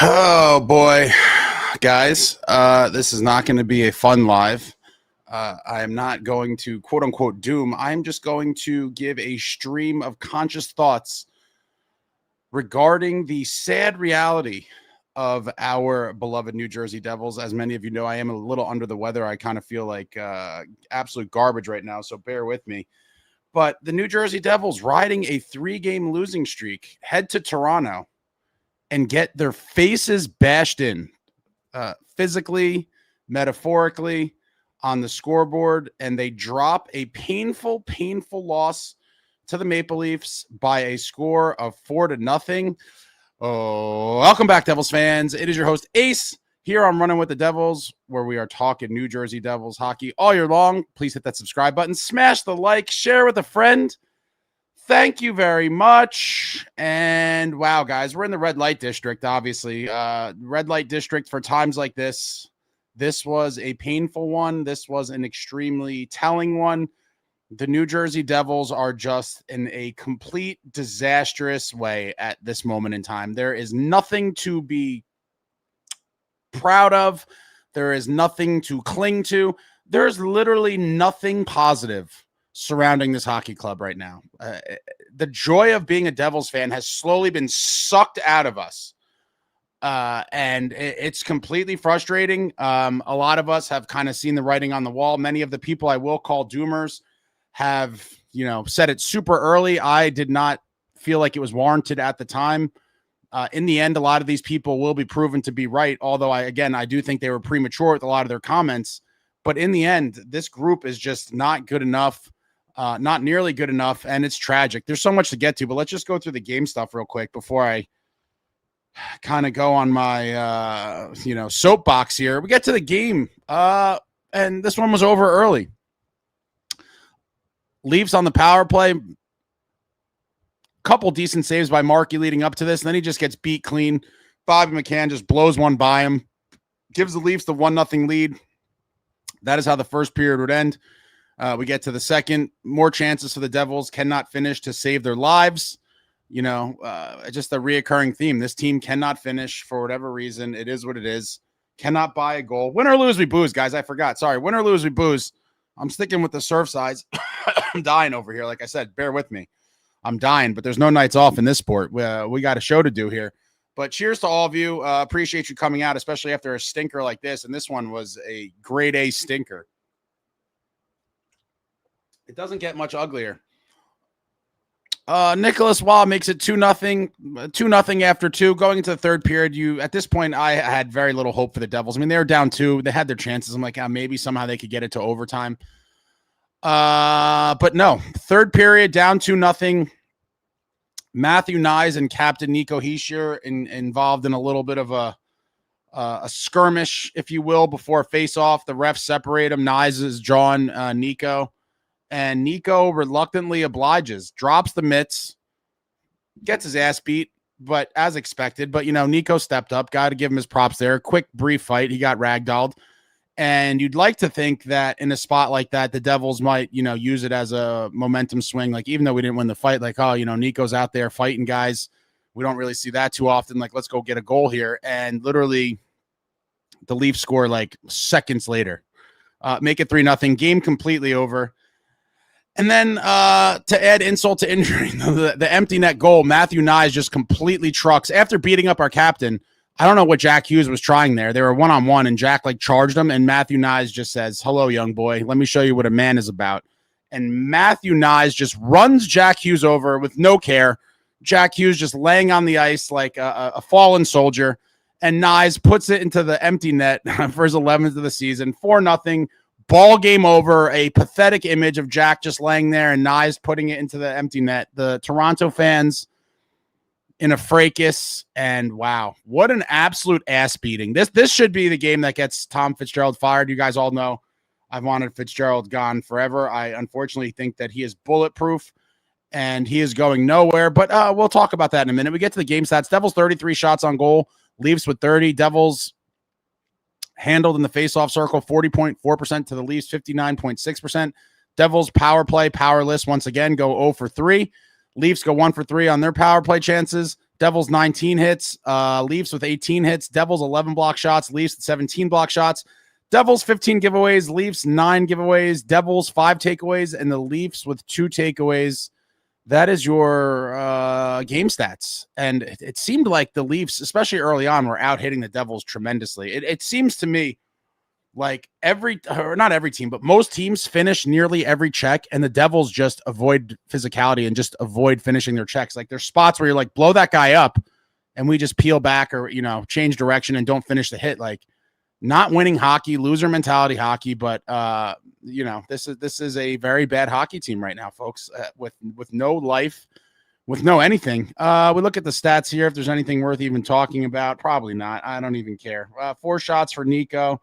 Oh boy, guys, this is not going to be a fun live. I am not going to quote unquote doom. I'm just going to give a stream of conscious thoughts regarding the sad reality of our beloved New Jersey Devils. As many of you know, I am a little under the weather. I kind of feel like absolute garbage right now, so bear with me. But the New Jersey Devils, riding a 3-game losing streak, head to Toronto and get their faces bashed in physically, metaphorically, on the scoreboard, and they drop a painful loss to the Maple Leafs by a score of 4-0. Oh, welcome back, Devils fans. It is your host, Ace, here on Running with the Devils, where we are talking New Jersey Devils hockey all year long. Please hit that subscribe button, smash the like, share with a friend. Thank you very much. And wow, guys, we're in the red light district, obviously. Red light district for times like this. This was a painful one. This was an extremely telling one. The New Jersey Devils are just in a complete disastrous way at this moment in time. There is nothing to be proud of. There is nothing to cling to. There's literally nothing positive surrounding this hockey club right now. The joy of being a Devils fan has slowly been sucked out of us. And it's completely frustrating. A lot of us have kind of seen the writing on the wall. Many of the people I will call doomers have, said it super early. I did not feel like it was warranted at the time. In the end, a lot of these people will be proven to be right. Although I do think they were premature with a lot of their comments, but in the end, this group is just not good enough, not nearly good enough. And it's tragic. There's so much to get to, but let's just go through the game stuff real quick before I kind of go on my, soapbox here. We get to the game, and this one was over early. Leafs on the power play. Couple decent saves by Markey leading up to this, and then he just gets beat clean. Bobby McCann just blows one by him, gives the Leafs the 1-0 lead. That is how the first period would end. We get to the second. More chances for the Devils, cannot finish to save their lives. Just a reoccurring theme. This team cannot finish for whatever reason. It is what it is. Cannot buy a goal. Win or lose, we booze, guys. I forgot. Sorry. Win or lose, we booze. I'm sticking with the surf sides. I'm dying over here. Like I said, bear with me. I'm dying, but there's no nights off in this sport. We got a show to do here. But cheers to all of you. Appreciate you coming out, especially after a stinker like this. And this one was a grade A stinker. It doesn't get much uglier. Nicholas Waugh makes it 2-0 after 2. Going into the third period, at this point, I had very little hope for the Devils. I mean, they were down 2. They had their chances. I'm like, maybe somehow they could get it to overtime. But no. Third period, down 2-0. Matthew Knies and Captain nikohischier involved in a little bit of a skirmish, if you will, before face-off. The refs separate them. Knies is John, Nico. And Nico reluctantly obliges, drops the mitts, gets his ass beat, but as expected. But, Nico stepped up. Got to give him his props there. Quick, brief fight. He got ragdolled. And you'd like to think that in a spot like that, the Devils might, use it as a momentum swing. Like, even though we didn't win the fight, like, Nico's out there fighting guys. We don't really see that too often. Like, let's go get a goal here. And literally the Leafs score like seconds later. Make it 3-0. Game completely over. And then to add insult to injury, the empty net goal, Matthew Knies just completely trucks. After beating up our captain, I don't know what Jackhughes was trying there. They were one-on-one, and Jack charged him, and Matthew Knies just says, "Hello, young boy. Let me show you what a man is about." And Matthew Knies just runs Jackhughes over with no care. Jackhughes just laying on the ice like a fallen soldier, and Knies puts it into the empty net for his 11th of the season, 4-0. Ball game over. A pathetic image of Jack just laying there and Knies putting it into the empty net. The Toronto fans in a fracas, and wow, what an absolute ass beating. This should be the game that gets Tom Fitzgerald fired. You guys all know I've wanted Fitzgerald gone forever. I unfortunately think that he is bulletproof and he is going nowhere, but we'll talk about that in a minute. We get to the game stats. Devils 33 shots on goal, Leafs with 30. Devils handled in the faceoff circle, 40.4% to the Leafs, 59.6%. Devils power play, powerless once again, go 0 for 3. Leafs go 1 for 3 on their power play chances. Devils 19 hits, Leafs with 18 hits, Devils 11 block shots, Leafs 17 block shots, Devils 15 giveaways, Leafs 9 giveaways, Devils 5 takeaways, and the Leafs with 2 takeaways. That is your game stats. And it seemed like the Leafs, especially early on, were out hitting the Devils tremendously. It seems to me like not every team, but most teams finish nearly every check, and the Devils just avoid physicality and just avoid finishing their checks. Like there's spots where you're like, blow that guy up, and we just peel back or, change direction and don't finish the hit. Like not winning hockey, loser mentality hockey, but this is a very bad hockey team right now, folks, with no life, with no anything. We look at the stats here. If there's anything worth even talking about, probably not. I don't even care. 4 shots for Nico.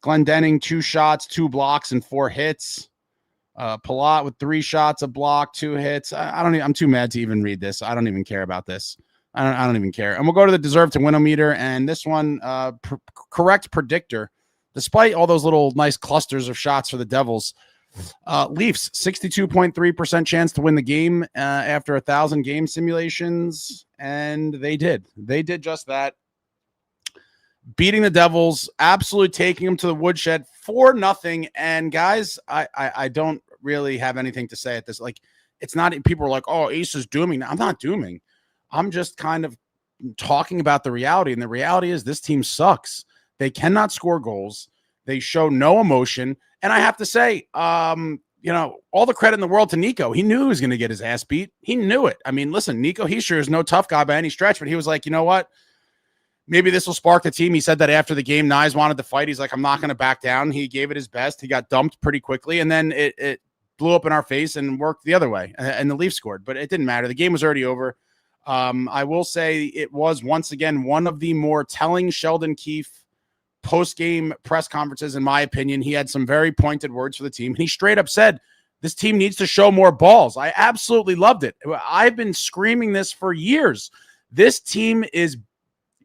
Glendening, 2 shots, 2 blocks, and 4 hits. Palat with 3 shots, a block, 2 hits. I'm too mad to even read this. I don't even care about this. I don't even care. And we'll go to the deserve to win-o-meter, and this one, correct predictor. Despite all those little nice clusters of shots for the Devils, Leafs 62.3% chance to win the game after 1,000 game simulations, and they did. They did just that. Beating the Devils, absolutely taking them to the woodshed 4-0. And guys, I don't really have anything to say at this. Like, it's not, people are like, oh, Ace is dooming. I'm not dooming. I'm just kind of talking about the reality. And the reality is this team sucks. They cannot score goals. They show no emotion. And I have to say, all the credit in the world to Nico. He knew he was going to get his ass beat. He knew it. I mean, listen, nicohischier is no tough guy by any stretch, but he was like, you know what? Maybe this will spark the team. He said that after the game, Nyes wanted to fight. He's like, I'm not going to back down. He gave it his best. He got dumped pretty quickly, and then it blew up in our face and worked the other way, and the Leafs scored. But it didn't matter. The game was already over. I will say it was, once again, one of the more telling Sheldon Keefe post-game press conferences, in my opinion. He had some very pointed words for the team, and he straight up said, this team needs to show more balls. I absolutely loved it. I've been screaming this for years. This team is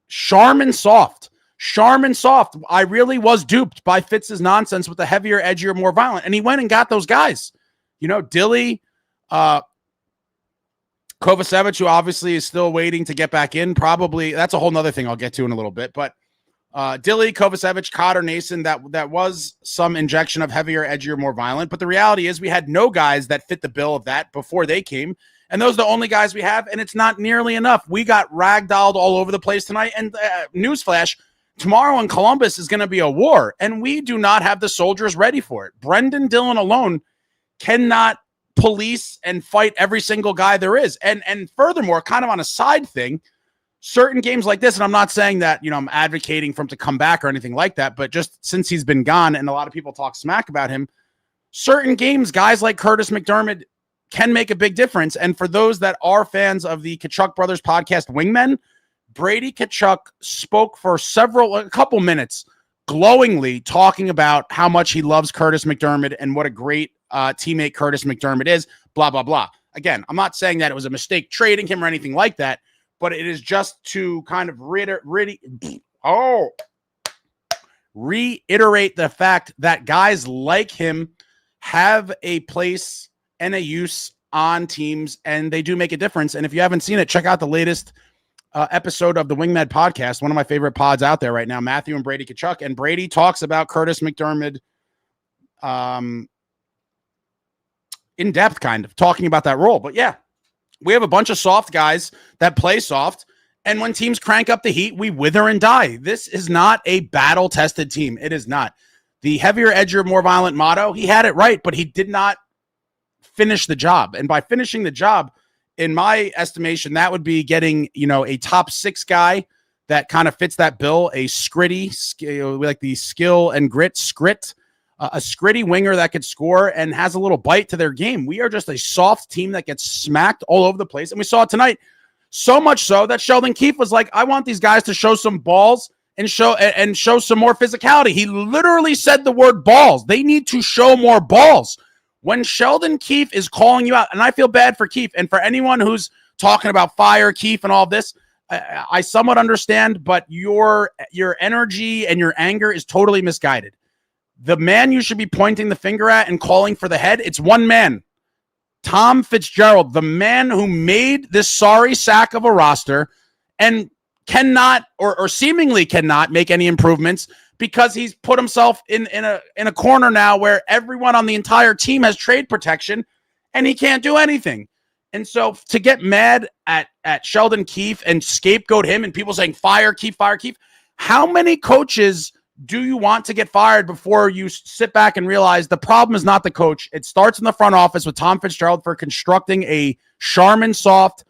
Charmin soft. I really was duped by Fitz's nonsense with the heavier, edgier, more violent. And he went and got those guys. Dilly, Kovacevic, who obviously is still waiting to get back in. Probably that's a whole nother thing I'll get to in a little bit. But Dilly, Kovacevic, Cotter, Nason, that was some injection of heavier, edgier, more violent. But the reality is we had no guys that fit the bill of that before they came. And those are the only guys we have, and it's not nearly enough. We got ragdolled all over the place tonight. And newsflash, tomorrow in Columbus is going to be a war, and we do not have the soldiers ready for it. Brendan Dillon alone cannot police and fight every single guy there is. And furthermore, kind of on a side thing, certain games like this, and I'm not saying that, I'm advocating for him to come back or anything like that, but just since he's been gone and a lot of people talk smack about him, certain games, guys like Curtis McDermott can make a big difference. And for those that are fans of the Tkachuk Brothers podcast, Wingmen, Brady Tkachuk spoke for a couple minutes glowingly talking about how much he loves Curtis McDermott and what a great teammate Curtis McDermott is, blah, blah, blah. Again, I'm not saying that it was a mistake trading him or anything like that, but it is just to kind of reiterate the fact that guys like him have a place and a use on teams, and they do make a difference. And if you haven't seen it, check out the latest episode of the Wingmed podcast, one of my favorite pods out there right now, Matthew and Brady Tkachuk. And Brady talks about Curtis McDermott in depth, kind of talking about that role. But yeah, we have a bunch of soft guys that play soft, and when teams crank up the heat, we wither and die. This is not a battle-tested team. It is not. The heavier, edgier, more violent motto, he had it right, but he did not finish the job. And by finishing the job, in my estimation, that would be getting, a top 6 guy that kind of fits that bill, a scritty, like the skill and grit, a scritty winger that could score and has a little bite to their game. We are just a soft team that gets smacked all over the place. And we saw it tonight, so much so that Sheldon Keefe was like, I want these guys to show some balls and show some more physicality. He literally said the word balls. They need to show more balls. When Sheldon Keefe is calling you out, and I feel bad for Keefe, and for anyone who's talking about fire Keefe and all this, I somewhat understand, but your energy and your anger is totally misguided. The man you should be pointing the finger at and calling for the head, it's one man, Tom Fitzgerald, the man who made this sorry sack of a roster, and cannot or seemingly cannot make any improvements because he's put himself in a corner now where everyone on the entire team has trade protection and he can't do anything. And so to get mad at Sheldon Keefe and scapegoat him and people saying fire Keefe, how many coaches do you want to get fired before you sit back and realize the problem is not the coach? It starts in the front office with Tom Fitzgerald for constructing a Charmin soft,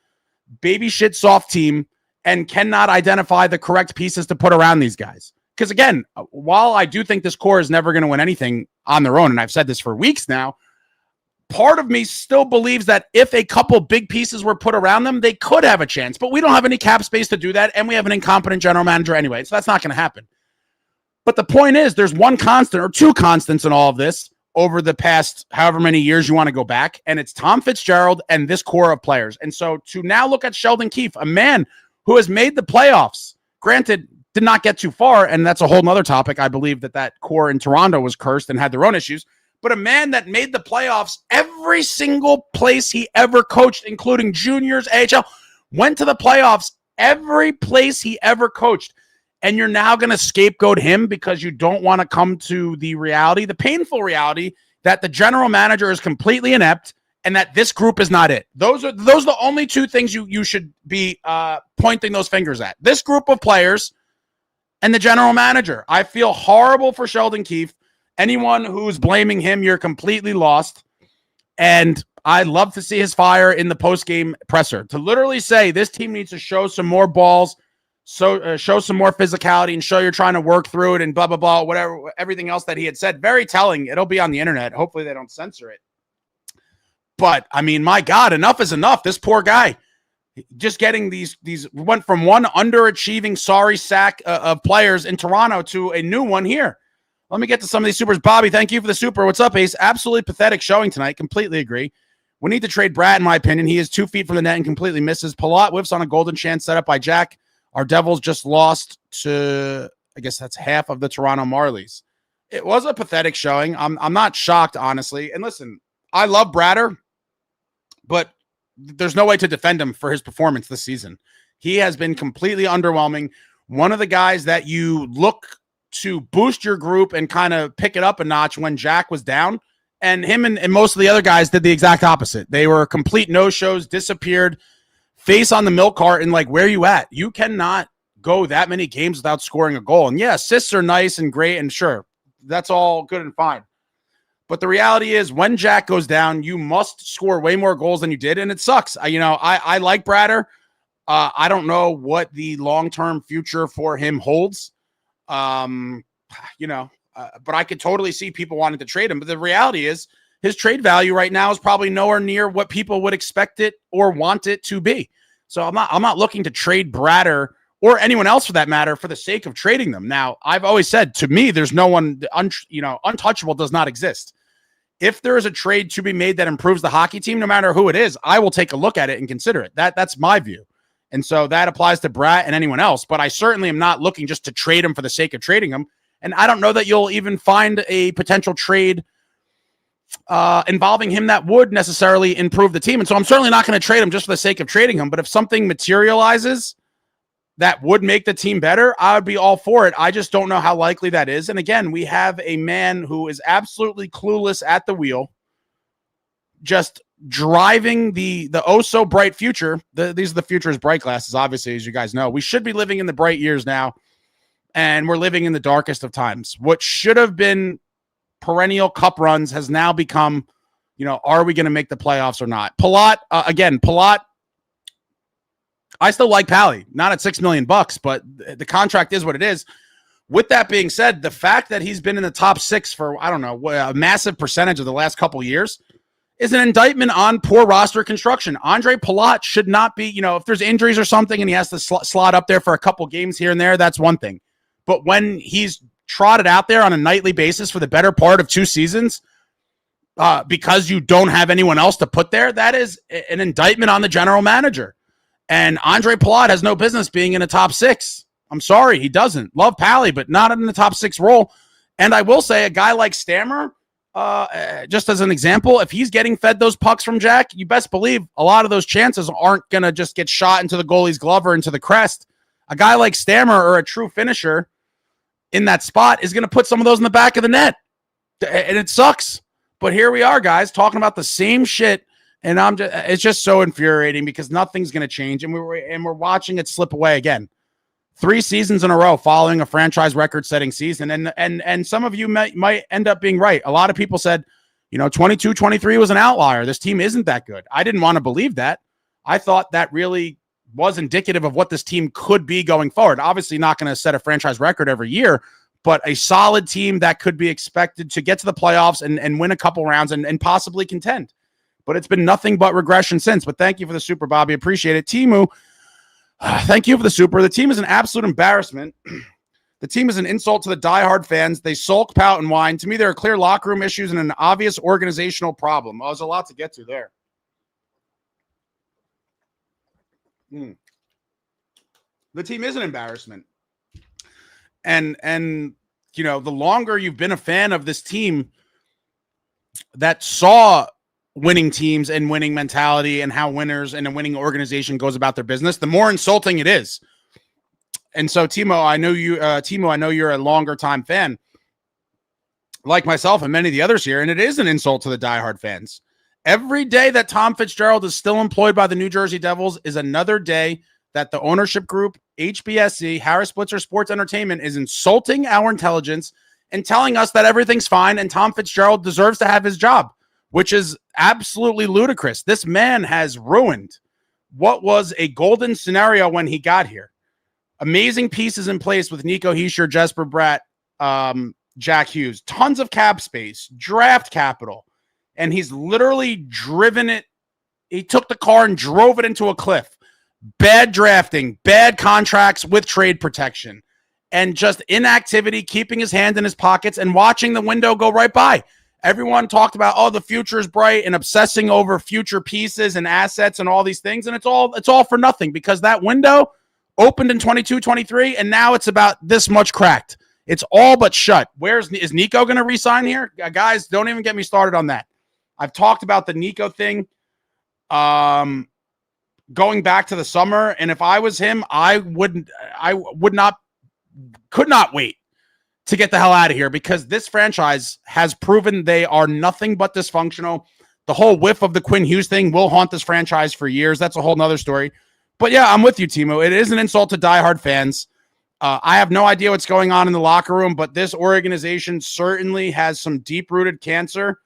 baby shit soft team and cannot identify the correct pieces to put around these guys. Because again, while I do think this core is never going to win anything on their own, and I've said this for weeks now, part of me still believes that if a couple big pieces were put around them, they could have a chance. But we don't have any cap space to do that, and we have an incompetent general manager anyway, so that's not going to happen. But the point is, there's one constant or two constants in all of this over the past however many years you want to go back, and it's Tom Fitzgerald and this core of players. And so to now look at Sheldon Keefe, a man who has made the playoffs, granted, did not get too far, and that's a whole nother topic. I believe that core in Toronto was cursed and had their own issues, but a man that made the playoffs every single place he ever coached, including juniors, AHL, went to the playoffs every place he ever coached. And you're now going to scapegoat him because you don't want to come to the reality, the painful reality, that the general manager is completely inept and that this group is not it. Those are the only two things you should be pointing those fingers at. This group of players and the general manager. I feel horrible for Sheldon Keefe. Anyone who's blaming him, you're completely lost. And I'd love to see his fire in the post-game presser to literally say this team needs to show some more balls, so show some more physicality and show you're trying to work through it and blah, blah, blah, whatever, everything else that he had said. Very telling. It'll be on the internet. Hopefully they don't censor it. But, I mean, my God, enough is enough. This poor guy just getting these went from one underachieving sorry sack of players in Toronto to a new one here. Let me get to some of these supers. Bobby, thank you for the super. What's up, Ace? Absolutely pathetic showing tonight. Completely agree. We need to trade Brad, in my opinion. He is 2 feet from the net and completely misses. Palat whiffs on a golden chance set up by Jack. Our Devils just lost to, I guess that's half of the Toronto Marlies. It was a pathetic showing. I'm not shocked, honestly. And listen, I love Brader, but there's no way to defend him for his performance this season. He has been completely underwhelming. One of the guys that you look to boost your group and kind of pick it up a notch when Jack was down, and him and most of the other guys did the exact opposite. They were complete no-shows, disappeared, face on the milk cart, and like, where are you at? You cannot go that many games without scoring a goal. And yeah, assists are nice and great, and sure, that's all good and fine. But the reality is, when Jack goes down, you must score way more goals than you did, and it sucks. I like Brader. I don't know what the long-term future for him holds. But I could totally see people wanting to trade him. But the reality is, his trade value right now is probably nowhere near what people would expect it or want it to be. So I'm not looking to trade Brader or anyone else for that matter for the sake of trading them. Now, I've always said, to me, there's no one, untouchable does not exist. If there is a trade to be made that improves the hockey team, no matter who it is, I will take a look at it and consider it. That's my view. And so that applies to Bratt and anyone else. But I certainly am not looking just to trade him for the sake of trading him. And I don't know that you'll even find a potential trade involving him that would necessarily improve the team. And so I'm certainly not going to trade him just for the sake of trading him. But if something materializes that would make the team better, I would be all for it. I just don't know how likely that is. And again, we have a man who is absolutely clueless at the wheel, just driving the oh so bright future. These are the future is bright glasses, obviously, as you guys know. We should be living in the bright years now, and we're living in the darkest of times. What should have been perennial cup runs has now become, are we going to make the playoffs or not? Palat, I still like Pally, not at $6 million, but the contract is what it is. With that being said, the fact that he's been in the top six for, I don't know, a massive percentage of the last couple of years is an indictment on poor roster construction. Andre Palat should not be, if there's injuries or something and he has to slot up there for a couple games here and there, that's one thing. But when he's trotted out there on a nightly basis for the better part of 2 seasons, because you don't have anyone else to put there, that is an indictment on the general manager. And Andre Palat has no business being in the top 6. I'm sorry, he doesn't. Love Pally, but not in the top 6 role. And I will say, a guy like Stammer, Just as an example, if he's getting fed those pucks from Jack, you best believe a lot of those chances aren't going to just get shot into the goalie's glove or into the crest. A guy like Stammer or a true finisher in that spot is going to put some of those in the back of the net. And it sucks. But here we are, guys, talking about the same shit. And it's just so infuriating because nothing's going to change. And we're watching it slip away again. 3 seasons in a row following a franchise record-setting season. And some of you might end up being right. A lot of people said, 22-23 was an outlier. This team isn't that good. I didn't want to believe that. I thought that really was indicative of what this team could be going forward. Obviously not going to set a franchise record every year, but a solid team that could be expected to get to the playoffs and win a couple rounds and possibly contend. But it's been nothing but regression since. But thank you for the super, Bobby. Appreciate it. Timu, thank you for the super. The team is an absolute embarrassment. The team is an insult to the diehard fans. They sulk, pout, and whine. To me, there are clear locker room issues and an obvious organizational problem. Well, there's a lot to get to there. The team is an embarrassment. And the longer you've been a fan of this team that saw winning teams and winning mentality and how winners and a winning organization goes about their business, the more insulting it is. And so, Timo, I know you're a longer time fan like myself and many of the others here, and it is an insult to the diehard fans. Every day that Tom Fitzgerald is still employed by the New Jersey Devils is another day that the ownership group, HBSC, Harris Blitzer Sports Entertainment, is insulting our intelligence and telling us that everything's fine and Tom Fitzgerald deserves to have his job, which is absolutely ludicrous. This man has ruined what was a golden scenario when he got here. Amazing pieces in place with nicohischier, Jesper Bratt, jackhughes, tons of cap space, draft capital, and he's literally driven it. He took the car and drove it into a cliff. Bad drafting, bad contracts with trade protection, and just inactivity, keeping his hand in his pockets and watching the window go right by. Everyone talked about, the future is bright and obsessing over future pieces and assets and all these things. And it's all for nothing because that window opened in 22-23 and now it's about this much cracked. It's all but shut. Is Nico going to resign here? Guys, don't even get me started on that. I've talked about the Nico thing going back to the summer. And if I was him, could not wait to get the hell out of here because this franchise has proven they are nothing but dysfunctional. The whole whiff of the Quinn Hughes thing will haunt this franchise for years. That's a whole nother story. But yeah, I'm with you, Timo. It is an insult to diehard fans. I have no idea what's going on in the locker room, but this organization certainly has some deep-rooted cancer,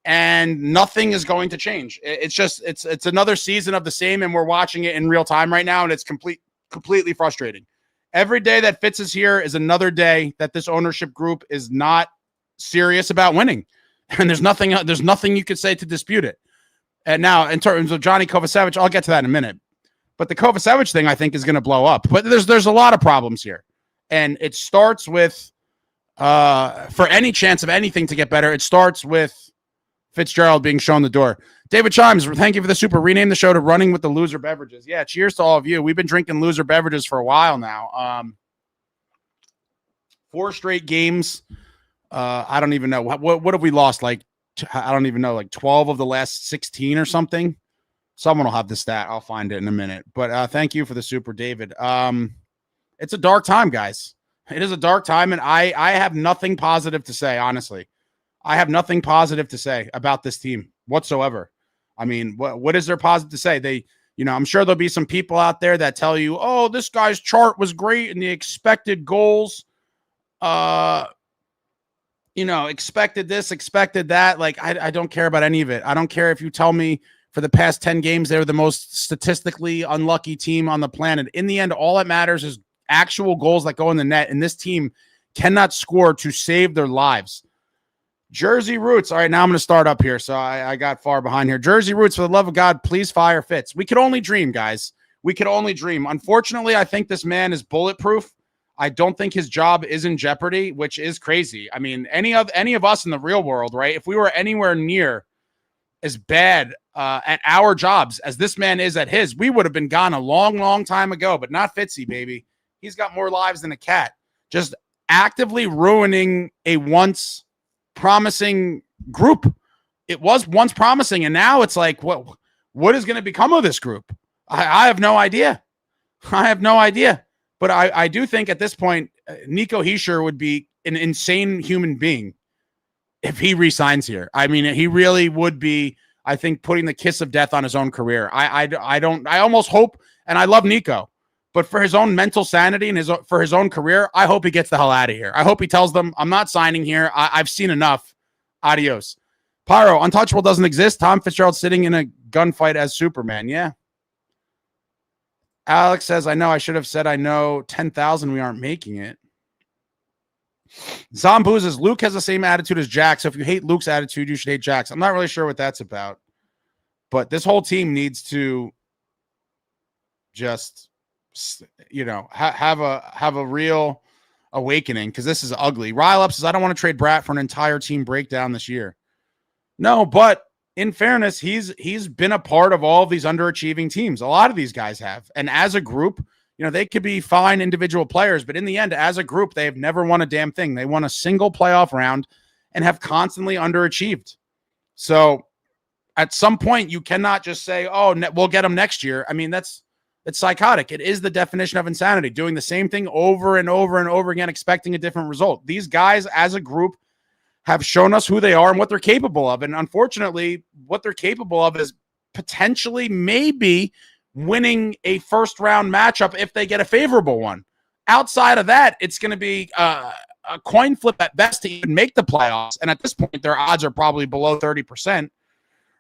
and nothing is going to change. It's another season of the same, and we're watching it in real time right now, and it's completely frustrating. Every day that Fitz is here is another day that this ownership group is not serious about winning. And there's nothing you could say to dispute it. And now, in terms of Johnny Kovacevic, I'll get to that in a minute. But the Kovacevic thing, I think, is going to blow up. But there's a lot of problems here. And it starts with, for any chance of anything to get better, it starts with Fitzgerald being shown the door. David Chimes, thank you for the super. Rename the show to Running with the Loser Beverages. Yeah, cheers to all of you. We've been drinking loser beverages for a while now. 4 straight games. I don't even know. What have we lost? I don't even know, 12 of the last 16 or something. Someone will have the stat. I'll find it in a minute. But thank you for the super, David. It's a dark time, guys. It is a dark time, and I have nothing positive to say, honestly. I have nothing positive to say about this team whatsoever. I mean, what is there positive to say? I'm sure there'll be some people out there that tell you, oh, this guy's chart was great and the expected goals, expected this, expected that. I don't care about any of it. I don't care if you tell me for the past 10 games, they're the most statistically unlucky team on the planet. In the end, all that matters is actual goals that go in the net, and this team cannot score to save their lives. Jersey Roots. All right, now I'm going to start up here, so I got far behind here. Jersey Roots, for the love of God, please fire Fitz. We could only dream, guys. We could only dream. Unfortunately, I think this man is bulletproof. I don't think his job is in jeopardy, which is crazy. I mean, any of us in the real world, right? If we were anywhere near as bad at our jobs as this man is at his, we would have been gone a long, long time ago, but not Fitzy, baby. He's got more lives than a cat. Just actively ruining a once promising group. It was once promising, and now it's like, what is going to become of this group? I have no idea. I have no idea. But I do think at this point, nicohischier would be an insane human being if he resigns here. I mean, he really would be, I think, putting the kiss of death on his own career. I almost hope, and I love Nico, but for his own mental sanity and for his own career, I hope he gets the hell out of here. I hope he tells them, I'm not signing here. I've seen enough. Adios. Pyro, untouchable doesn't exist. Tom Fitzgerald sitting in a gunfight as Superman. Yeah. Alex says, I know. I should have said I know. 10,000. We aren't making it. Zomboos says, Luke has the same attitude as Jack. So if you hate Luke's attitude, you should hate Jack's. I'm not really sure what that's about. But this whole team needs to just, have a real awakening, because this is ugly. Ryle Up says, I don't want to trade Bratt for an entire team breakdown this year. No, but in fairness, he's been a part of all of these underachieving teams. A lot of these guys have. And as a group, they could be fine individual players, but in the end, as a group, they have never won a damn thing. They won a single playoff round and have constantly underachieved. So at some point, you cannot just say, oh, we'll get them next year. I mean, it's psychotic. It is the definition of insanity, doing the same thing over and over and over again, expecting a different result. These guys as a group have shown us who they are and what they're capable of. And unfortunately, what they're capable of is potentially maybe winning a first round matchup if they get a favorable one. Outside of that, it's going to be a coin flip at best to even make the playoffs. And at this point, their odds are probably below 30%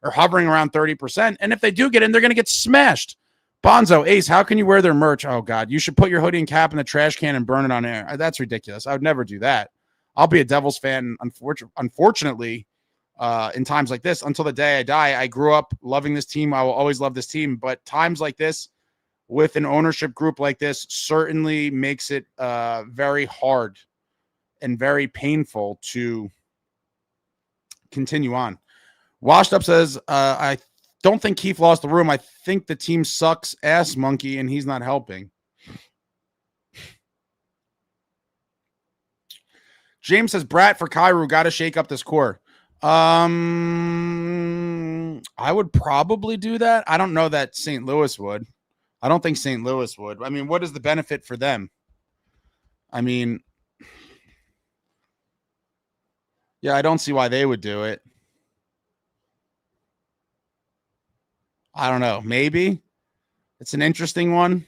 or hovering around 30%. And if they do get in, they're going to get smashed. Bonzo, Ace, how can you wear their merch? Oh, God, you should put your hoodie and cap in the trash can and burn it on air. That's ridiculous. I would never do that. I'll be a Devils fan, unfortunately, in times like this, until the day I die. I grew up loving this team. I will always love this team. But times like this, with an ownership group like this, certainly makes it very hard and very painful to continue on. Washed Up says, I don't think Keefe lost the room. I think the team sucks ass monkey, and he's not helping. James says, Bratt for Kyrou, got to shake up this core. I would probably do that. I don't know that St. Louis would. I don't think St. Louis would. I mean, what is the benefit for them? I mean, yeah, I don't see why they would do it. I don't know. Maybe it's an interesting one,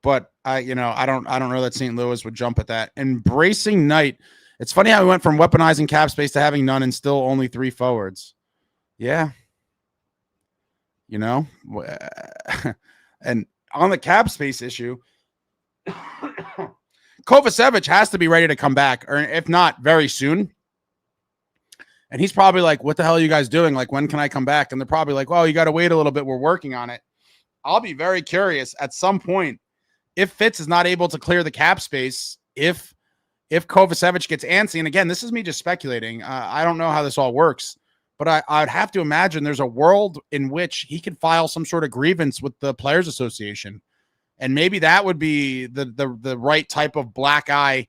but I don't know that St. Louis would jump at that. Embracing Knight. It's funny how we went from weaponizing cap space to having none and still only 3 forwards. Yeah. And on the cap space issue, Kovacevic has to be ready to come back, or if not, very soon. And he's probably like, what the hell are you guys doing? Like, when can I come back? And they're probably like, well, you got to wait a little bit. We're working on it. I'll be very curious at some point if Fitz is not able to clear the cap space, if Kovacevic gets antsy. And again, this is me just speculating. I don't know how this all works, but I'd have to imagine there's a world in which he could file some sort of grievance with the Players Association. And maybe that would be the right type of black eye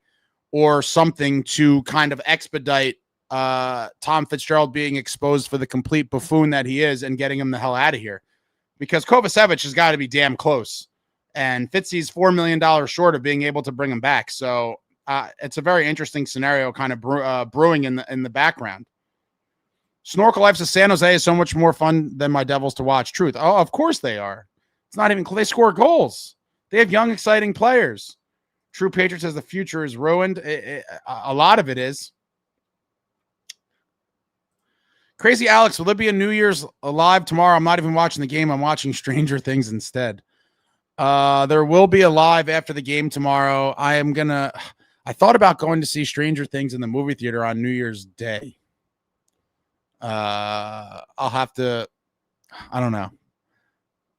or something to kind of expedite Tom Fitzgerald being exposed for the complete buffoon that he is and getting him the hell out of here. Because Kovacevic has got to be damn close. And Fitzy's $4 million short of being able to bring him back. So it's a very interesting scenario kind of brewing in the background. Snorkel Life says San Jose is so much more fun than my Devils to watch. Truth. Oh, of course they are. It's not even, they score goals. They have young, exciting players. True Patriot says the future is ruined. A lot of it is. Crazy Alex, will there be a New Year's live tomorrow? I'm not even watching the game. I'm watching Stranger Things instead. There will be a live after the game tomorrow. I thought about going to see Stranger Things in the movie theater on New Year's Day. I'll have to, I don't know.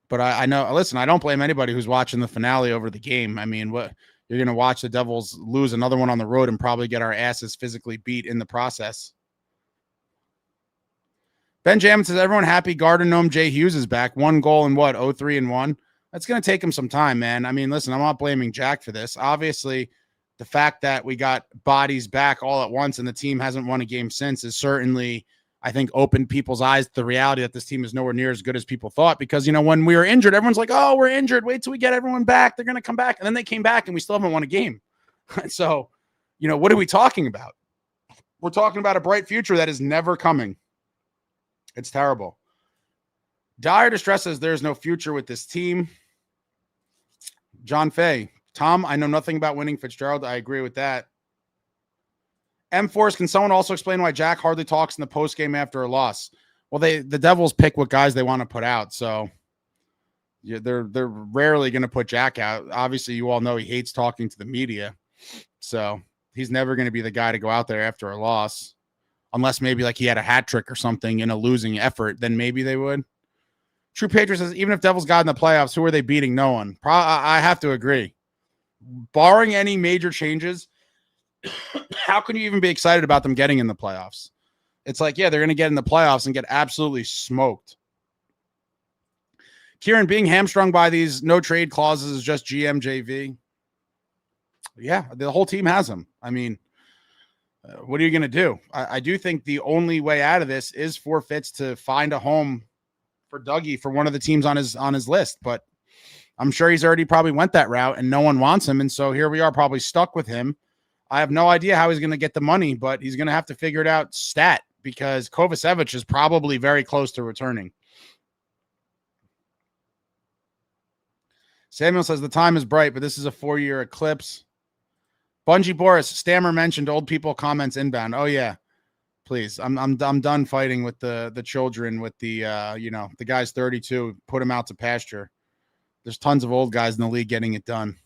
But I know, listen, I don't blame anybody who's watching the finale over the game. I mean, what you're going to watch the Devils lose another one on the road and probably get our asses physically beat in the process. Benjamin says, everyone happy Garden Gnome Jackhughes is back. 1 goal in 0-3-1. That's going to take him some time, man. I mean, listen, I'm not blaming Jack for this. Obviously, The fact that we got bodies back all at once and the team hasn't won a game since is certainly, I think, opened people's eyes to the reality that this team is nowhere near as good as people thought. Because, when we were injured, everyone's like, oh, we're injured. Wait till we get everyone back. They're going to come back. And then they came back and we still haven't won a game. So, what are we talking about? We're talking about a bright future that is never coming. It's terrible. Dire Distress says there's no future with this team. John Fay. Tom, I know nothing about winning Fitzgerald. I agree with that. M Force, can someone also explain why Jack hardly talks in the post game after a loss? Well, the Devils pick what guys they want to put out, so they're rarely going to put Jack out. Obviously, you all know he hates talking to the media, so he's never going to be the guy to go out there after a loss, unless maybe like he had a hat trick or something in a losing effort. Then maybe they would. True Patriot says even if Devils got in the playoffs, who are they beating? No one. I have to agree. Barring any major changes, how can you even be excited about them getting in the playoffs? It's like, yeah, they're going to get in the playoffs and get absolutely smoked. Kieran, being hamstrung by these no trade clauses is just GMJV. Yeah, the whole team has them. I mean, what are you going to do? I do think the only way out of this is for Fitz to find a home for Dougie for one of the teams on his list. But I'm sure he's already probably went that route and no one wants him. And so here we are probably stuck with him. I have no idea how he's going to get the money, but he's going to have to figure it out stat because Kovacevic is probably very close to returning. Samuel says the time is bright, but this is a 4-year eclipse. Bungie Boris, Stammer mentioned old people comments inbound. Oh yeah, please. I'm done fighting with the children with the the guy's 32, put him out to pasture. There's tons of old guys in the league getting it done.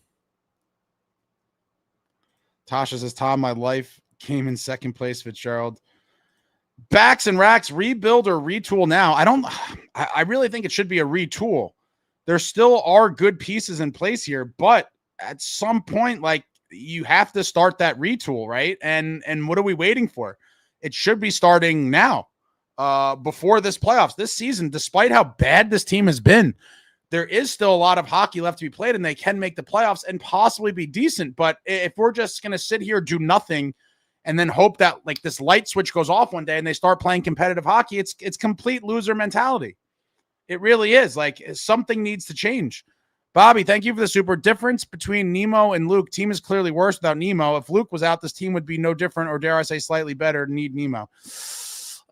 Tasha says, Tom, my life came in second place, Fitzgerald. Backs and racks, rebuild or retool now. I really think it should be a retool. There still are good pieces in place here, but at some point, like, you have to start that retool, right? And what are we waiting for? It should be starting now, before this playoffs. This season, despite how bad this team has been, there is still a lot of hockey left to be played, and they can make the playoffs and possibly be decent. But if we're just going to sit here, do nothing, and then hope that like this light switch goes off one day and they start playing competitive hockey, it's complete loser mentality. It really is. Like, something needs to change. Bobby, thank you for the super. Difference between Nemo and Luke. Team is clearly worse without Nemo. If Luke was out, this team would be no different, or dare I say slightly better. Need Nemo.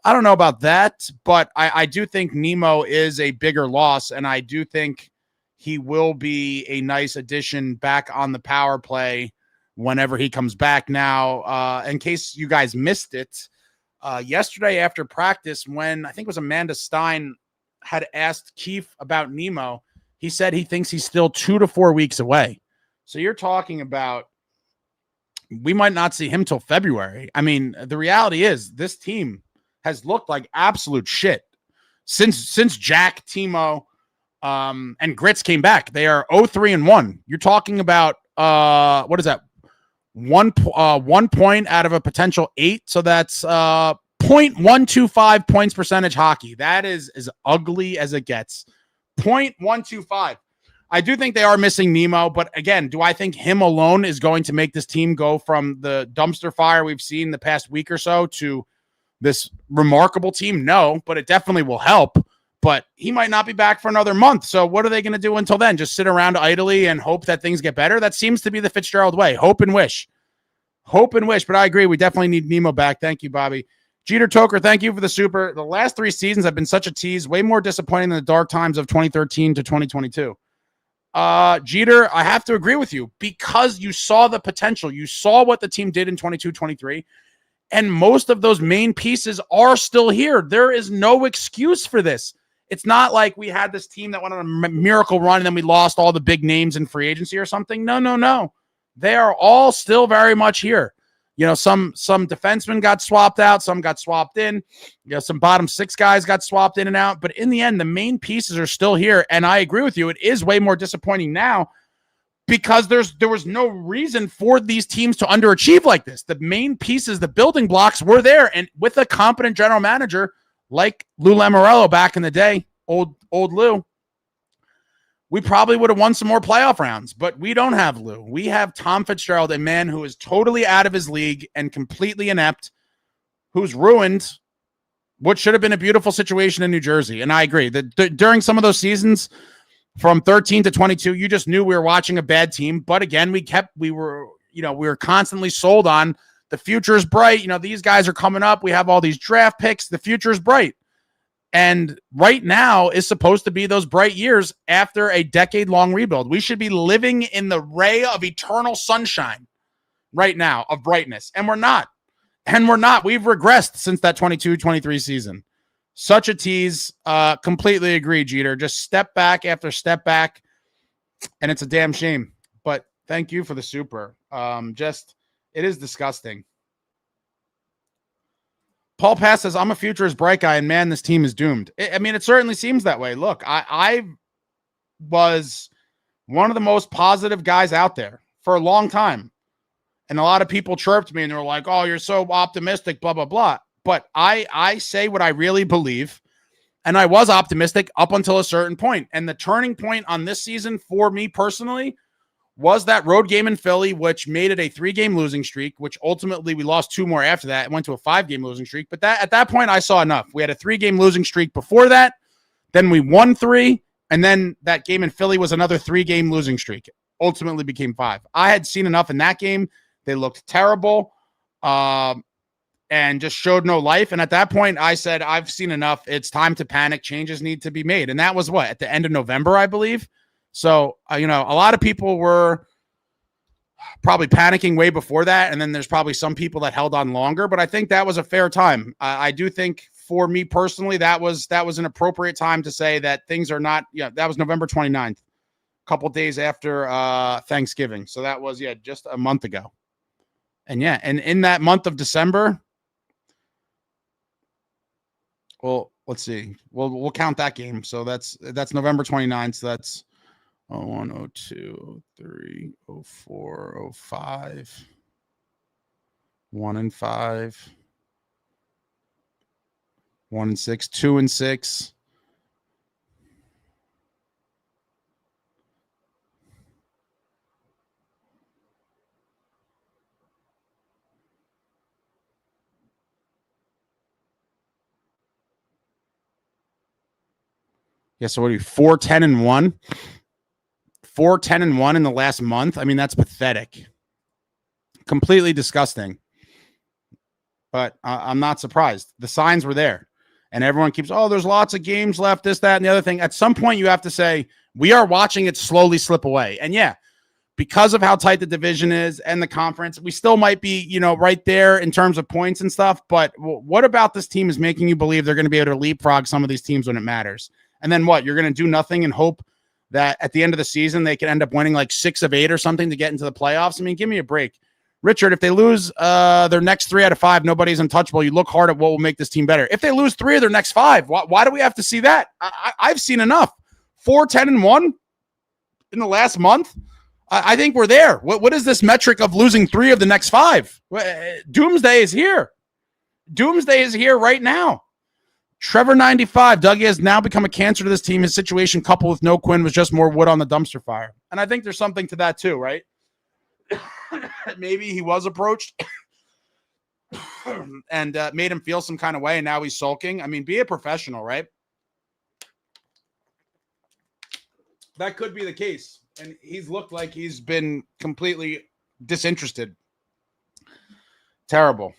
I don't know about that, but I do think Nemo is a bigger loss, and I do think he will be a nice addition back on the power play whenever he comes back. Now, in case you guys missed it, yesterday after practice, when I think it was Amanda Stein had asked Keefe about Nemo, he said he thinks he's still 2 to 4 weeks away. So you're talking about we might not see him till February. I mean, the reality is this team has looked like absolute shit since Jack, Timo, and Grits came back. They are 0-3-1. You're talking about what is that? 1 point out of a potential 8. So that's 0.125 points percentage hockey. That is as ugly as it gets. 0.125. I do think they are missing Nemo, but again, do I think him alone is going to make this team go from the dumpster fire we've seen the past week or so to this remarkable team? No, but it definitely will help. But he might not be back for another month. So what are they going to do until then? Just sit around idly and hope that things get better? That seems to be the Fitzgerald way. Hope and wish. Hope and wish. But I agree. We definitely need Nemo back. Thank you, Bobby. Jeter Toker, thank you for the super. The last 3 seasons have been such a tease. Way more disappointing than the dark times of 2013 to 2022. Jeter, I have to agree with you because you saw the potential. You saw what the team did in 22-23. And most of those main pieces are still here. There is no excuse for this. It's not like we had this team that went on a miracle run and then we lost all the big names in free agency or something. No. They are all still very much here. You know, some defensemen got swapped out, some got swapped in. You know, some bottom 6 guys got swapped in and out. But in the end, the main pieces are still here. And I agree with you. It is way more disappointing now because there was no reason for these teams to underachieve like this. The main pieces, the building blocks were there. And with a competent general manager like Lou Lamoriello back in the day, old Lou, we probably would have won some more playoff rounds, but we don't have Lou. We have Tom Fitzgerald, a man who is totally out of his league and completely inept, who's ruined what should have been a beautiful situation in New Jersey. And I agree that during some of those seasons from 13 to 22, you just knew we were watching a bad team. But again, we were constantly sold on the future is bright. These guys are coming up. We have all these draft picks. The future is bright. And right now is supposed to be those bright years after a decade-long rebuild. We should be living in the ray of eternal sunshine right now of brightness. And we're not. We've regressed since that 22-23 season. Such a tease. Completely agree, Jeter. Just step back after step back. And it's a damn shame. But thank you for the super. It is disgusting. Paul Pass says, I'm a future is bright guy, and man, this team is doomed. It certainly seems that way. Look, I was one of the most positive guys out there for a long time. And a lot of people chirped me and they were like, oh, you're so optimistic, blah, blah, blah. But I say what I really believe. And I was optimistic up until a certain point. And the turning point on this season for me personally was that road game in Philly, which made it a 3-game losing streak, which ultimately we lost 2 more after that. It went to a 5-game losing streak. But at that point, I saw enough. We had a 3-game losing streak before that. Then we won 3. And then that game in Philly was another 3-game losing streak. Ultimately became 5. I had seen enough in that game. They looked terrible and just showed no life. And at that point, I said, I've seen enough. It's time to panic. Changes need to be made. And that was at the end of November, I believe. So, a lot of people were probably panicking way before that. And then there's probably some people that held on longer. But I think that was a fair time. I do think for me personally, that was an appropriate time to say that things are not. Yeah, that was November 29th, a couple days after Thanksgiving. So that was, just a month ago. And and in that month of December, well, let's see. We'll count that game. So that's November 29th. So that's 01, 02, 03, 04, 05, 1-5, 1-6, 2-6. Yeah, so what are you, 4-10-1? 4-10-1 in the last month? That's pathetic. Completely disgusting. But I'm not surprised. The signs were there. And everyone keeps, there's lots of games left, this, that, and the other thing. At some point, you have to say, we are watching it slowly slip away. And because of how tight the division is and the conference, we still might be, right there in terms of points and stuff. But what about this team is making you believe they're going to be able to leapfrog some of these teams when it matters? And then what? You're going to do nothing and hope that at the end of the season, they can end up winning like 6 of 8 or something to get into the playoffs. Give me a break. Richard, if they lose their next 3 out of 5, nobody's untouchable. You look hard at what will make this team better. If they lose 3 of their next 5, why do we have to see that? I've seen enough. 4-10-1 in the last month. I think we're there. What is this metric of losing 3 of the next 5? Doomsday is here. Doomsday is here right now. Trevor 95, Dougie has now become a cancer to this team. His situation coupled with no Quinn was just more wood on the dumpster fire. And I think there's something to that too, right? Maybe he was approached and made him feel some kind of way, and now he's sulking. Be a professional, right? That could be the case. And he's looked like he's been completely disinterested. Terrible.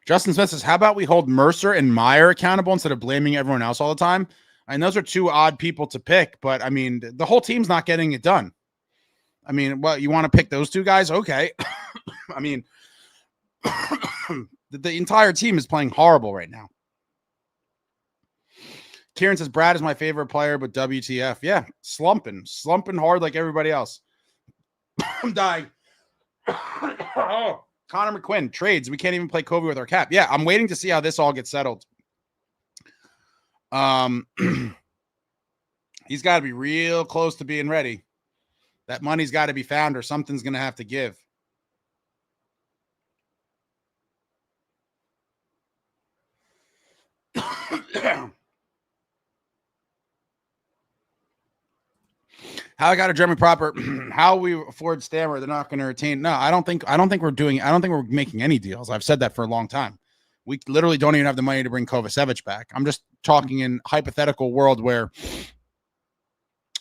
Justin Smith says, how about we hold Mercer and Meyer accountable instead of blaming everyone else all the time? And those are 2 odd people to pick, but the whole team's not getting it done. You want to pick those 2 guys? Okay. The entire team is playing horrible right now. Kieran says, Brad is my favorite player, but WTF. Yeah, slumping hard like everybody else. I'm dying. Oh. Connor McQuinn, trades. We can't even play Kobe with our cap. Yeah, I'm waiting to see how this all gets settled. He's got to be real close to being ready. That money's got to be found or something's going to have to give. How I got a Jeremy Proper, how we afford Stammer, they're not going to retain. No, I don't think we're making any deals. I've said that for a long time. We literally don't even have the money to bring Kovacevic back. I'm just talking in hypothetical world where,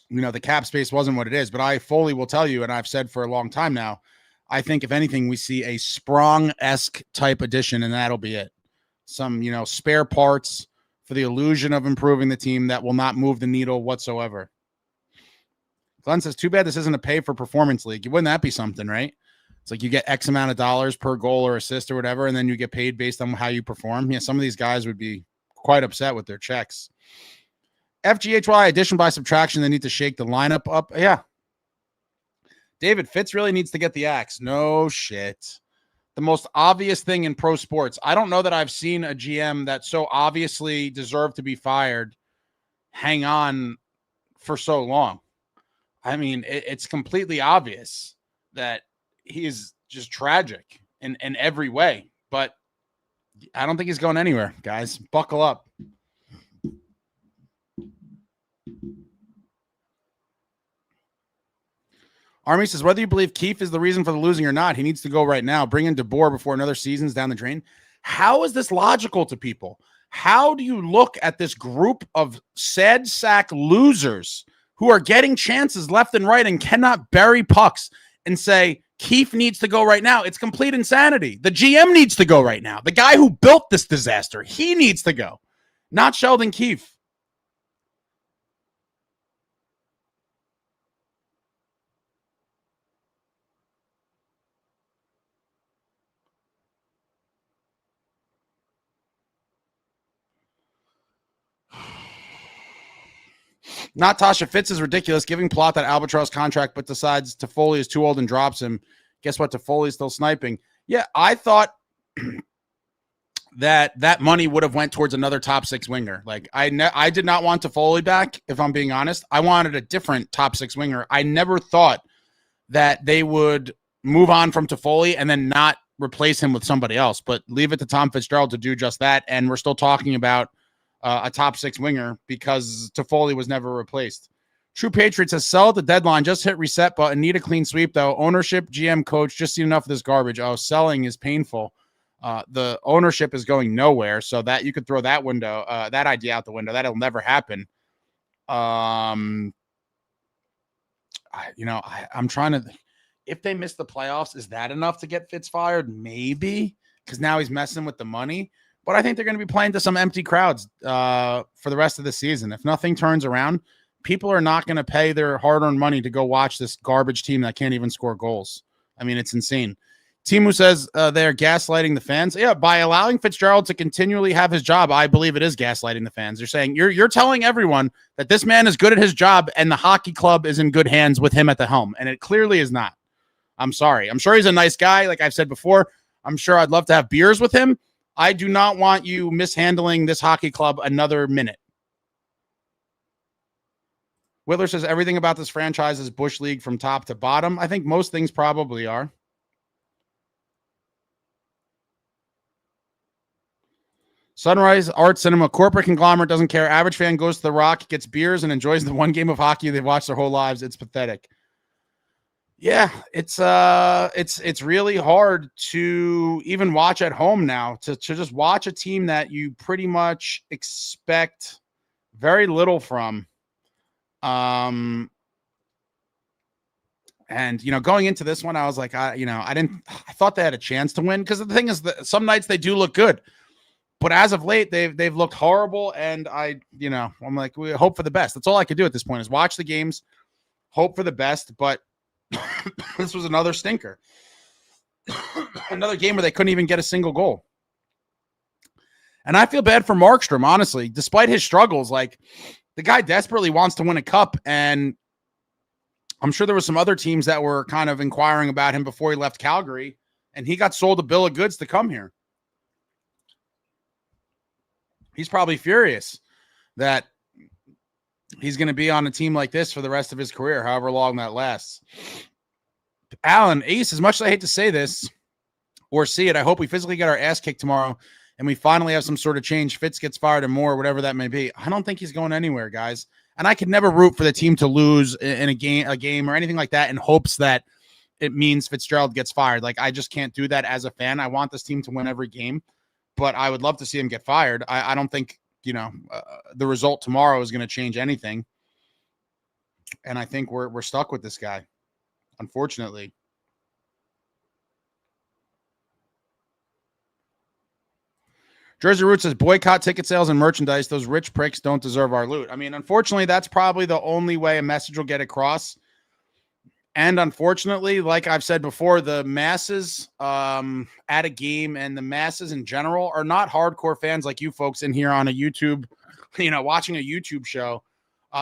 the cap space wasn't what it is. But I fully will tell you, and I've said for a long time now, I think if anything, we see a Sprong-esque type addition, and that'll be it. Some, spare parts for the illusion of improving the team that will not move the needle whatsoever. Glenn says, too bad this isn't a pay-for-performance league. Wouldn't that be something, right? It's like you get X amount of dollars per goal or assist or whatever, and then you get paid based on how you perform. Yeah, some of these guys would be quite upset with their checks. FGHY, addition by subtraction, they need to shake the lineup up. Yeah. David, Fitz really needs to get the axe. No shit. The most obvious thing in pro sports. I don't know that I've seen a GM that so obviously deserved to be fired hang on for so long. I mean, it's completely obvious that he is just tragic in every way, but I don't think he's going anywhere, guys. Buckle up. Army says, whether you believe Keefe is the reason for the losing or not, he needs to go right now. Bring in DeBoer before another season's down the drain. How is this logical to people? How do you look at this group of sad sack losers who are getting chances left and right and cannot bury pucks and say, Keefe needs to go right now? It's complete insanity. The GM needs to go right now. The guy who built this disaster, he needs to go, not Sheldon Keefe. Not Tasha Fitz is ridiculous, giving Plot that albatross contract, but decides Toffoli is too old and drops him. Guess what? Toffoli's still sniping. Yeah, I thought that money would have went towards another top six winger. Like I did not want Toffoli back, if I'm being honest. I wanted a different top six winger. I never thought that they would move on from Toffoli and then not replace him with somebody else, but leave it to Tom Fitzgerald to do just that. And we're still talking about a top six winger because Toffoli was never replaced. True Patriot says, sell at the deadline. Just hit reset button. Need a clean sweep, though. Ownership, GM, coach, just seen enough of this garbage. Oh, selling is painful. The ownership is going nowhere, so that you could throw that idea out the window. That'll never happen. I'm trying to. If they miss the playoffs, is that enough to get Fitz fired? Maybe, because now he's messing with the money. But I think they're going to be playing to some empty crowds for the rest of the season. If nothing turns around, people are not going to pay their hard-earned money to go watch this garbage team that can't even score goals. I mean, it's insane. Timu says they're gaslighting the fans. Yeah, by allowing Fitzgerald to continually have his job, I believe it is gaslighting the fans. They're saying you're telling everyone that this man is good at his job and the hockey club is in good hands with him at the helm, and it clearly is not. I'm sorry. I'm sure he's a nice guy, like I've said before. I'm sure I'd love to have beers with him. I do not want you mishandling this hockey club another minute. Whittler says everything about this franchise is Bush League from top to bottom. I think most things probably are. Sunrise Art Cinema, corporate conglomerate, doesn't care. Average fan goes to the Rock, gets beers, and enjoys the one game of hockey they've watched their whole lives. It's pathetic. Yeah, it's really hard to even watch at home now, to just watch a team that you pretty much expect very little from. And going into this one, I was like, I thought they had a chance to win, because the thing is that some nights they do look good, but as of late they've looked horrible. And I'm like, we hope for the best. That's all I could do at this point, is watch the games, hope for the best. But this was another stinker. Another game where they couldn't even get a single goal. And I feel bad for Markstrom, honestly. Despite his struggles, like, the guy desperately wants to win a cup, and I'm sure there were some other teams that were kind of inquiring about him before he left Calgary, and he got sold a bill of goods to come here. He's probably furious that he's going to be on a team like this for the rest of his career, however long that lasts. Alan, Ace, as much as I hate to say this or see it, I hope we physically get our ass kicked tomorrow and we finally have some sort of change. Fitz gets fired and more, whatever that may be. I don't think he's going anywhere, guys. And I could never root for the team to lose in a game or anything like that in hopes that it means Fitzgerald gets fired. Like, I just can't do that as a fan. I want this team to win every game, but I would love to see him get fired. I don't think, the result tomorrow is going to change anything. And I think we're stuck with this guy, unfortunately. Jersey Root says, boycott ticket sales and merchandise. Those rich pricks don't deserve our loot. I mean, unfortunately, that's probably the only way a message will get across. And unfortunately, like I've said before, the masses at a game and the masses in general are not hardcore fans like you folks in here on a YouTube, watching a YouTube show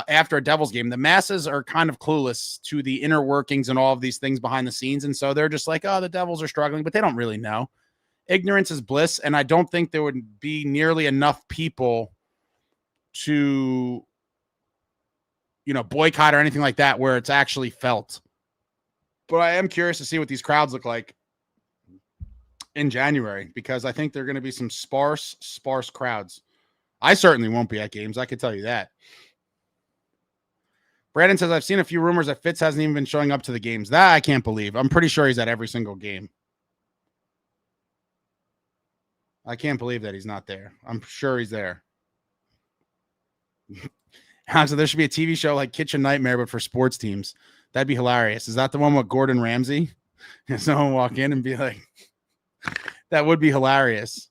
after a Devils game. The masses are kind of clueless to the inner workings and all of these things behind the scenes. And so they're just like, oh, the Devils are struggling, but they don't really know. Ignorance is bliss. And I don't think there would be nearly enough people to, boycott or anything like that where it's actually felt. But I am curious to see what these crowds look like in January, because I think they're going to be some sparse crowds. I certainly won't be at games. I could tell you that. Brandon says, I've seen a few rumors that Fitz hasn't even been showing up to the games. That I can't believe. I'm pretty sure he's at every single game. I can't believe that he's not there. I'm sure he's there. So there should be a TV show like Kitchen Nightmare, but for sports teams. That'd be hilarious. Is that the one with Gordon Ramsay? And someone walk in and be like, that would be hilarious.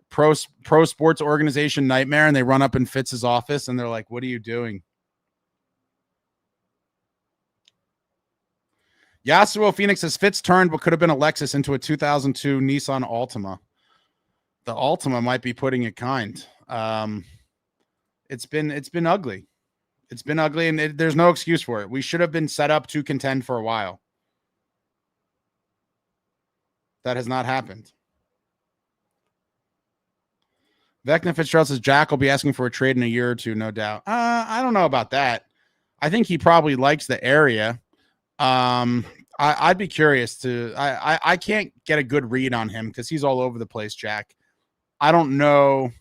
Pro sports organization nightmare. And they run up in Fitz's office and they're like, what are you doing? Yasuo Phoenix says Fitz turned what could have been a Lexus into a 2002 Nissan Altima. The Altima might be putting it kind. It's been ugly. It's been ugly, and there's no excuse for it. We should have been set up to contend for a while. That has not happened. Vecna Fitzgerald says Jack will be asking for a trade in a year or two, no doubt. I don't know about that. I think he probably likes the area. I'd be curious to. I can't get a good read on him because he's all over the place, Jack. I don't know.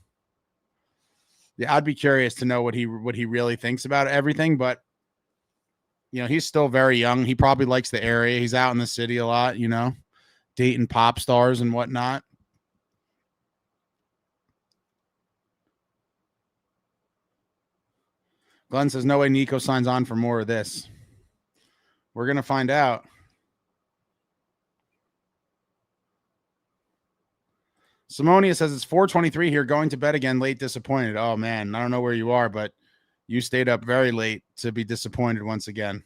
Yeah, I'd be curious to know what he really thinks about everything, but he's still very young. He probably likes the area. He's out in the city a lot, dating pop stars and whatnot. Glenn says, no way Nico signs on for more of this. We're going to find out. Simonia says it's 4:23 here, going to bed again, late, disappointed. Oh, man, I don't know where you are, but you stayed up very late to be disappointed once again.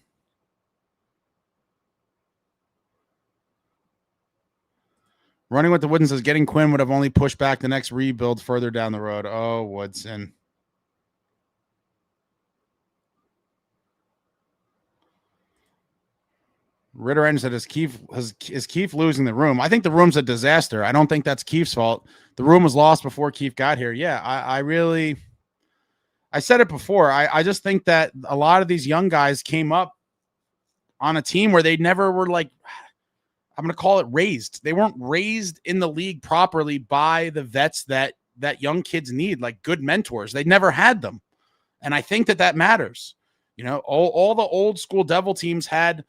Running with the Woodson says getting Quinn would have only pushed back the next rebuild further down the road. Oh, Woodson. Ritter End said, is Keefe losing the room? I think the room's a disaster. I don't think that's Keefe's fault. The room was lost before Keefe got here. Yeah, I said it before. I just think that a lot of these young guys came up on a team where they never were I'm going to call it raised. They weren't raised in the league properly by the vets that young kids need, like good mentors. They never had them. And I think that matters. All the old school Devil teams had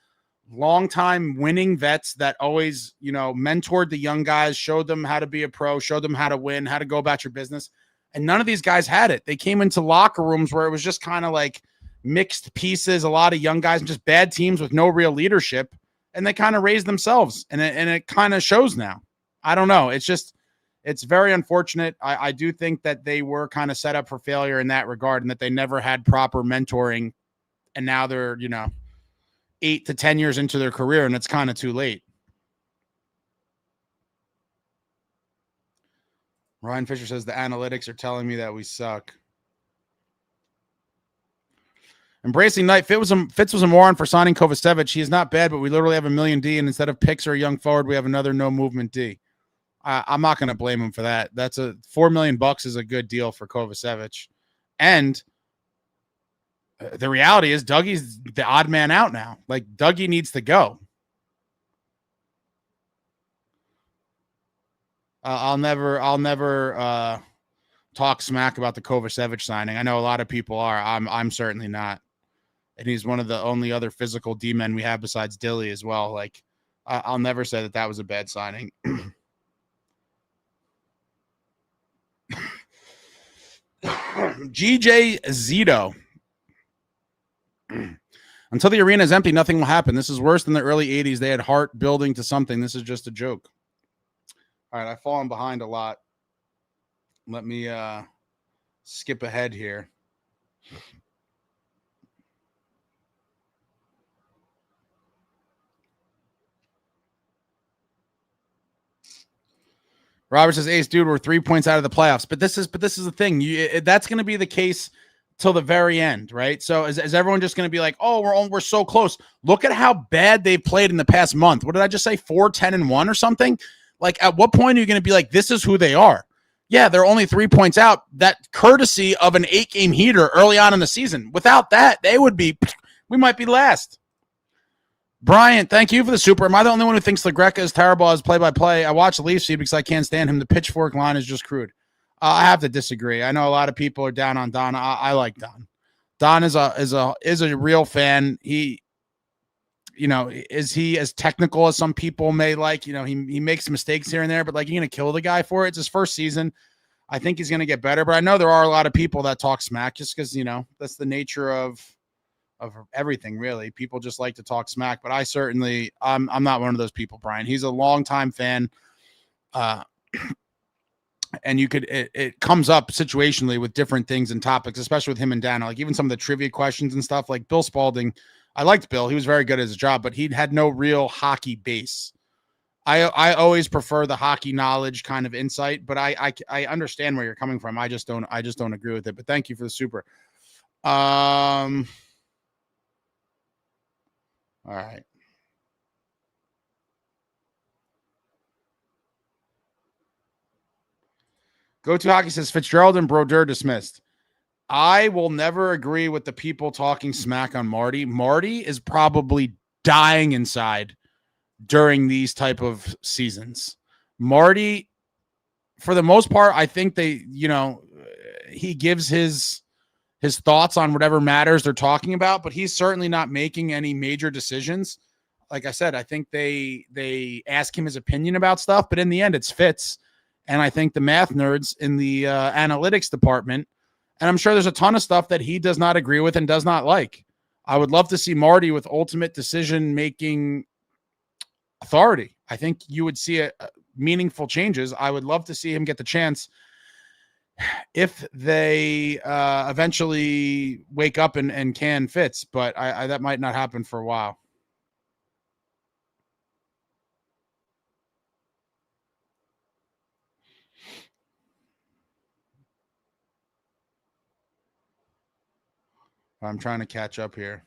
long-time winning vets that always, mentored the young guys, showed them how to be a pro, showed them how to win, how to go about your business. And none of these guys had it. They came into locker rooms where it was just kind of like mixed pieces, a lot of young guys and just bad teams with no real leadership. And they kind of raised themselves. And it kind of shows now. I don't know. It's very unfortunate. I do think that they were kind of set up for failure in that regard and that they never had proper mentoring. And now they're, 8 to 10 years into their career, and it's kind of too late. Ryan Fisher says the analytics are telling me that we suck. Embracing Night. Fitz was a moron for signing Kovacevic. He is not bad, but we literally have $1 million D, and instead of picks or a young forward, we have another no movement D. I'm not going to blame him for that. That's $4 million is a good deal for Kovacevic. And The reality is Dougie's the odd man out now. Like, Dougie needs to go. I'll never talk smack about the Kovacevic signing. I know a lot of people are. I'm certainly not. And he's one of the only other physical D-men we have besides Dilly as well. Like, I'll never say that was a bad signing. GJ Zito. Until the arena is empty, nothing will happen. This is worse than the early 80s. They had heart building to something. This is just a joke. All right, I've fallen behind a lot. Let me skip ahead here. Robert says, Ace, dude, we're 3 points out of the playoffs. But this is the thing. That's going to be the case till the very end, right? So is everyone just going to be like, oh, we're so close? Look at how bad they've played in the past month. What did I just say? 4-10-1 or something? Like, at what point are you going to be like, this is who they are? Yeah, they're only 3 points out. That courtesy of an 8-game heater early on in the season. Without that, we might be last. Brian, thank you for the super. Am I the only one who thinks LaGreca is terrible as play-by-play? I watch the Leafs feed because I can't stand him. The pitchfork line is just crude. I have to disagree. I know a lot of people are down on Don. I like Don. Don is a real fan. He, is he as technical as some people may like? He makes mistakes here and there, but like, you're gonna kill the guy for it. It's his first season. I think he's gonna get better, but I know there are a lot of people that talk smack just because that's the nature of everything, really. People just like to talk smack, but I'm not one of those people, Brian. He's a longtime fan. And it comes up situationally with different things and topics, especially with him and Dana, like even some of the trivia questions and stuff. Like Bill Spalding, I liked Bill. He was very good at his job, but he had no real hockey base. I always prefer the hockey knowledge kind of insight, but I understand where you're coming from. I just don't agree with it, but thank you for the super. All right. Go to Hockey says Fitzgerald and Brodeur dismissed. I will never agree with the people talking smack on Marty. Marty is probably dying inside during these type of seasons. Marty, for the most part, I think he gives his thoughts on whatever matters they're talking about, but he's certainly not making any major decisions. Like I said, I think they ask him his opinion about stuff, but in the end, it's Fitz. And I think the math nerds in the analytics department, and I'm sure there's a ton of stuff that he does not agree with and does not like. I would love to see Marty with ultimate decision-making authority. I think you would see meaningful changes. I would love to see him get the chance if they eventually wake up and can Fitz, but I that might not happen for a while. I'm trying to catch up here.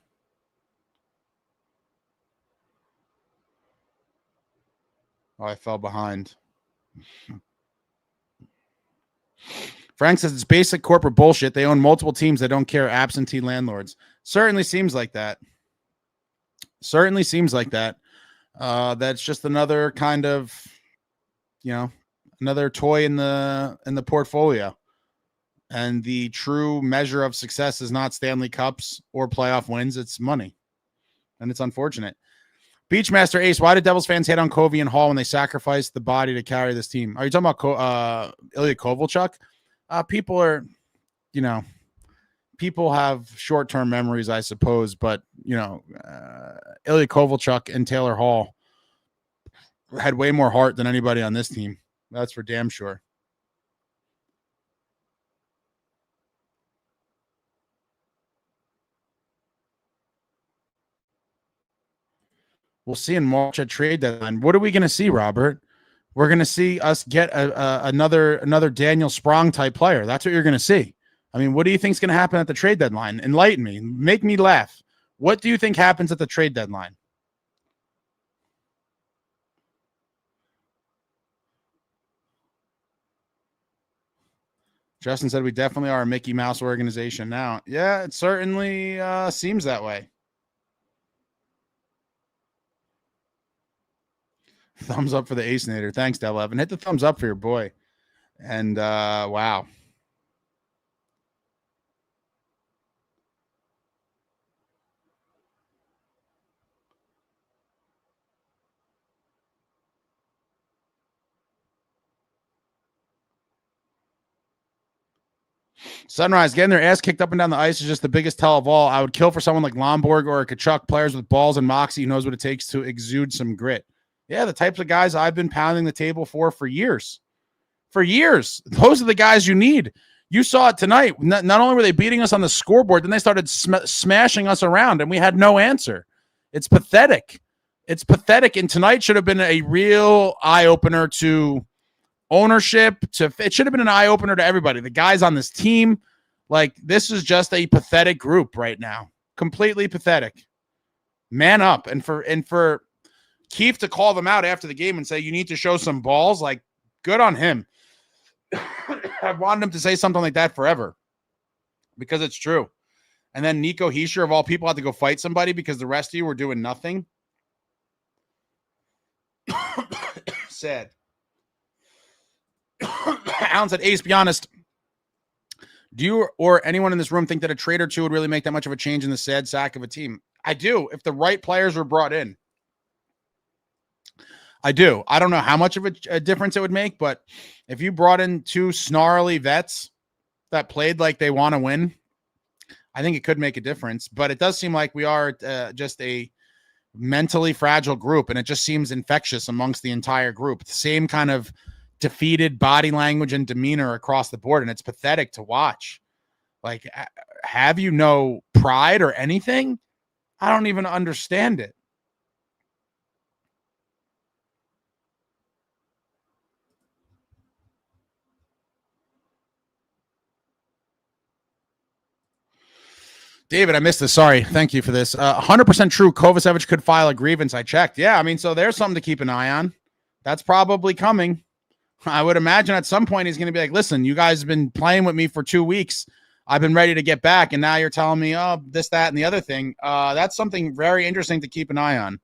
Oh, I fell behind. Frank says it's basic corporate bullshit. They own multiple teams that don't care. Absentee landlords. Certainly seems like that. That's just another kind of, another toy in the portfolio. And the true measure of success is not Stanley Cups or playoff wins. It's money. And it's unfortunate. Beachmaster Ace, why did Devils fans hate on Covey and Hall when they sacrificed the body to carry this team? Are you talking about Ilya Kovalchuk? People are, people have short-term memories, I suppose, but, Ilya Kovalchuk and Taylor Hall had way more heart than anybody on this team. That's for damn sure. We'll see in March at trade deadline. What are we going to see, Robert? We're going to see us get another Daniel Sprong type player. That's what you're going to see. I mean, what do you think is going to happen at the trade deadline? Enlighten me. Make me laugh. What do you think happens at the trade deadline? Justin said we definitely are a Mickey Mouse organization now. Yeah, it certainly seems that way. Thumbs up for the Ace Nader. Thanks, Del Evan. Hit the thumbs up for your boy. And wow. Sunrise getting their ass kicked up and down the ice is just the biggest tell of all. I would kill for someone like Lomborg or a Kachuk, players with balls and moxie who knows what it takes to exude some grit. Yeah, the types of guys I've been pounding the table for years. For years. Those are the guys you need. You saw it tonight. Not only were they beating us on the scoreboard, then they started smashing us around, and we had no answer. It's pathetic. It's pathetic, and tonight should have been a real eye-opener to ownership. It should have been an eye-opener to everybody. The guys on this team, like, this is just a pathetic group right now. Completely pathetic. Man up. And for Keefe to call them out after the game and say, you need to show some balls, like, good on him. I've wanted him to say something like that forever because it's true. And then nicohischier, of all people, had to go fight somebody because the rest of you were doing nothing. Sad. Alan said, Ace, be honest. Do you or anyone in this room think that a trade or two would really make that much of a change in the sad sack of a team? I do, if the right players were brought in. I do. I don't know how much of a difference it would make, but if you brought in two snarly vets that played like they want to win, I think it could make a difference. But it does seem like we are just a mentally fragile group, and it just seems infectious amongst the entire group. The same kind of defeated body language and demeanor across the board, and it's pathetic to watch. Like, have you no pride or anything? I don't even understand it. David, I missed this. Sorry. Thank you for this. 100% true. Kovacevic could file a grievance. I checked. Yeah, I mean, so there's something to keep an eye on. That's probably coming. I would imagine at some point he's going to be like, listen, you guys have been playing with me for 2 weeks. I've been ready to get back, and now you're telling me, oh, this, that, and the other thing. That's something very interesting to keep an eye on.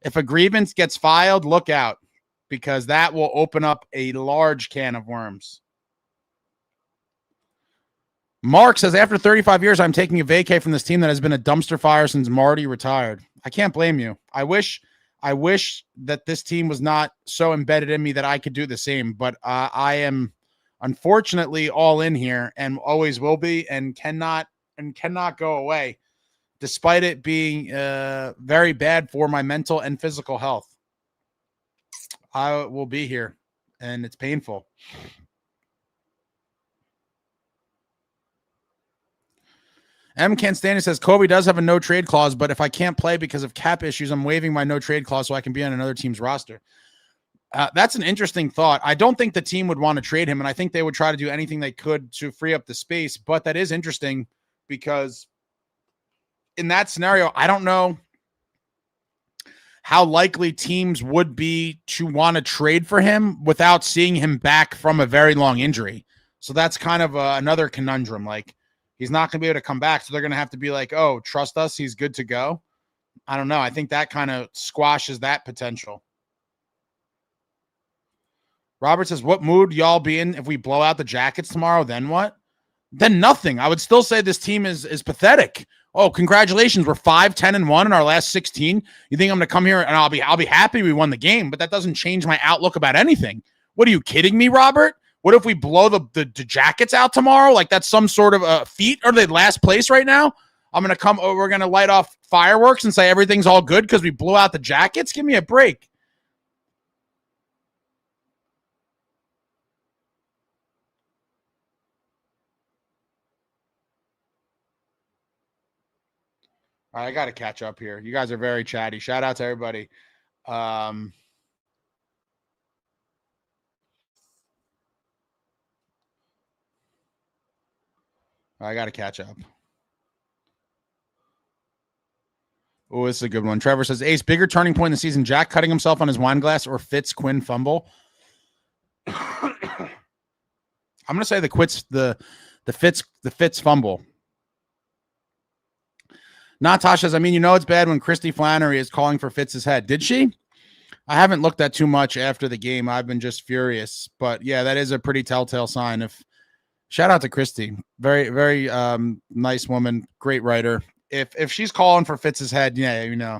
If a grievance gets filed, look out, because that will open up a large can of worms. Mark says, after 35 years, I'm taking a vacay from this team that has been a dumpster fire since Marty retired. I can't blame you. I wish that this team was not so embedded in me that I could do the same, but I am unfortunately all in here and always will be and cannot go away, despite it being very bad for my mental and physical health. I will be here, and it's painful. M. Canstani says, Kobe does have a no-trade clause, but if I can't play because of cap issues, I'm waiving my no-trade clause so I can be on another team's roster. That's an interesting thought. I don't think the team would want to trade him, and I think they would try to do anything they could to free up the space, but that is interesting because in that scenario, I don't know how likely teams would be to want to trade for him without seeing him back from a very long injury. So that's kind of another conundrum. Like, he's not going to be able to come back, so they're going to have to be like, oh, trust us, he's good to go. I don't know. I think that kind of squashes that potential. Robert says, what mood y'all be in if we blow out the Jackets tomorrow? Then what? Then nothing. I would still say this team is pathetic. Oh, congratulations. We're 5-10-1 in our last 16. You think I'm going to come here and I'll be happy we won the game, but that doesn't change my outlook about anything. What, are you kidding me, Robert? What if we blow the Jackets out tomorrow? Like, that's some sort of a feat? Are they last place right now? We're going to light off fireworks and say everything's all good because we blew out the Jackets? Give me a break. All right, I got to catch up here. You guys are very chatty. Shout out to everybody. I got to catch up. Oh, this is a good one. Trevor says, Ace, bigger turning point in the season, Jack cutting himself on his wine glass or Fitz Quinn fumble? I'm gonna say the Fitz fumble. Natasha says, I mean, it's bad when Christy Flannery is calling for Fitz's head. Did she? I haven't looked at too much after the game. I've been just furious. But yeah, that is a pretty telltale sign. Shout out to Christy. Very, very nice woman, great writer. If she's calling for Fitz's head, yeah,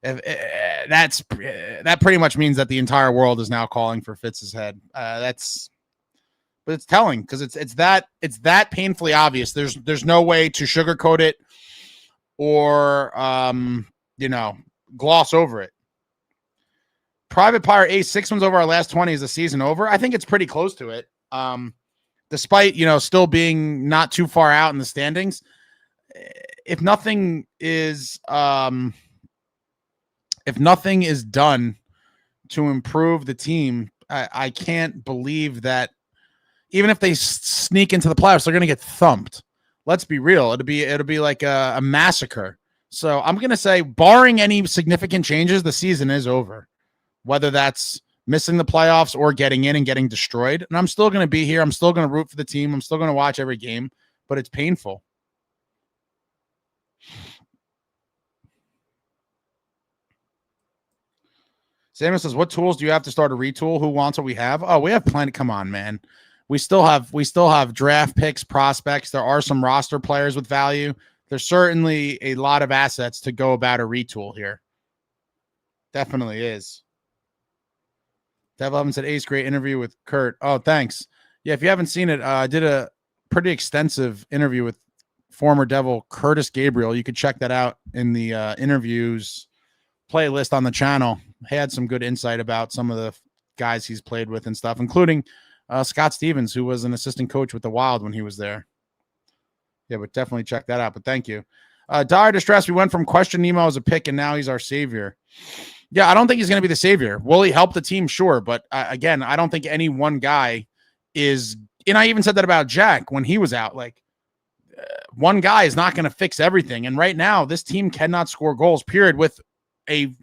that pretty much means that the entire world is now calling for Fitz's head. But it's telling because it's that painfully obvious. There's no way to sugarcoat it or gloss over it. Private Pirate Ace, 6 wins over our last 20. Is the season over? I think it's pretty close to it. Despite still being not too far out in the standings. If nothing is done to improve the team, I can't believe that even if they sneak into the playoffs, they're going to get thumped. Let's be real. It'll be like a massacre. So I'm going to say, barring any significant changes, the season is over, whether that's missing the playoffs or getting in and getting destroyed. And I'm still going to be here. I'm still going to root for the team. I'm still going to watch every game, but it's painful. Samuel says, what tools do you have to start a retool? Who wants what we have? Oh, we have plenty. Come on, man. We still have draft picks, prospects. There are some roster players with value. There's certainly a lot of assets to go about a retool here. Definitely is. Devil Evans said, Ace, great interview with Kurt. Oh, thanks. Yeah, if you haven't seen it, I did a pretty extensive interview with former Devil Curtis Gabriel. You could check that out in the interviews playlist on the channel. He had some good insight about some of the guys he's played with and stuff, including Scott Stevens, who was an assistant coach with the Wild when he was there. Yeah, but definitely check that out. But thank you. Dire Distress, we went from question Nemo as a pick, and now he's our savior. Yeah, I don't think he's going to be the savior. Will he help the team? Sure. But again, I don't think any one guy is, and I even said that about Jack when he was out. Like, one guy is not going to fix everything. And right now, this team cannot score goals, period, with a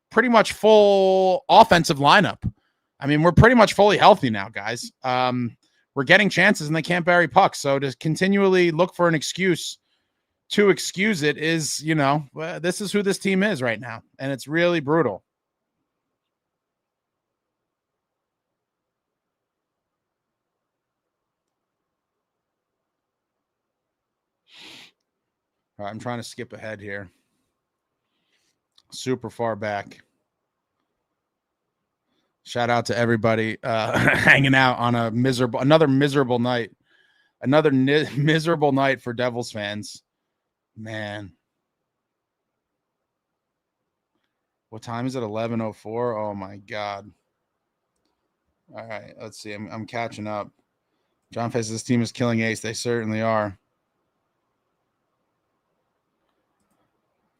pretty much full offensive lineup. I mean, we're pretty much fully healthy now, guys. We're getting chances and they can't bury pucks. So to continually look for an excuse to excuse it is, this is who this team is right now. And it's really brutal. All right, I'm trying to skip ahead here. Super far back. Shout out to everybody hanging out on another miserable night. Another miserable night for Devils fans. Man. What time is it? 11:04. Oh my God. All right, let's see. I'm catching up. John says this team is killing Ace. They certainly are.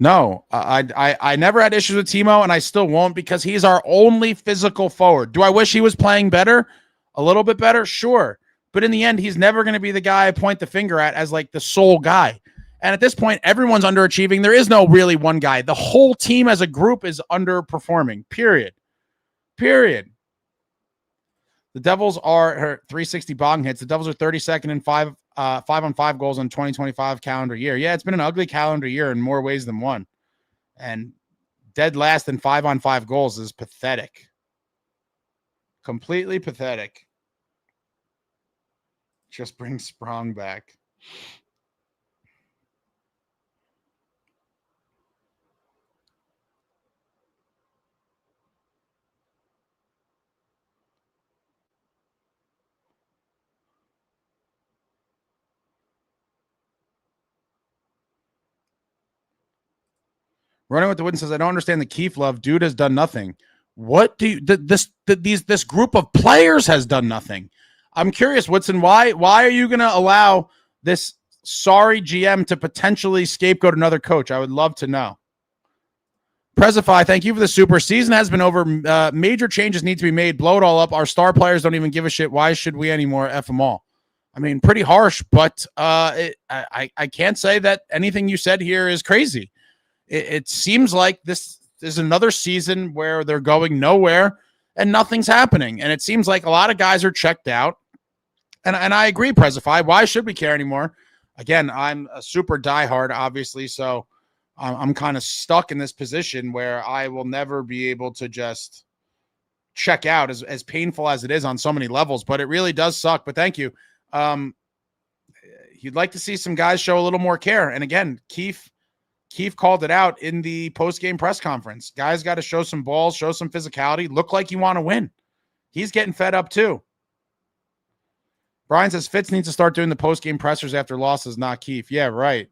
No, I never had issues with Timo, and I still won't because he's our only physical forward. Do I wish he was playing better? A little bit better? Sure. But in the end, he's never going to be the guy I point the finger at as like the sole guy. And at this point, everyone's underachieving. There is no really one guy. The whole team as a group is underperforming, period. The Devils are 360 bong hits. The Devils are 32nd in 5-on-5 goals in 2025 calendar year. Yeah, it's been an ugly calendar year in more ways than one. And dead last in 5-on-5 goals is pathetic. Completely pathetic. Just bring Sprong back. Running with the Wind says, I don't understand the Keefe love. Dude has done nothing. What do you, this group of players has done nothing. I'm curious, Woodson, why are you going to allow this sorry GM to potentially scapegoat another coach? I would love to know. Prezify, thank you for the super. Season has been over. Major changes need to be made. Blow it all up. Our star players don't even give a shit. Why should we anymore? F them all. I mean, pretty harsh, but I can't say that anything you said here is crazy. It seems like this is another season where they're going nowhere and nothing's happening. And it seems like a lot of guys are checked out. And I agree, Prezify. Why should we care anymore? Again, I'm a super diehard, obviously, so I'm kind of stuck in this position where I will never be able to just check out, as painful as it is on so many levels, but it really does suck. But thank you. You'd like to see some guys show a little more care. And again, Keefe called it out in the post-game press conference. Guys got to show some balls, show some physicality, look like you want to win. He's getting fed up too. Brian says Fitz needs to start doing the post-game pressers after losses, not Keefe. Yeah, right.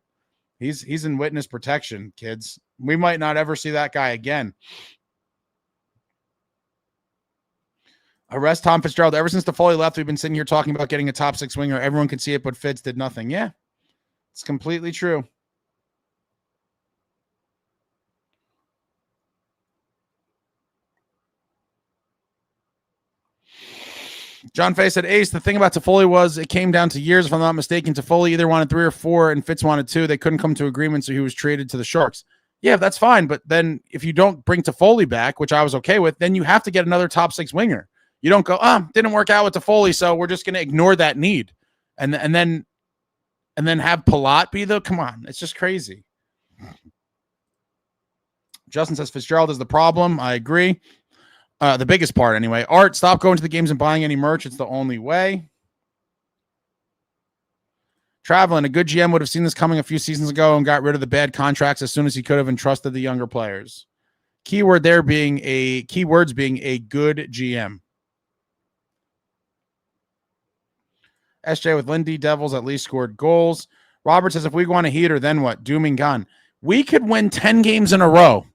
He's in witness protection, kids. We might not ever see that guy again. Arrest Tom Fitzgerald. Ever since Toffoli left, we've been sitting here talking about getting a top 6 winger. Everyone could see it, but Fitz did nothing. Yeah, it's completely true. John Fay said, Ace, the thing about Toffoli was it came down to years, if I'm not mistaken. Toffoli either wanted 3 or 4 and Fitz wanted 2. They couldn't come to agreement, so he was traded to the Sharks. Yeah, that's fine. But then if you don't bring Toffoli back, which I was okay with, then you have to get another top 6 winger. You don't go, didn't work out with Toffoli, so we're just going to ignore that need. And then have Palat be come on. It's just crazy. Justin says Fitzgerald is the problem. I agree. The biggest part anyway. Art, stop going to the games and buying any merch. It's the only way. Traveling, a good GM would have seen this coming a few seasons ago and got rid of the bad contracts as soon as he could have and trusted the younger players. Keywords being a good GM. SJ with Lindy Devils at least scored goals. Robert says, if we go on a heater, then what? Doom and gone. We could win 10 games in a row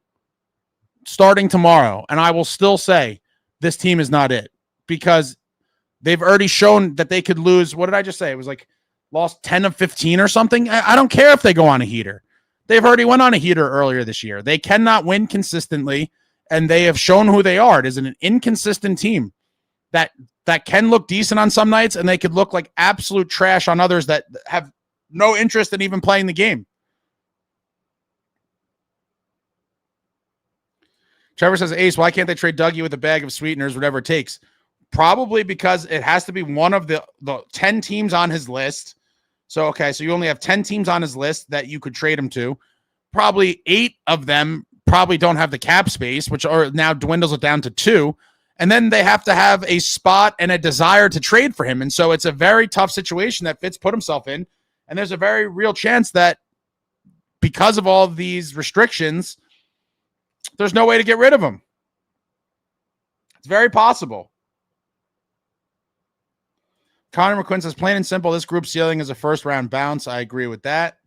starting tomorrow, and I will still say this team is not it because they've already shown that they could lose. What did I just say? It was like lost 10 of 15 or something. I don't care if they go on a heater. They've already went on a heater earlier this year. They cannot win consistently, and they have shown who they are. It is an inconsistent team that can look decent on some nights, and they could look like absolute trash on others that have no interest in even playing the game. Trevor says, Ace, why can't they trade Dougie with a bag of sweeteners, whatever it takes? Probably because it has to be one of the 10 teams on his list. So, okay, so you only have 10 teams on his list that you could trade him to. Probably 8 of them probably don't have the cap space, which are now dwindles it down to 2. And then they have to have a spot and a desire to trade for him. And so it's a very tough situation that Fitz put himself in. And there's a very real chance that because of all of these restrictions, there's no way to get rid of him. It's very possible. Connor McQuinn says, plain and simple, this group ceiling is a first-round bounce. I agree with that.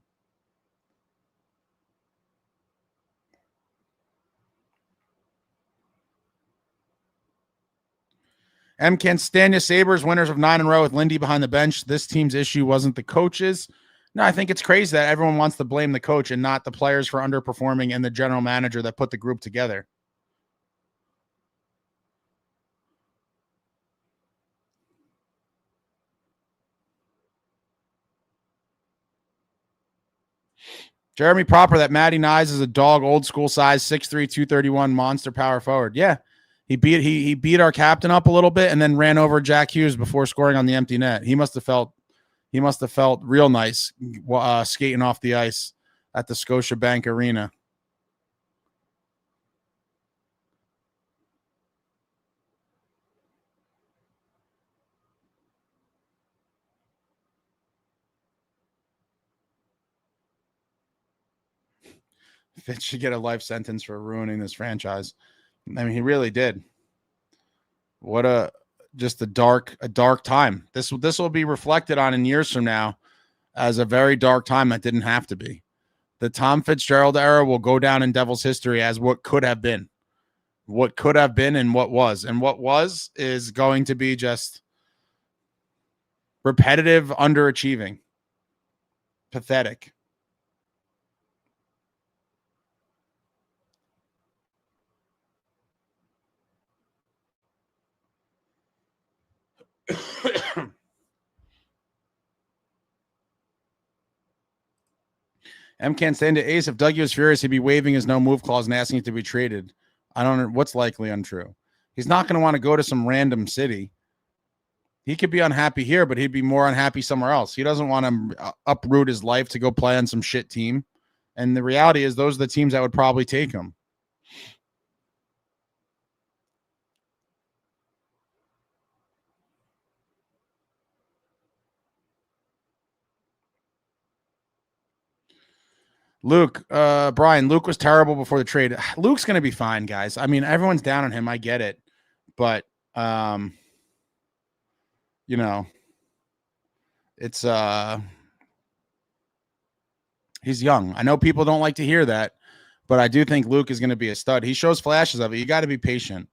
M. Canstania Sabres, winners of 9 in a row with Lindy behind the bench. This team's issue wasn't the coaches. No, I think it's crazy that everyone wants to blame the coach and not the players for underperforming and the general manager that put the group together. Jeremy Proper, that Matty Nyes is a dog, old school size, 6'3", 231, monster power forward. Yeah, he beat our captain up a little bit and then ran over Jackhughes before scoring on the empty net. He must have felt real nice skating off the ice at the Scotiabank Arena. Fitz should get a life sentence for ruining this franchise. I mean, he really did. What a dark time. This will be reflected on in years from now as a very dark time that didn't have to be. The Tom Fitzgerald era will go down in Devils history as what could have been. What could have been and what was. And what was is going to be just repetitive underachieving. Pathetic. M can't stand it. Ace, if Dougie was furious, he'd be waiving his no move clause and asking it to be traded. I don't know what's likely untrue. He's not going to want to go to some random city. He could be unhappy here, but he'd be more unhappy somewhere else. He doesn't want to uproot his life to go play on some shit team. And the reality is those are the teams that would probably take him. Brian, Luke was terrible before the trade. Luke's going to be fine, guys. I mean, everyone's down on him. I get it. But, you know, it's, he's young. I know people don't like to hear that, but I do think Luke is going to be a stud. He shows flashes of it. You got to be patient.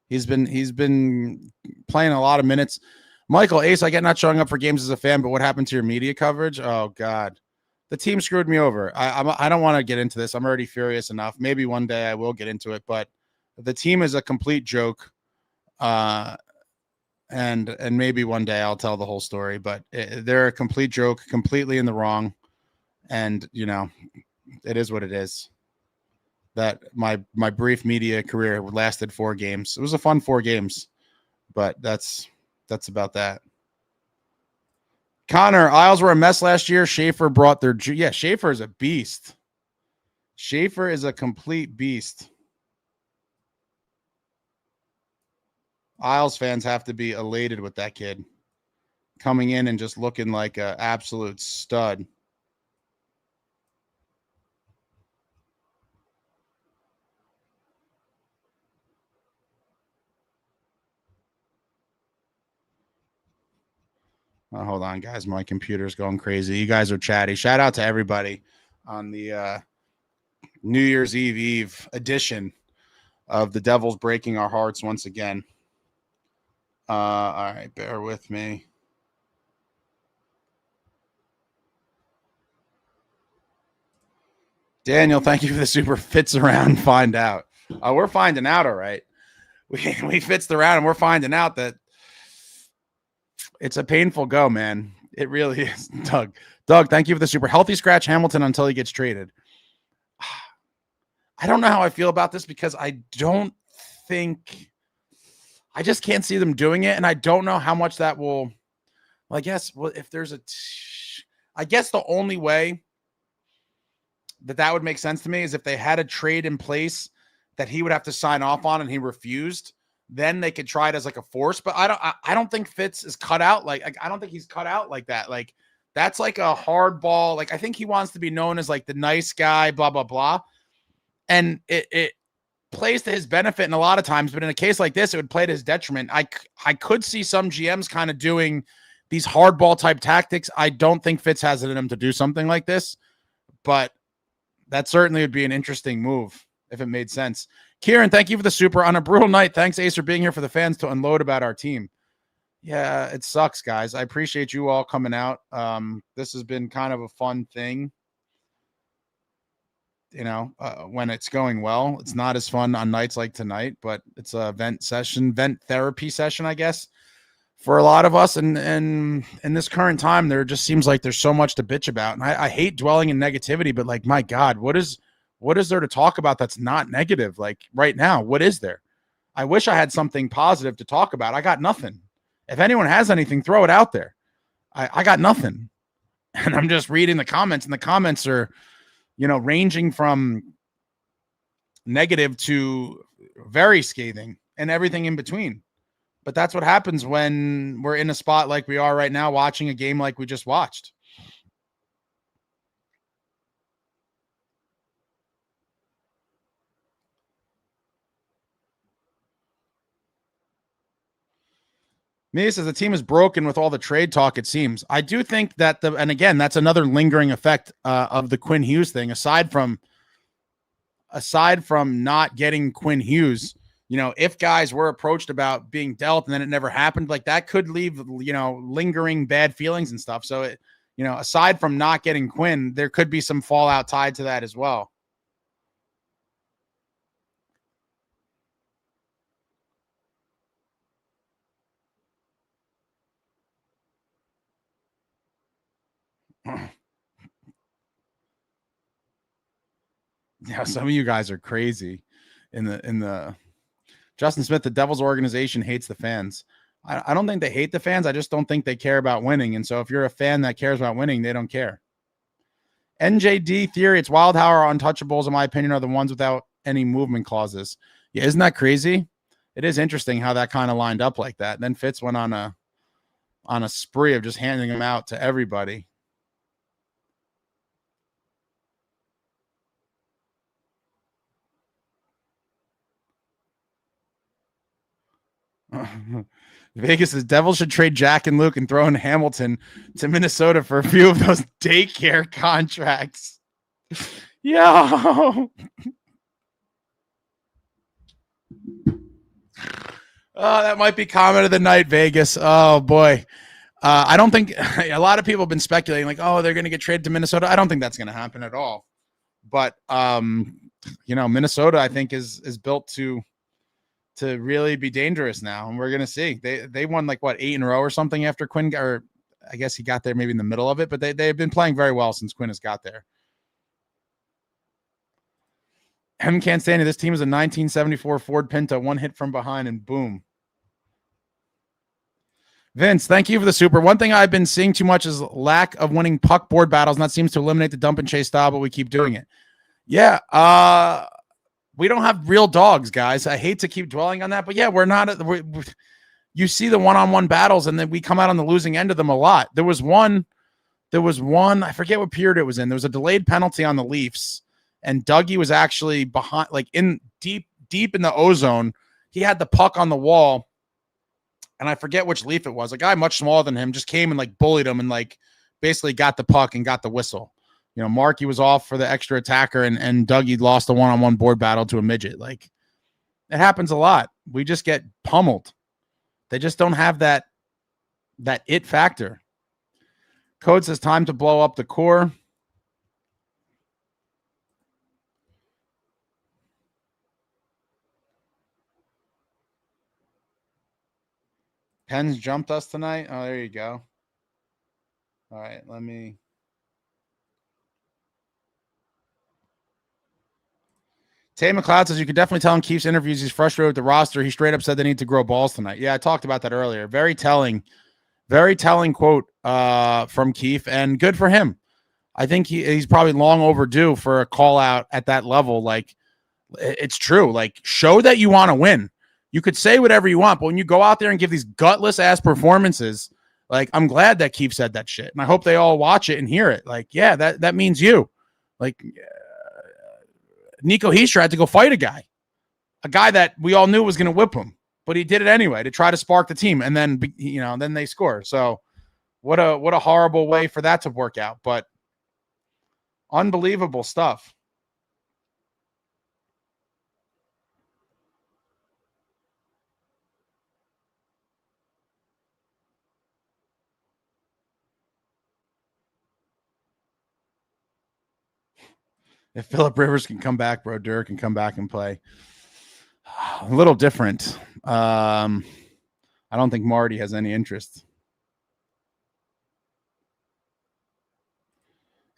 He's been playing a lot of minutes. Michael, Ace, I get not showing up for games as a fan, but what happened to your media coverage? Oh, God. The team screwed me over. I don't want to get into this. I'm already furious enough. Maybe one day I will get into it, but the team is a complete joke. And maybe one day I'll tell the whole story, but they're a complete joke, completely in the wrong. And, you know, it is what it is. That my brief media career lasted 4 games. It was a fun 4 games, but that's about that. Connor, Isles were a mess last year. Schaefer brought their... Yeah, Schaefer is a beast. Schaefer is a complete beast. Isles fans have to be elated with that kid coming in and just looking like an absolute stud. Hold on, guys. My computer's going crazy. You guys are chatty. Shout out to everybody on the New Year's Eve edition of the Devils breaking our hearts once again. All right, bear with me. Daniel, thank you for the super fits around. Find out. We're finding out, all right. We fits around and we're finding out that it's a painful go, man. It really is. Doug, thank you for the super. Healthy scratch Hamilton until he gets traded. I don't know how I feel about this because I just can't see them doing it. And I don't know how much that will, well, I guess, if there's I guess the only way that would make sense to me is if they had a trade in place that he would have to sign off on and he refused, then they could try it as like a force. But I don't think Fitz is cut out. Like I don't think he's cut out like that. Like that's like a hard ball. Like I think he wants to be known as like the nice guy, blah, blah, blah. And it plays to his benefit in a lot of times, but in a case like this, it would play to his detriment. I could see some GMs kind of doing these hardball type tactics. I don't think Fitz has it in him to do something like this, but that certainly would be an interesting move if it made sense. Kieran, thank you for the super on a brutal night. Thanks, Ace, for being here for the fans to unload about our team. Yeah, it sucks, guys. I appreciate you all coming out. This has been kind of a fun thing. You know, when it's going well, it's not as fun on nights like tonight, but it's a vent therapy session, I guess, for a lot of us. And in this current time, there just seems like there's so much to bitch about. And I hate dwelling in negativity, but like, my God, what is there to talk about that's not negative? Like right now, what is there? I wish I had something positive to talk about. I got nothing. If anyone has anything, throw it out there. I got nothing. And I'm just reading the comments, and the comments are, you know, ranging from negative to very scathing and everything in between. But that's what happens when we're in a spot like we are right now, watching a game like we just watched. Mia says the team is broken with all the trade talk, it seems. I do think that and again, that's another lingering effect of the Quinn Hughes thing. Aside from not getting Quinn Hughes, you know, if guys were approached about being dealt and then it never happened, like that could leave, you know, lingering bad feelings and stuff. So it, you know, aside from not getting Quinn, there could be some fallout tied to that as well. Yeah, some of you guys are crazy in the Justin Smith, the Devils organization hates the fans. I don't think they hate the fans. I just don't think they care about winning. And so if you're a fan that cares about winning, they don't care. NJD theory, it's wild how our untouchables, in my opinion, are the ones without any movement clauses. Yeah, isn't that crazy? It is interesting how that kind of lined up like that. And then Fitz went on a spree of just handing them out to everybody. Vegas says Devils should trade Jack and Luke and throw in Hamilton to Minnesota for a few of those daycare contracts. Yo. Oh, that might be comment of the night, Vegas. Oh, boy. I don't think a lot of people have been speculating like, oh, they're going to get traded to Minnesota. I don't think that's going to happen at all. But, Minnesota, I think, is built to really be dangerous now. And we're going to see. They won 8 in a row or something after Quinn, or I guess he got there maybe in the middle of it. But they've been playing very well since Quinn has got there. Can't stand it. This team is a 1974 Ford Pinto, one hit from behind and boom. Vince, thank you for the super. One thing I've been seeing too much is lack of winning puck board battles, and that seems to eliminate the dump and chase style, but we keep doing it. Yeah, we don't have real dogs, guys. I hate to keep dwelling on that, but yeah, we're not. You see the one-on-one battles, and then we come out on the losing end of them a lot. There was one. I forget what period it was in. There was a delayed penalty on the Leafs, and Dougie was actually behind, in deep in the ozone. He had the puck on the wall. And I forget which Leaf it was. A guy much smaller than him just came and bullied him and basically got the puck and got the whistle. Markey was off for the extra attacker and Dougie lost a one-on-one board battle to a midget. It happens a lot. We just get pummeled. They just don't have that it factor. Code says time to blow up the core. Pens jumped us tonight. Oh, there you go. All right, let me. Tay McLeod says you could definitely tell in Keefe's interviews he's frustrated with the roster. He straight up said they need to grow balls tonight. Yeah, I talked about that earlier. Very telling quote from Keefe, and good for him. I think he's probably long overdue for a call out at that level. It's true. Show that you want to win. You could say whatever you want, but when you go out there and give these gutless ass performances, I'm glad that Keefe said that shit. And I hope they all watch it and hear it. Yeah, that means you. Nicohischier had to go fight a guy that we all knew was going to whip him, but he did it anyway to try to spark the team. And then, then they score. So what a horrible way for that to work out, but unbelievable stuff. If Phillip Rivers can come back, Brodeur can come back and play. A little different. I don't think Marty has any interest.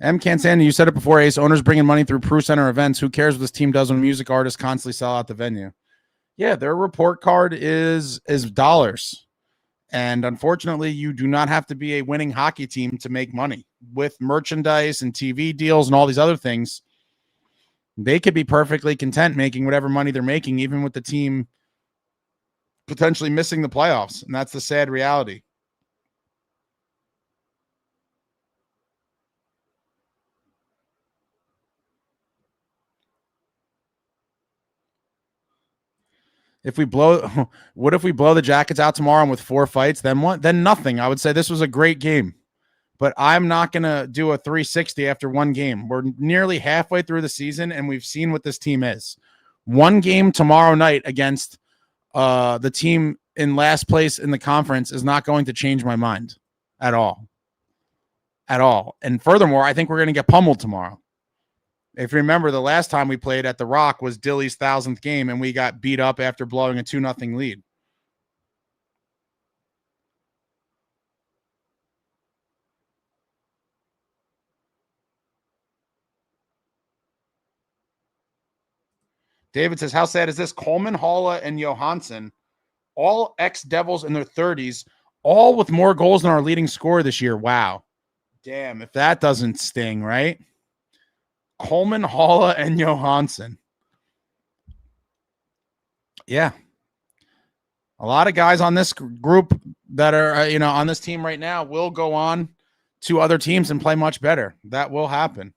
Cansandy, you said it before, Ace. Owners bringing money through Prue Center events. Who cares what this team does when music artists constantly sell out the venue? Yeah, their report card is dollars. And unfortunately, you do not have to be a winning hockey team to make money. With merchandise and TV deals and all these other things, they could be perfectly content making whatever money they're making, even with the team potentially missing the playoffs. And that's the sad reality. What if we blow the Jackets out tomorrow and with 4 fights? Then what? Then nothing. I would say this was a great game. But I'm not going to do a 360 after one game. We're nearly halfway through the season, and we've seen what this team is. One game tomorrow night against the team in last place in the conference is not going to change my mind at all. At all. And furthermore, I think we're going to get pummeled tomorrow. If you remember, the last time we played at the Rock was Dilly's 1,000th game, and we got beat up after blowing a 2-0 lead. David says, how sad is this? Coleman, Halla, and Johansson all ex-Devils in their 30s, all with more goals than our leading scorer this year. Wow. Damn, if that doesn't sting, right? Coleman, Halla, and Johansson. Yeah. A lot of guys on this group that are, on this team right now will go on to other teams and play much better. That will happen.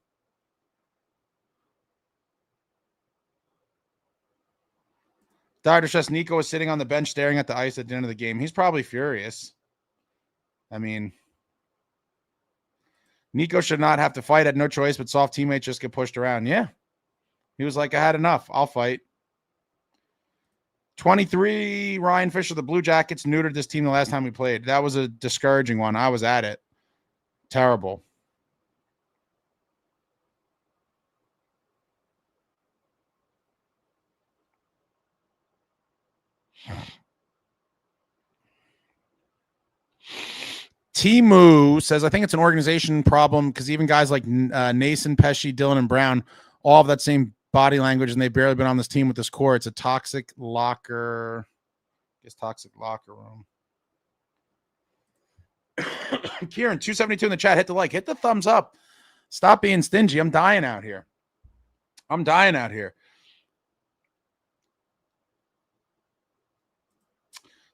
Dr. Stress Nico is sitting on the bench staring at the ice at the end of the game. He's probably furious. I mean, Nico should not have to fight, had no choice, but soft teammates just get pushed around. Yeah. He was like, I had enough. I'll fight. 23, Ryan Fisher, the Blue Jackets neutered this team the last time we played. That was a discouraging one. I was at it. Terrible. Timu says, I think it's an organization problem because even guys like Nason, Pesci, Dylan, and Brown all have that same body language, and they've barely been on this team with this core. It's a toxic locker. I guess toxic locker room. Kieran, 272 in the chat. Hit the like. Hit the thumbs up. Stop being stingy. I'm dying out here.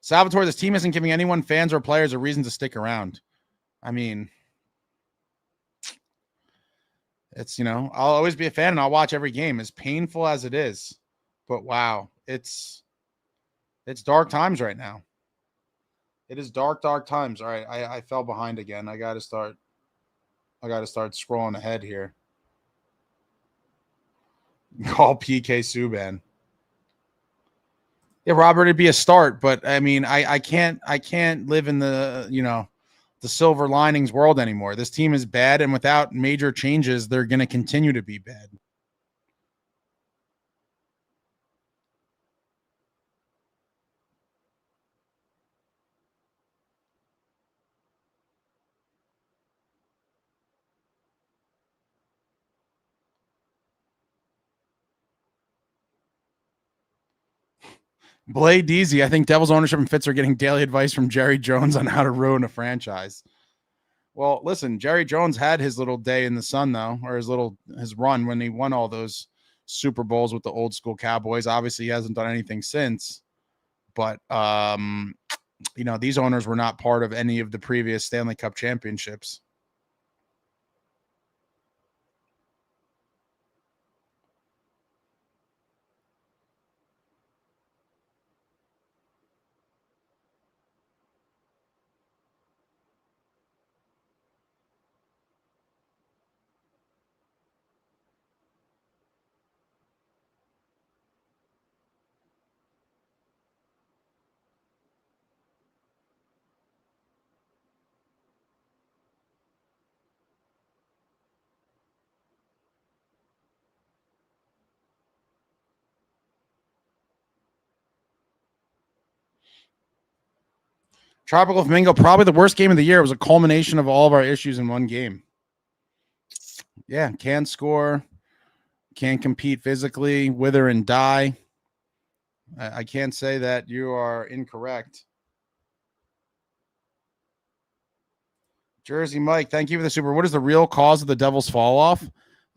Salvatore, this team isn't giving anyone, fans or players, a reason to stick around. I mean, it's, I'll always be a fan and I'll watch every game, as painful as it is. But wow, it's dark times right now. It is dark times. All right, I fell behind again. I got to start scrolling ahead here. Call PK Subban. Yeah, Robert, it'd be a start, but I mean, I can't live in the, the silver linings world anymore. This team is bad, and without major changes, they're going to continue to be bad. Blade Deasy, I think Devils ownership and Fitz are getting daily advice from Jerry Jones on how to ruin a franchise. Well, listen, Jerry Jones had his little day in the sun, though, or his run when he won all those Super Bowls with the old school Cowboys. Obviously, he hasn't done anything since. But, these owners were not part of any of the previous Stanley Cup championships. Tropical Flamingo, probably the worst game of the year. It was a culmination of all of our issues in one game. Yeah, can't score, can't compete physically, wither and die. I can't say that you are incorrect. Jersey Mike, thank you for the super. What is the real cause of the Devils' fall off?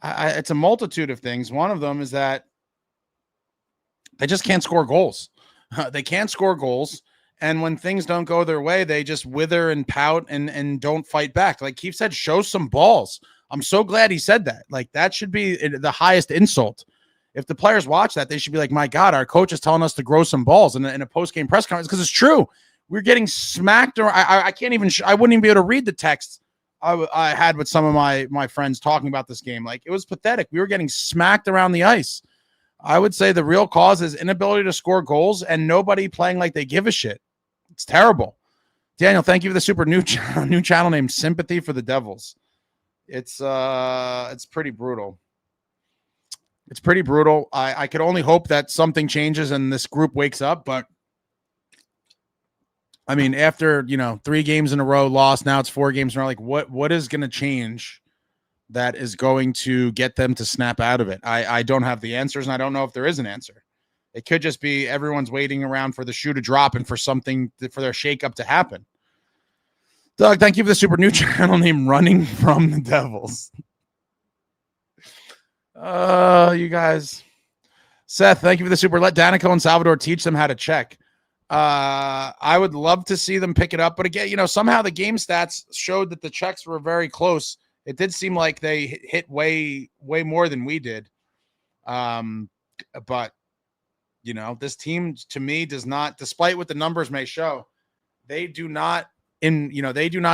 It's a multitude of things. One of them is that they just can't score goals. They can't score goals. And when things don't go their way, they just wither and pout and don't fight back. Like Keefe said, show some balls. I'm so glad he said that. Like, that should be the highest insult. If the players watch that, they should be like, my God, our coach is telling us to grow some balls in a post-game press conference, because it's true. We're getting smacked. Or I can't even, I wouldn't even be able to read the text I had with some of my friends talking about this game. Like, it was pathetic. We were getting smacked around the ice. I would say the real cause is inability to score goals and nobody playing like they give a shit. It's terrible. Daniel, thank you for the super new channel named Sympathy for the Devils. It's pretty brutal. It's pretty brutal. I could only hope that something changes and this group wakes up. But I mean, after 3 games in a row lost, now it's 4 games in a row. Like, what is going to change that is going to get them to snap out of it? I don't have the answers, and I don't know if there is an answer. It could just be everyone's waiting around for the shoe to drop and for their shakeup to happen. Doug, thank you for the super new channel name Running from the Devils. You guys. Seth, thank you for the super. Let Danico and Salvador teach them how to check. I would love to see them pick it up. But again, somehow the game stats showed that the checks were very close. It did seem like they hit way, way more than we did. But, this team to me does not, despite what the numbers may show, they do not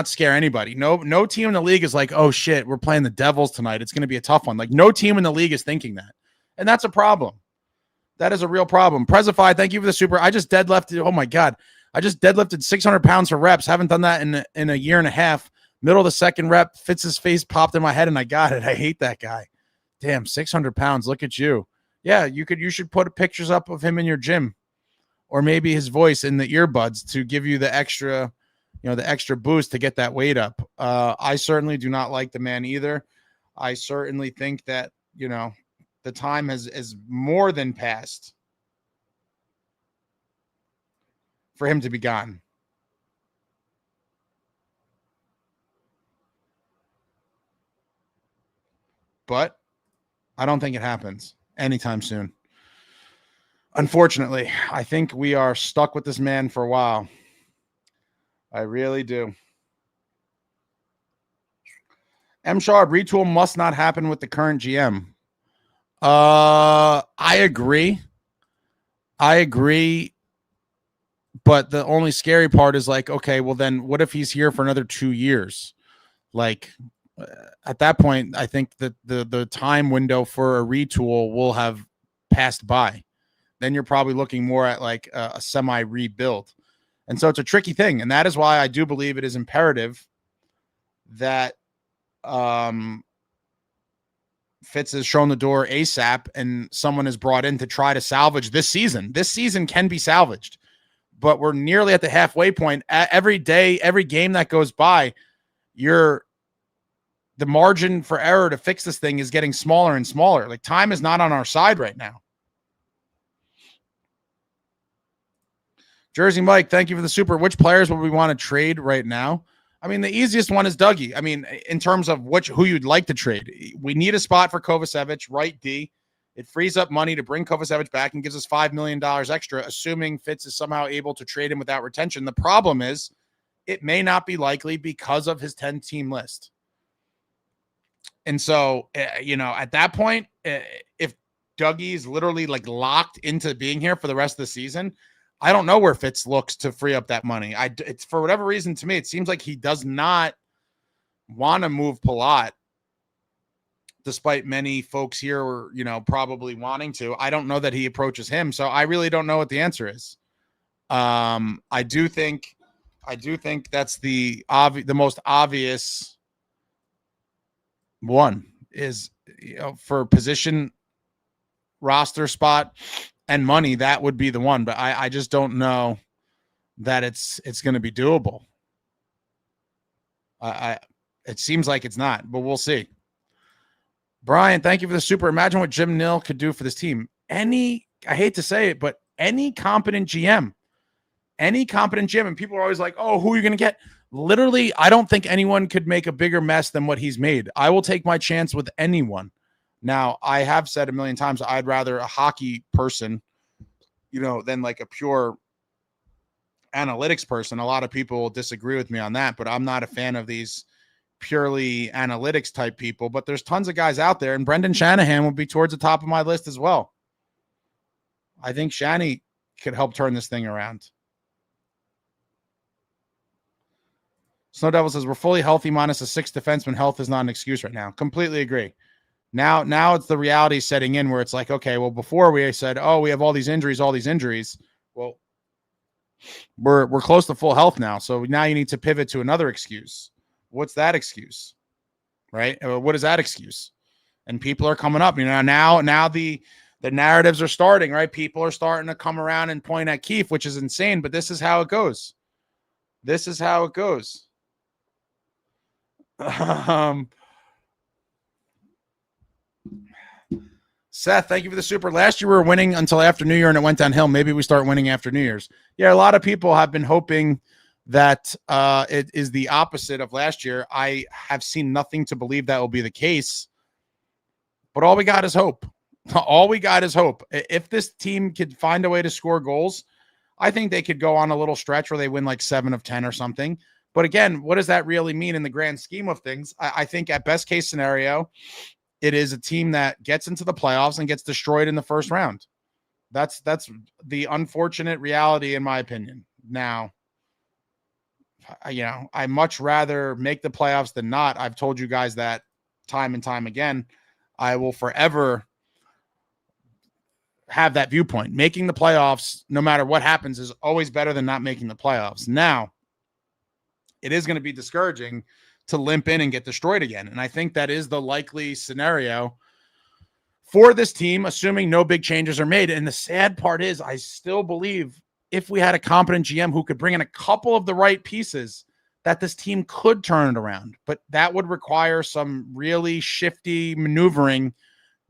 scare anybody. No team in the league is like, oh shit, we're playing the Devils tonight. It's going to be a tough one. Like no team in the league is thinking that. And that's a problem. That is a real problem. Prezify, thank you for the super. I just deadlifted. Oh my God. I just deadlifted 600 pounds for reps. Haven't done that in a year and a half. Middle of the second rep, Fitz's face popped in my head and I got it. I hate that guy. Damn, 600 pounds. Look at you. Yeah, you should put pictures up of him in your gym or maybe his voice in the earbuds to give you the extra, the extra boost to get that weight up. I certainly do not like the man either. I certainly think that, the time has more than passed for him to be gone. But I don't think it happens anytime soon. Unfortunately, I think we are stuck with this man for a while. I really do. M. Sharp, retool must not happen with the current GM. I agree. But the only scary part is like, okay, well then what if he's here for another 2 years? Like at that point, I think that the time window for a retool will have passed by. Then you're probably looking more at like a semi rebuild. And so it's a tricky thing. And that is why I do believe it is imperative that Fitz has shown the door ASAP and someone is brought in to try to salvage this season. This season can be salvaged, but we're nearly at the halfway point. Every day, every game that goes by, the margin for error to fix this thing is getting smaller and smaller. Like time is not on our side right now. Jersey Mike, thank you for the super. Which players would we want to trade right now? I mean, the easiest one is Dougie. I mean, in terms of who you'd like to trade, we need a spot for Kovacevic, right D. It frees up money to bring Kovacevic back and gives us $5 million extra, assuming Fitz is somehow able to trade him without retention. The problem is it may not be likely because of his 10-team list. And so, at that point, if Dougie's literally like locked into being here for the rest of the season, I don't know where Fitz looks to free up that money. It's for whatever reason to me, it seems like he does not want to move Palat, despite many folks here, probably wanting to. I don't know that he approaches him, so I really don't know what the answer is. I do think that's the most obvious one is for position, roster spot, and money, that would be the one. But I just don't know that it's going to be doable. It seems like it's not, but we'll see. Brian, thank you for the super. Imagine what Jim Nill could do for this team. I hate to say it, but any competent GM, and people are always like, oh, who are you going to get? Literally, I don't think anyone could make a bigger mess than what he's made. I will take my chance with anyone. Now, I have said a million times, I'd rather a hockey person, than like a pure analytics person. A lot of people will disagree with me on that, but I'm not a fan of these purely analytics type people. But there's tons of guys out there, and Brendan Shanahan will be towards the top of my list as well. I think Shanny could help turn this thing around. Snow Devil says, we're fully healthy minus a 6th defenseman. Health is not an excuse right now. Completely agree. Now it's the reality setting in where it's like, okay, well, before we said, oh, we have all these injuries. Well, we're close to full health now. So now you need to pivot to another excuse. What's that excuse? Right? What is that excuse? And people are coming up, now the narratives are starting, right? People are starting to come around and point at Keefe, which is insane, but this is how it goes. Seth, thank you for the super. Last year we were winning until after New Year and it went downhill. Maybe we start winning after New Year's. Yeah, a lot of people have been hoping that it is the opposite of last year. I have seen nothing to believe that will be the case. But all we got is hope. All we got is hope. If this team could find a way to score goals, I think they could go on a little stretch where they win like 7 of 10 or something. But again, what does that really mean in the grand scheme of things? I think at best case scenario, it is a team that gets into the playoffs and gets destroyed in the first round. That's the unfortunate reality, in my opinion. Now, I much rather make the playoffs than not. I've told you guys that time and time again. I will forever have that viewpoint. Making the playoffs, no matter what happens, is always better than not making the playoffs. Now, it is going to be discouraging to limp in and get destroyed again. And I think that is the likely scenario for this team, assuming no big changes are made. And the sad part is I still believe if we had a competent GM who could bring in a couple of the right pieces, that this team could turn it around. But that would require some really shifty maneuvering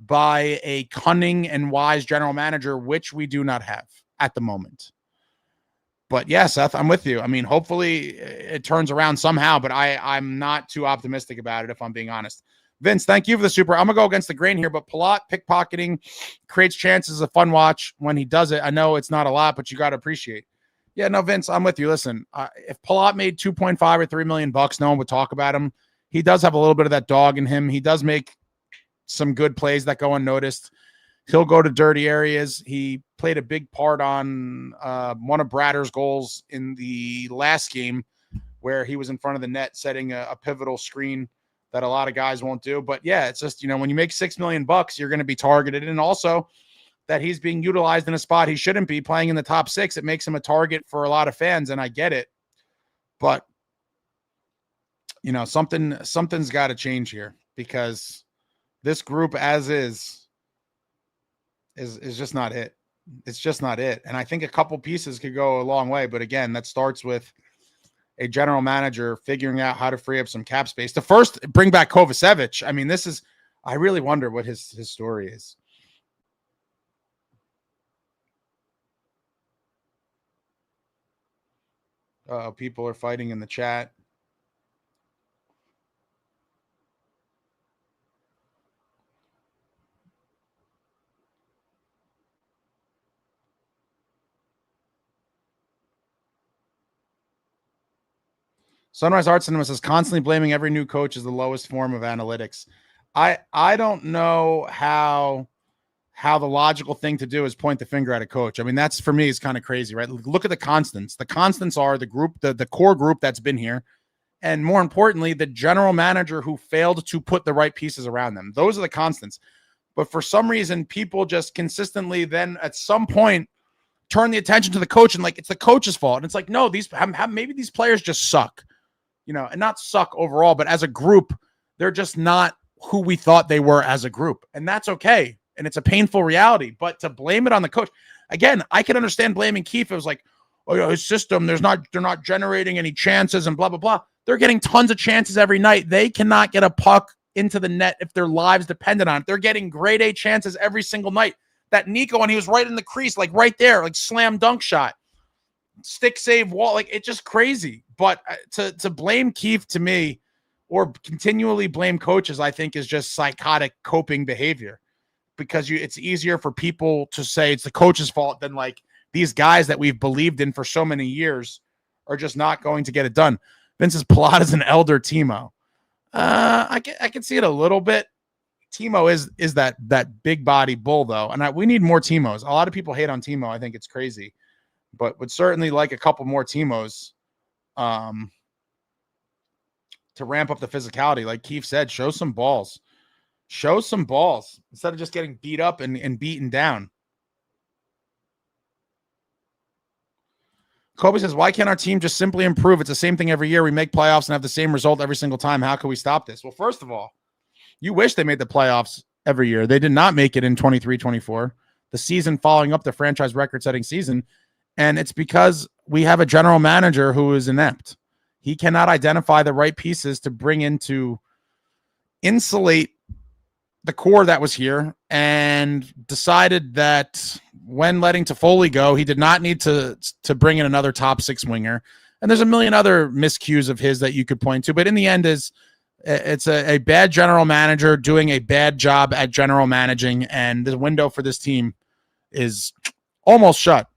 by a cunning and wise general manager, which we do not have at the moment. But yeah, Seth, I'm with you. I mean, hopefully it turns around somehow, but I'm not too optimistic about it, if I'm being honest. Vince, thank you for the super. I'm going to go against the grain here, but Palat pickpocketing creates chances. A fun watch when he does it. I know it's not a lot, but you got to appreciate. Yeah, no, Vince, I'm with you. Listen, if Palat made 2.5 or $3 million, no one would talk about him. He does have a little bit of that dog in him. He does make some good plays that go unnoticed. He'll go to dirty areas. He played a big part on one of Bradder's goals in the last game where he was in front of the net setting a pivotal screen that a lot of guys won't do. But yeah, it's just, when you make $6 million, you're going to be targeted. And also that he's being utilized in a spot he shouldn't be, playing in the top 6. It makes him a target for a lot of fans, and I get it. But, something's got to change here, because this group as is just not it. It's just not it. And I think a couple pieces could go a long way. But again, that starts with a general manager figuring out how to free up some cap space. To first bring back Kovacevic. I mean, I really wonder what his story is. People are fighting in the chat. Sunrise Art Cinema says constantly blaming every new coach is the lowest form of analytics. I don't know how the logical thing to do is point the finger at a coach. I mean, that's, for me, is kind of crazy, right? Look at the constants. The constants are the group, the core group that's been here, and more importantly, the general manager who failed to put the right pieces around them. Those are the constants. But for some reason, people just consistently then at some point turn the attention to the coach and it's the coach's fault. And it's like, no, maybe these players just suck. And not suck overall, but as a group, they're just not who we thought they were as a group. And that's okay. And it's a painful reality. But to blame it on the coach, again, I can understand blaming Keefe. It was like, his system, they're not generating any chances and blah, blah, blah. They're getting tons of chances every night. They cannot get a puck into the net if their lives depended on it. They're getting grade A chances every single night. That Nico, and he was right in the crease, right there, slam dunk shot. Stick save wall, it's just crazy. But to blame Keefe, to me, or continually blame coaches, I think is just psychotic coping behavior, because it's easier for people to say it's the coach's fault than these guys that we've believed in for so many years are just not going to get it done. Vince's Palat is an elder Timo. I can see it a little bit. Timo is that big body bull though, and we need more Timos. A lot of people hate on Timo. I think it's crazy. But would certainly like a couple more Timos to ramp up the physicality. Like Keefe said, show some balls. Show some balls instead of just getting beat up and beaten down. Kobe says, why can't our team just simply improve? It's the same thing every year. We make playoffs and have the same result every single time. How can we stop this? Well, first of all, you wish they made the playoffs every year. They did not make it in 23-24, the season following up the franchise record-setting season. And it's because we have a general manager who is inept. He cannot identify the right pieces to bring in to insulate the core that was here and decided that when letting Toffoli go, he did not need to bring in another top six winger. And there's a million other miscues of his that you could point to, but in the end it's a bad general manager doing a bad job at general managing, and the window for this team is almost shut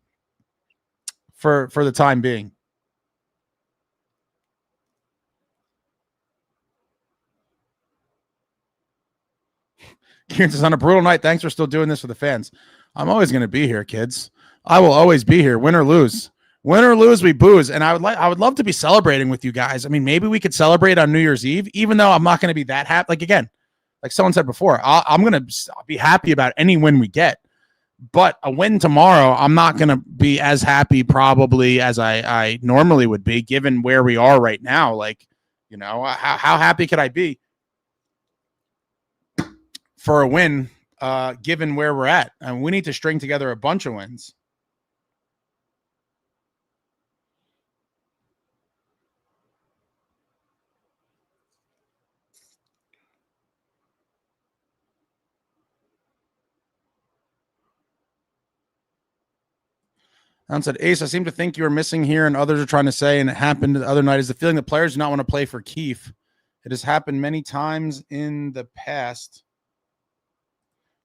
for the time being. Kieran says, on a brutal night, thanks for still doing this for the fans. I'm always going to be here, kids. I will always be here, win or lose. Win or lose, we booze. And I would love to be celebrating with you guys. I mean, maybe we could celebrate on New Year's Eve, even though I'm not going to be that happy. Like, again, like someone said before, I'm going to be happy about any win we get. But a win tomorrow, I'm not going to be as happy probably as I normally would be, given where we are right now. Like, you know, how happy could I be for a win, given where we're at? And we need to string together a bunch of wins. Alan said, Ace, I seem to think you were missing here and others are trying to say, and it happened the other night, is the feeling that players do not want to play for Keefe. It has happened many times in the past.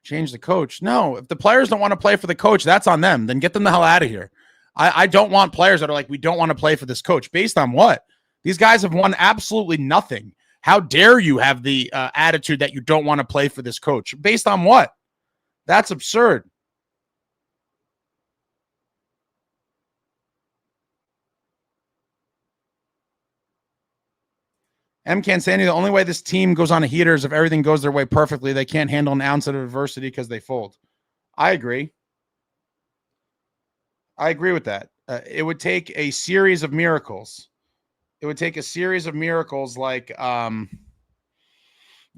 Change the coach. No, if the players don't want to play for the coach, that's on them. Then get them the hell out of here. I don't want players that are like, we don't want to play for this coach. Based on what? These guys have won absolutely nothing. How dare you have the attitude that you don't want to play for this coach? Based on what? That's absurd. M. Cansani, the only way this team goes on a heater is if everything goes their way perfectly. They can't handle an ounce of adversity because they fold. I agree. I agree with that. It would take a series of miracles. It would take a series of miracles like, hot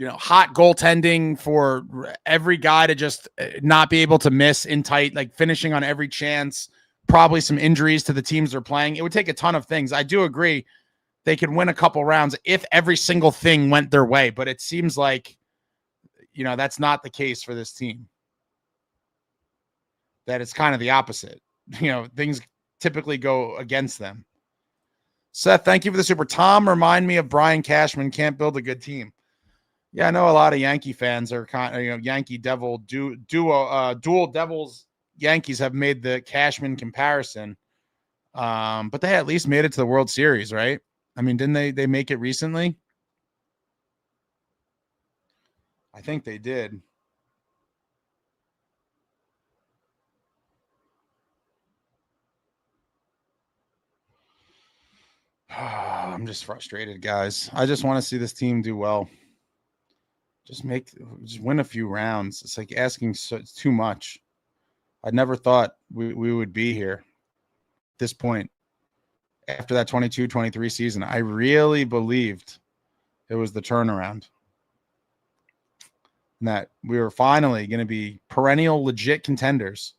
goaltending for every guy to just not be able to miss in tight, like finishing on every chance, probably some injuries to the teams they're playing. It would take a ton of things. I do agree they could win a couple rounds if every single thing went their way, but it seems like, that's not the case for this team. That it's kind of the opposite. Things typically go against them. Seth, thank you for the super. Tom, remind me of Brian Cashman. Can't build a good team. Yeah, I know a lot of Yankee fans are kind of, Yankee Devil dual Devils Yankees have made the Cashman comparison. But they at least made it to the World Series, right? I mean, didn't they make it recently? I think they did. I'm just frustrated, guys. I just want to see this team do well. Just win a few rounds. It's like asking too much. I never thought we would be here at this point. After that 22-23 season, I really believed it was the turnaround. And that we were finally going to be perennial legit contenders.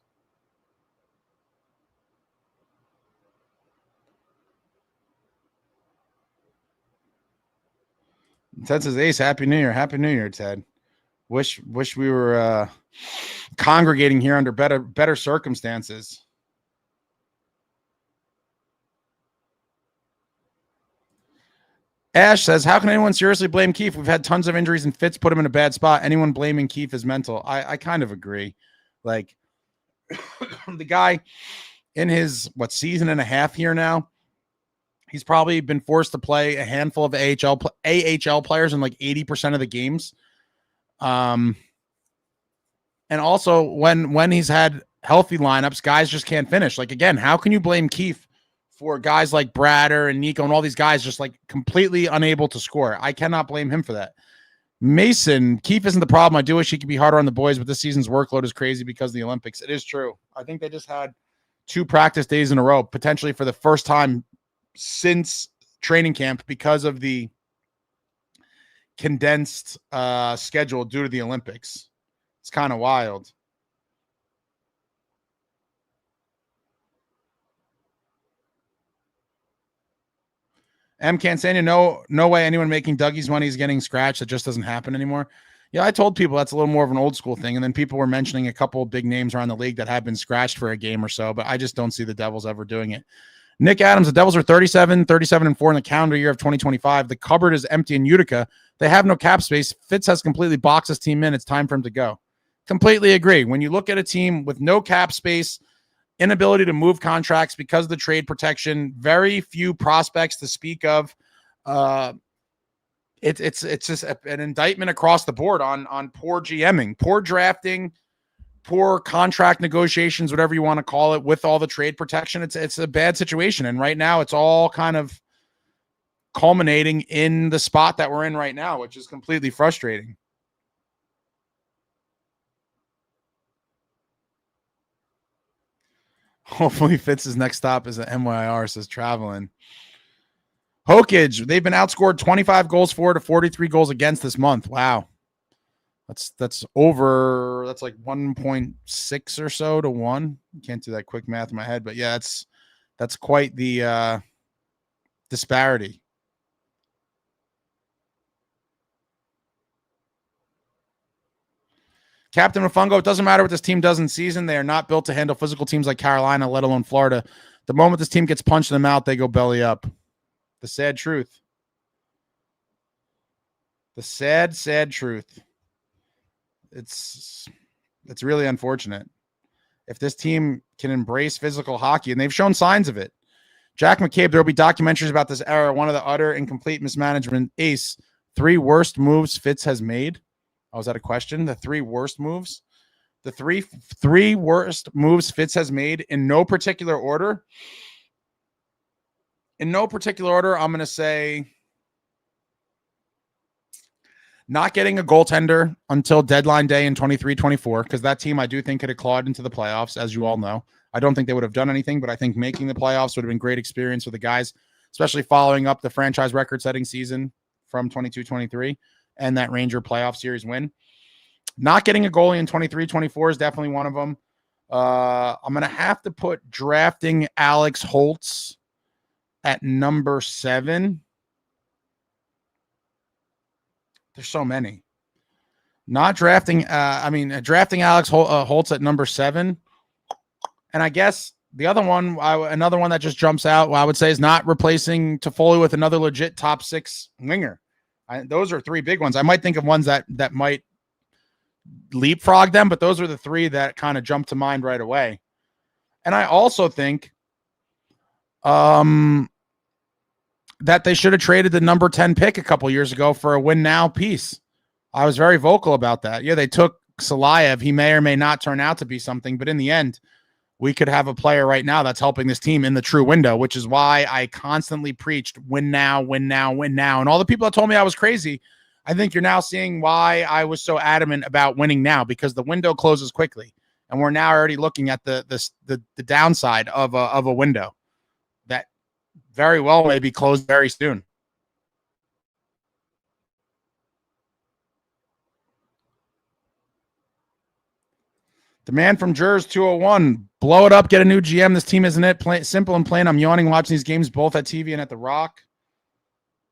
Ted says, Ace, Happy New Year. Happy New Year, Ted. Wish we were congregating here under better circumstances. Ash says, how can anyone seriously blame Keefe? We've had tons of injuries and Fitz put him in a bad spot. Anyone blaming Keefe is mental. I kind of agree. Like, the guy in his, season and a half here now, he's probably been forced to play a handful of AHL players in like 80% of the games. And also when he's had healthy lineups, guys just can't finish. Like, again, how can you blame Keefe for guys like Brader and Nico and all these guys just like completely unable to score? I cannot blame him for that. Mason, Keefe isn't the problem. I do wish he could be harder on the boys, but this season's workload is crazy because of the Olympics. It is true. I think they just had 2 practice days in a row, potentially for the first time since training camp because of the condensed schedule due to the Olympics. It's kind of wild. M. Cansania, no way anyone making Dougie's money is getting scratched. It just doesn't happen anymore. Yeah, I told people that's a little more of an old school thing. And then people were mentioning a couple of big names around the league that have been scratched for a game or so, but I just don't see the Devils ever doing it. Nick Adams, the Devils are 37-4 in the calendar year of 2025. The cupboard is empty in Utica. They have no cap space. Fitz has completely boxed his team in. It's time for him to go. Completely agree. When you look at a team with no cap space, inability to move contracts because of the trade protection, very few prospects to speak of, it's just an indictment across the board on poor GMing, poor drafting, poor contract negotiations, whatever you want to call it, with all the trade protection. It's a bad situation. And right now it's all kind of culminating in the spot that we're in right now, which is completely frustrating. Hopefully Fitz's next stop is at MYR, says Traveling. Hokage, they've been outscored 25 goals for to 43 goals against this month. Wow. That's over, that's like 1.6 or so to 1. Can't do that quick math in my head, but yeah, that's quite the disparity. Captain Mafungo, it doesn't matter what this team does in season. They are not built to handle physical teams like Carolina, let alone Florida. The moment this team gets punched in the mouth, they go belly up. The sad truth. The sad, sad truth. It's really unfortunate. If this team can embrace physical hockey, and they've shown signs of it. Jack McCabe, there will be documentaries about this era. One of the utter and complete mismanagement. Ace, 3 worst moves Fitz has made. Oh, was that a question? The 3 worst moves? The three worst moves Fitz has made in no particular order. In no particular order, I'm going to say not getting a goaltender until deadline day in 23-24, because that team I do think could have clawed into the playoffs, as you all know. I don't think they would have done anything, but I think making the playoffs would have been great experience for the guys, especially following up the franchise record-setting season from 22-23 and that Ranger playoff series win. Not getting a goalie in 23-24 is definitely one of them. I'm going to have to put drafting Alex Holtz at number 7. There's so many. Not drafting, drafting Alex Holtz at number 7. And I guess the other one, another one that just jumps out, I would say, is not replacing Toffoli with another legit top 6 winger. Those are 3 big ones. I might think of ones that might leapfrog them, but those are the 3 that kind of jump to mind right away. And I also think that they should have traded the number 10 pick a couple years ago for a win now piece. I was very vocal about that. Yeah, they took Salayev. He may or may not turn out to be something, but in the end, we could have a player right now that's helping this team in the true window, which is why I constantly preached win now, win now, win now. And all the people that told me I was crazy, I think you're now seeing why I was so adamant about winning now, because the window closes quickly. And we're now already looking at the downside of a window that very well may be closed very soon. The man from Jers 201, blow it up, get a new GM. This team isn't it. Simple and plain. I'm yawning watching these games both at TV and at the Rock.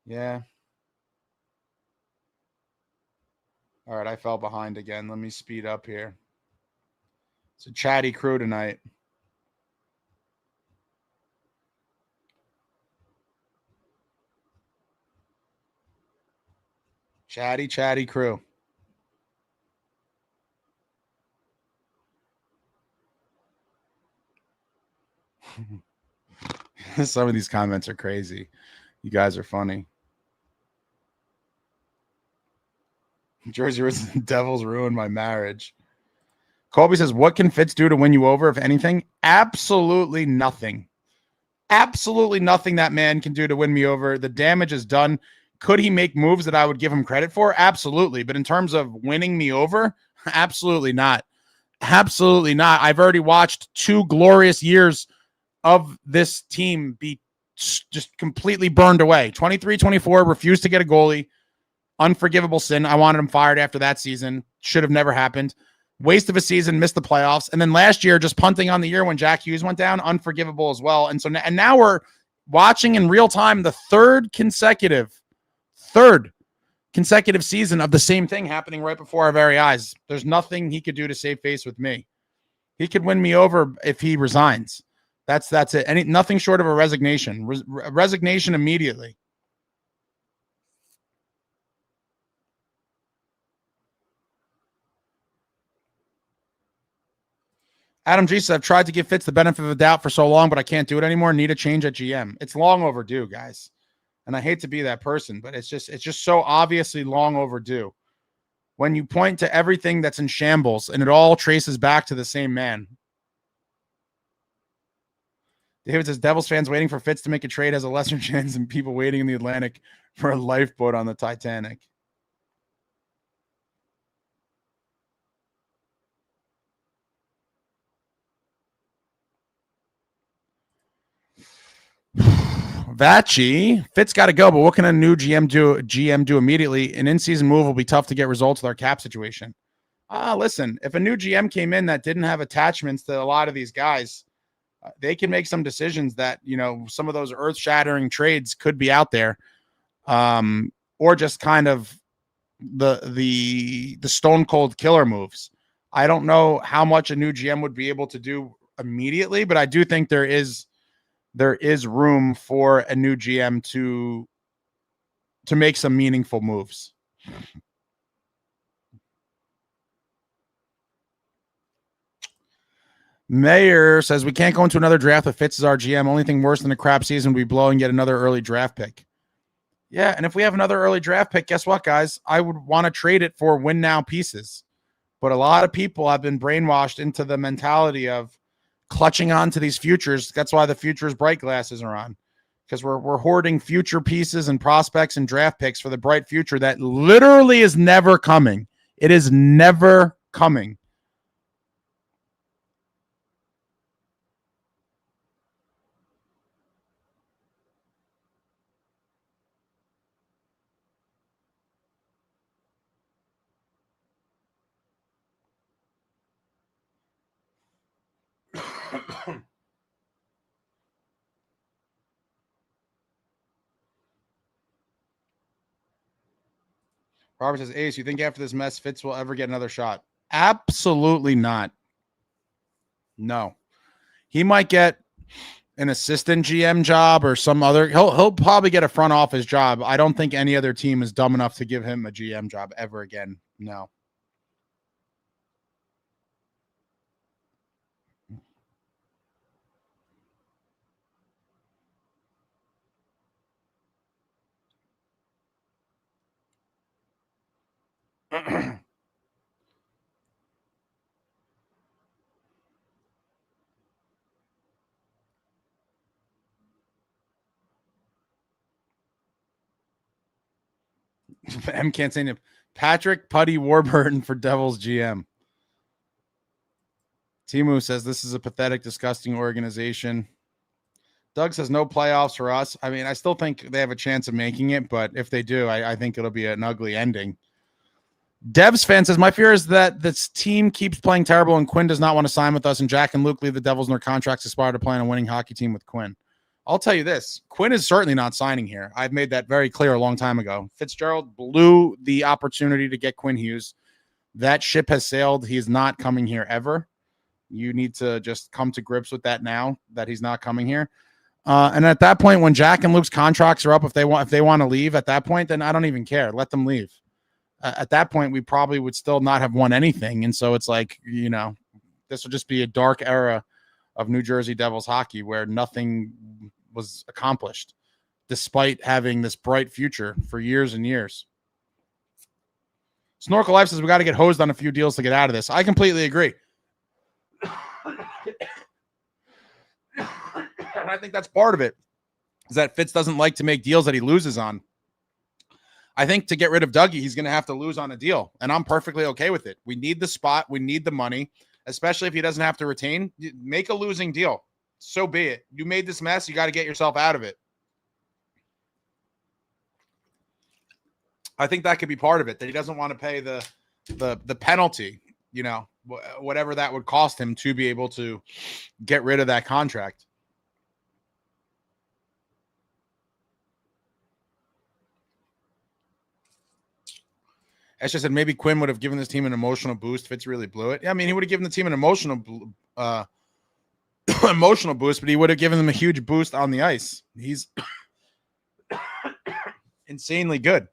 Yeah. All right, I fell behind again. Let me speed up here. It's a chatty crew tonight. Chatty crew. Some of these comments are crazy. You guys are funny. Jersey Devils ruined my marriage. Colby says, what can Fitz do to win you over, if anything? Absolutely nothing. Absolutely nothing that man can do to win me over. The damage is done. Could he make moves that I would give him credit for? Absolutely. But in terms of winning me over, absolutely not. Absolutely not. I've already watched 2 glorious years of this team be just completely burned away. 23-24, refused to get a goalie. Unforgivable sin. I wanted him fired after that season. Should have never happened. Waste of a season, missed the playoffs. And then last year, just punting on the year when Jack Hughes went down, unforgivable as well. And so now we're watching in real time the third consecutive consecutive season of the same thing happening right before our very eyes. There's nothing he could do to save face with me. He could win me over if he resigns. That's it. Nothing short of a resignation. Resignation immediately. Adam G says, I've tried to give Fitz the benefit of the doubt for so long, but I can't do it anymore. Need a change at GM. It's long overdue, guys. And I hate to be that person, but it's just so obviously long overdue. When you point to everything that's in shambles and it all traces back to the same man. David says, Devils fans waiting for Fitz to make a trade has a lesser chance than people waiting in the Atlantic for a lifeboat on the Titanic. Vachi, Fitz got to go, but what can a new GM do immediately? An in-season move will be tough to get results with our cap situation. Listen, if a new GM came in that didn't have attachments to a lot of these guys, they can make some decisions that, some of those earth-shattering trades could be out there, or just kind of the stone-cold killer moves. I don't know how much a new GM would be able to do immediately, but I do think there is room for a new GM to make some meaningful moves. Mayor says we can't go into another draft with Fitz as our GM. Only thing worse than a crap season would be blowing yet another early draft pick. Yeah, and if we have another early draft pick, guess what, guys? I would want to trade it for win now pieces. But a lot of people have been brainwashed into the mentality of clutching on to these futures. That's why the futures bright glasses are on, because we're hoarding future pieces and prospects and draft picks for the bright future that literally is never coming. It is never coming. Robert says, Ace, you think after this mess, Fitz will ever get another shot? Absolutely not. No. He might get an assistant GM job or some other. He'll probably get a front office job. I don't think any other team is dumb enough to give him a GM job ever again. No. M can't say him. Patrick Putty Warburton for Devils GM. Timu says this is a pathetic, disgusting organization. Doug says no playoffs for us. I mean, I still think they have a chance of making it, but if they do, I think it'll be an ugly ending. Devs fan says, my fear is that this team keeps playing terrible and Quinn does not want to sign with us, and Jack and Luke leave the Devils and their contracts aspire to play on a winning hockey team with Quinn. I'll tell you this. Quinn is certainly not signing here. I've made that very clear a long time ago. Fitzgerald blew the opportunity to get Quinn Hughes. That ship has sailed. He's not coming here ever. You need to just come to grips with that now, that he's not coming here. And at that point, when Jack and Luke's contracts are up, if they want to leave at that point, then I don't even care. Let them leave. At that point, we probably would still not have won anything. And so it's like, this will just be a dark era of New Jersey Devils hockey where nothing was accomplished, despite having this bright future for years and years. Snorkel Life says we got to get hosed on a few deals to get out of this. I completely agree. And I think that's part of it, is that Fitz doesn't like to make deals that he loses on. I think to get rid of Dougie, he's going to have to lose on a deal, and I'm perfectly okay with it. We need the spot. We need the money, especially if he doesn't have to retain. Make a losing deal. So be it. You made this mess. You got to get yourself out of it. I think that could be part of it, that he doesn't want to pay the penalty, whatever that would cost him to be able to get rid of that contract. As I said, maybe Quinn would have given this team an emotional boost. Fitz really blew it. Yeah, I mean, he would have given the team an emotional emotional boost, but he would have given them a huge boost on the ice. He's insanely good.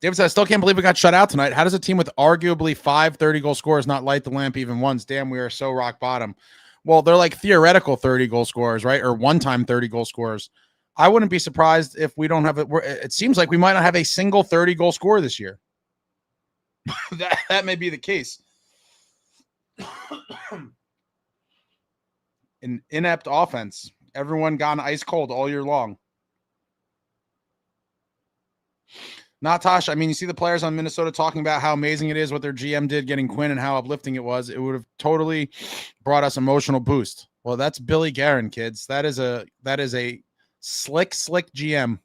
David said, I still can't believe we got shut out tonight. How does a team with arguably 5 30-goal scorers not light the lamp even once? Damn, we are so rock bottom. Well, they're like theoretical 30-goal scorers, right? Or one-time 30-goal scorers. I wouldn't be surprised if we don't have it. It seems like we might not have a single 30-goal scorer this year. that may be the case. An inept offense. Everyone gone ice cold all year long. Not Tosh. I mean, you see the players on Minnesota talking about how amazing it is what their GM did getting Quinn and how uplifting it was. It would have totally brought us emotional boost. Well, that's Billy Guerin, kids. That is a slick GM.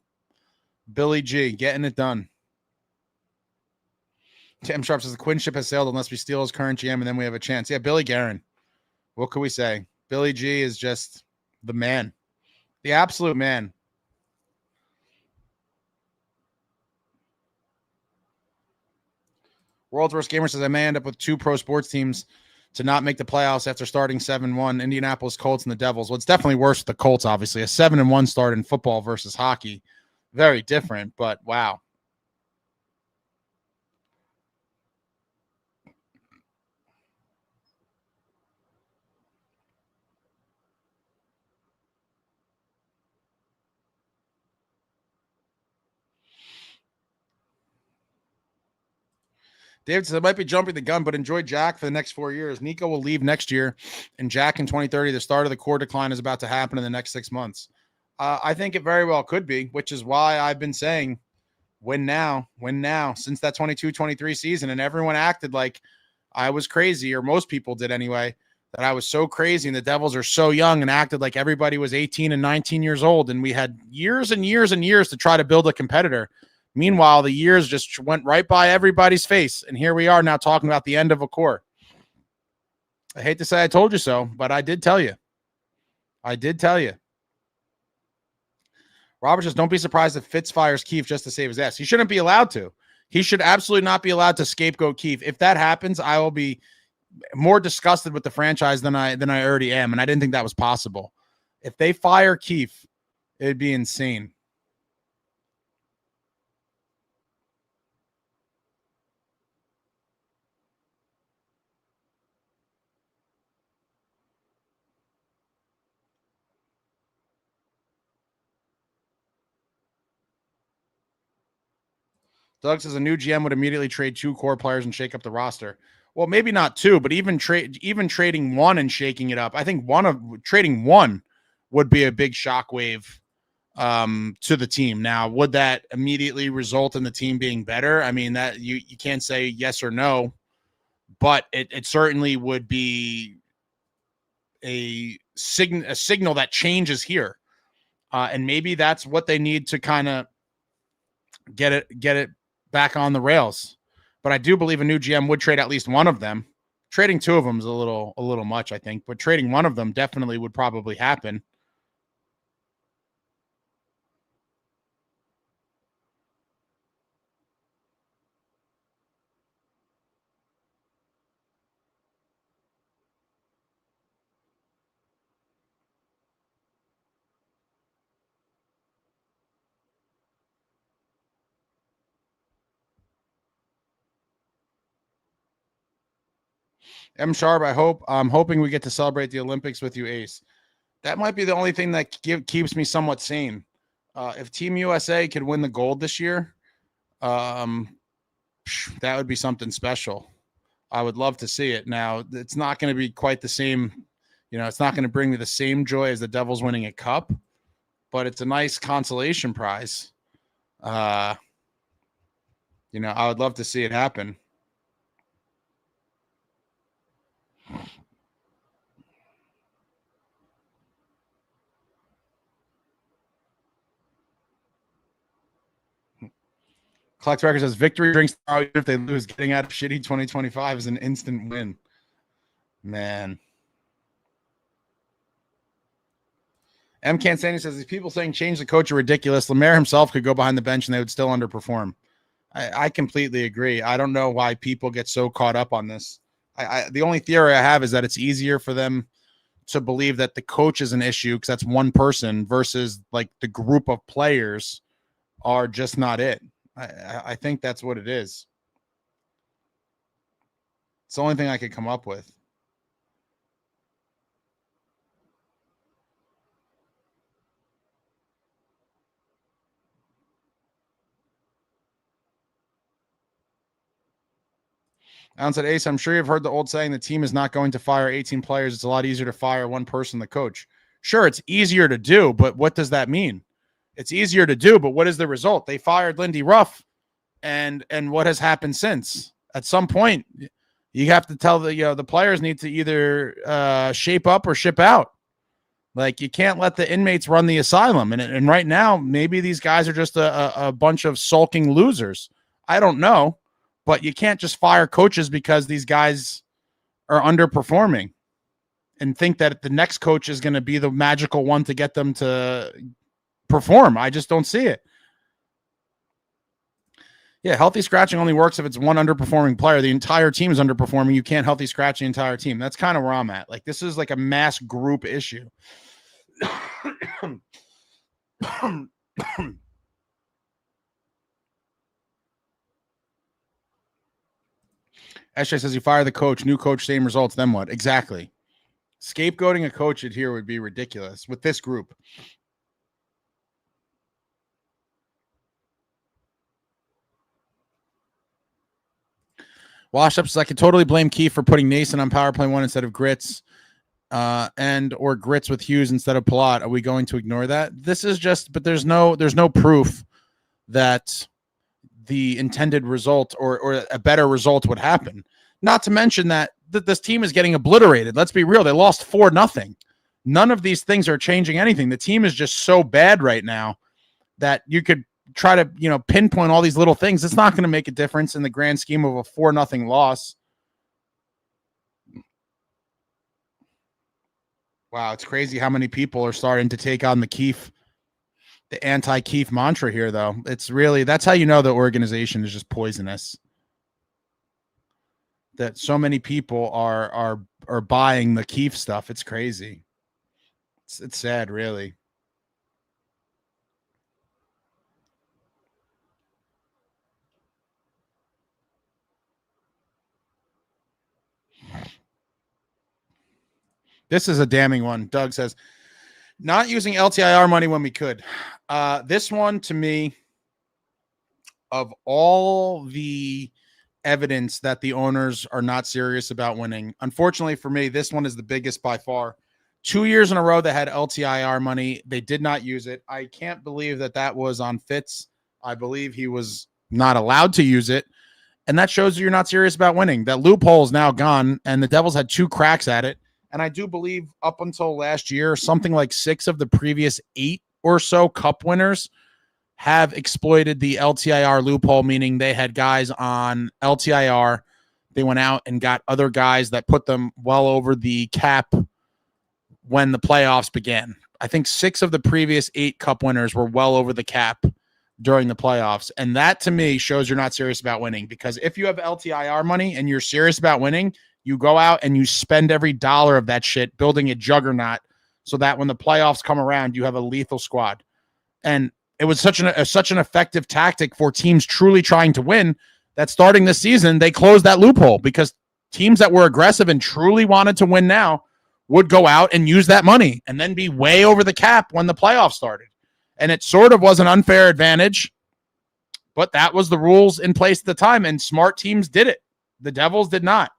Billy G getting it done. Tim Sharp says the Quinn ship has sailed unless we steal his current GM and then we have a chance. Yeah, Billy Guerin. What could we say? Billy G is just the man. The absolute man. World's Worst Gamer says I may end up with 2 pro sports teams to not make the playoffs after starting 7-1. Indianapolis Colts and the Devils. Well, it's definitely worse with the Colts, obviously. A 7-1 start in football versus hockey. Very different, but wow. David says, I might be jumping the gun, but enjoy Jack for the next 4 years. Nico will leave next year, and Jack in 2030. The start of the core decline is about to happen in the next 6 months. I think it very well could be, which is why I've been saying win now since that 22-23 season, and everyone acted like I was crazy, or most people did anyway, that I was so crazy, and the Devils are so young, and acted like everybody was 18 and 19 years old, and we had years and years and years to try to build a competitor. Meanwhile, the years just went right by everybody's face, and here we are now talking about the end of a core. I hate to say I told you so, but I did tell you. Robert says, don't be surprised if Fitz fires Keefe just to save his ass. He shouldn't be allowed to. He should absolutely not be allowed to scapegoat Keefe. If that happens, I will be more disgusted with the franchise than I already am, and I didn't think that was possible. If they fire Keefe, it'd be insane. Doug says a new GM would immediately trade 2 core players and shake up the roster. Well, maybe not 2, but even trading 1 and shaking it up. I think trading 1 would be a big shockwave to the team. Now, would that immediately result in the team being better? I mean, that you can't say yes or no, but it certainly would be a signal that change is here. And maybe that's what they need to kind of get it back on the rails. But I do believe a new GM would trade at least one of them. Trading 2 of them is a little much, I think, but trading one of them definitely would probably happen. M. Sharp, I'm hoping we get to celebrate the Olympics with you, Ace. That might be the only thing that keeps me somewhat sane. If Team USA could win the gold this year, that would be something special. I would love to see it. Now, it's not going to be quite the same. It's not going to bring me the same joy as the Devils winning a cup, but it's a nice consolation prize. I would love to see it happen. Collect Records says victory drinks tomorrow if they lose. Getting out of shitty 2025 is an instant win. Man. M. Cansani says, these people saying change the coach are ridiculous. Lemaire himself could go behind the bench and they would still underperform. I completely agree. I don't know why people get so caught up on this. The only theory I have is that it's easier for them to believe that the coach is an issue because that's one person versus like the group of players are just not it. I think that's what it is. It's the only thing I could come up with. Alan said, Ace, I'm sure you've heard the old saying, the team is not going to fire 18 players. It's a lot easier to fire one person, the coach. Sure, it's easier to do, but what does that mean? It's easier to do, but what is the result? They fired Lindy Ruff, and what has happened since? At some point, you have to tell the players need to either shape up or ship out. Like, you can't let the inmates run the asylum. And right now, maybe these guys are just a bunch of sulking losers. I don't know. But you can't just fire coaches because these guys are underperforming and think that the next coach is going to be the magical one to get them to perform. I just don't see it. Yeah, healthy scratching only works if it's one underperforming player. The entire team is underperforming. You can't healthy scratch the entire team. That's kind of where I'm at. Like, this is like a mass group issue. SJ says, you fire the coach, new coach, same results, then what? Exactly. Scapegoating a coach here would be ridiculous with this group. Wash Up says, I can totally blame Keefe for putting Nason on power play 1 instead of Grits or Grits with Hughes instead of Palat. Are we going to ignore that? This is just, but there's no proof that the intended result or a better result would happen. Not to mention that this team is getting obliterated. Let's be real. They lost 4-0. None of these things are changing anything. The team is just so bad right now that you could try to, pinpoint all these little things. It's not going to make a difference in the grand scheme of a 4-0 loss. Wow. It's crazy how many people are starting to take on the anti-Keefe mantra here, though. It's really, that's how you know the organization is just poisonous. That so many people are buying the Keefe stuff. It's crazy. It's sad, really. This is a damning one. Doug says, not using LTIR money when we could. This one, to me, of all the evidence that the owners are not serious about winning, unfortunately for me, this one is the biggest by far. 2 years in a row they had LTIR money. They did not use it. I can't believe that was on Fitz. I believe he was not allowed to use it. And that shows you're not serious about winning. That loophole is now gone, and the Devils had 2 cracks at it. And I do believe up until last year, something like 6 of the previous 8 or so cup winners have exploited the LTIR loophole, meaning they had guys on LTIR. They went out and got other guys that put them well over the cap when the playoffs began. I think 6 of the previous 8 cup winners were well over the cap during the playoffs. And that, to me, shows you're not serious about winning. Because if you have LTIR money and you're serious about winning, you go out and you spend every dollar of that shit building a juggernaut so that when the playoffs come around, you have a lethal squad. And it was such an effective tactic for teams truly trying to win that starting this season, they closed that loophole because teams that were aggressive and truly wanted to win now would go out and use that money and then be way over the cap when the playoffs started. And it sort of was an unfair advantage, but that was the rules in place at the time, and smart teams did it. The Devils did not.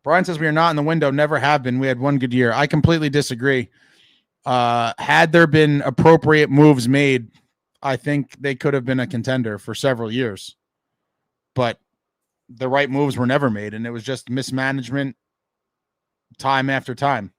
Brian says we are not in the window, never have been. We had one good year. I completely disagree. Had there been appropriate moves made, I think they could have been a contender for several years. But the right moves were never made, and it was just mismanagement time after time.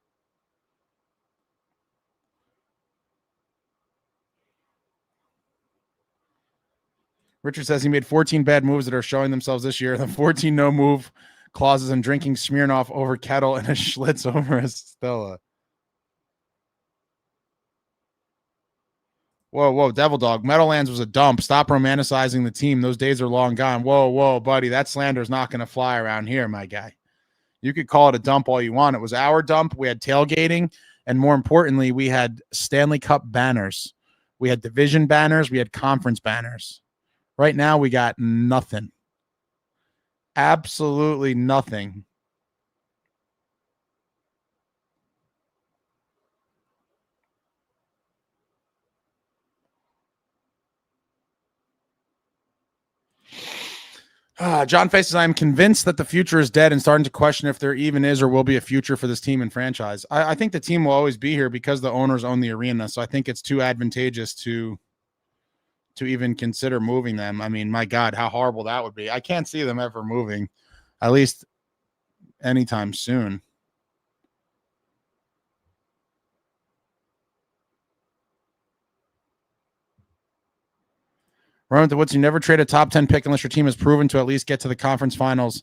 Richard says he made 14 bad moves that are showing themselves this year. The 14 no move clauses and drinking Smirnoff over kettle and a Schlitz over a Stella. Whoa, Devil Dog. Meadowlands was a dump. Stop romanticizing the team. Those days are long gone. Whoa, buddy. That slander's not going to fly around here, my guy. You could call it a dump all you want. It was our dump. We had tailgating. And more importantly, we had Stanley Cup banners. We had division banners. We had conference banners. Right now, we got nothing. Absolutely nothing. John Faces, I am convinced that the future is dead and starting to question if there even is or will be a future for this team and franchise. I think the team will always be here because the owners own the arena. So I think it's too advantageous to even consider moving them. I mean, my God, how horrible that would be. I can't see them ever moving, at least anytime soon. Run with the Woods, you never trade a top 10 pick unless your team has proven to at least get to the conference finals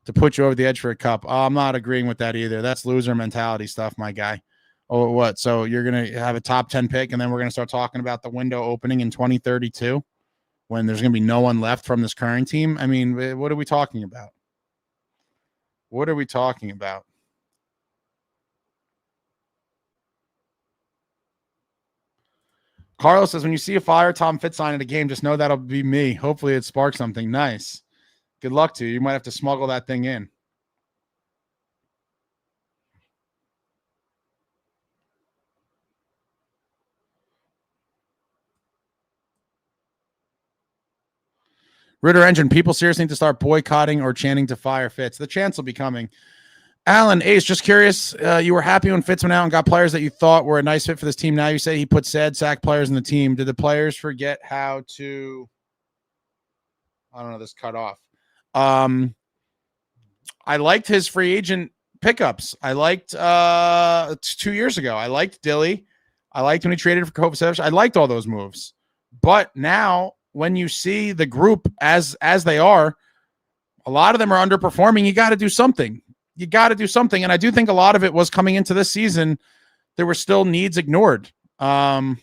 to put you over the edge for a cup. I'm not agreeing with that either. That's loser mentality stuff, my guy. Oh, what? So you're going to have a top 10 pick, and then we're going to start talking about the window opening in 2032 when there's going to be no one left from this current team? I mean, what are we talking about? What are we talking about? Carlos says, when you see a fire Tom Fitz sign at a game, just know that'll be me. Hopefully it sparks something. Nice. Good luck to you. You might have to smuggle that thing in. Ritter Engine, people seriously need to start boycotting or chanting to fire Fitz. The chance will be coming. Alan Ace, just curious, you were happy when Fitz went out and got players that you thought were a nice fit for this team. Now you say he put sad sack players in the team. Did the players forget how to, I don't know, this cut off. I liked his free agent pickups. I liked 2 years ago. I liked Dilly. I liked when he traded for Kovacevic. I liked all those moves. But now when you see the group as they are, a lot of them are underperforming. You got to do something. You got to do something. And I do think a lot of it was coming into this season. There were still needs ignored. Again,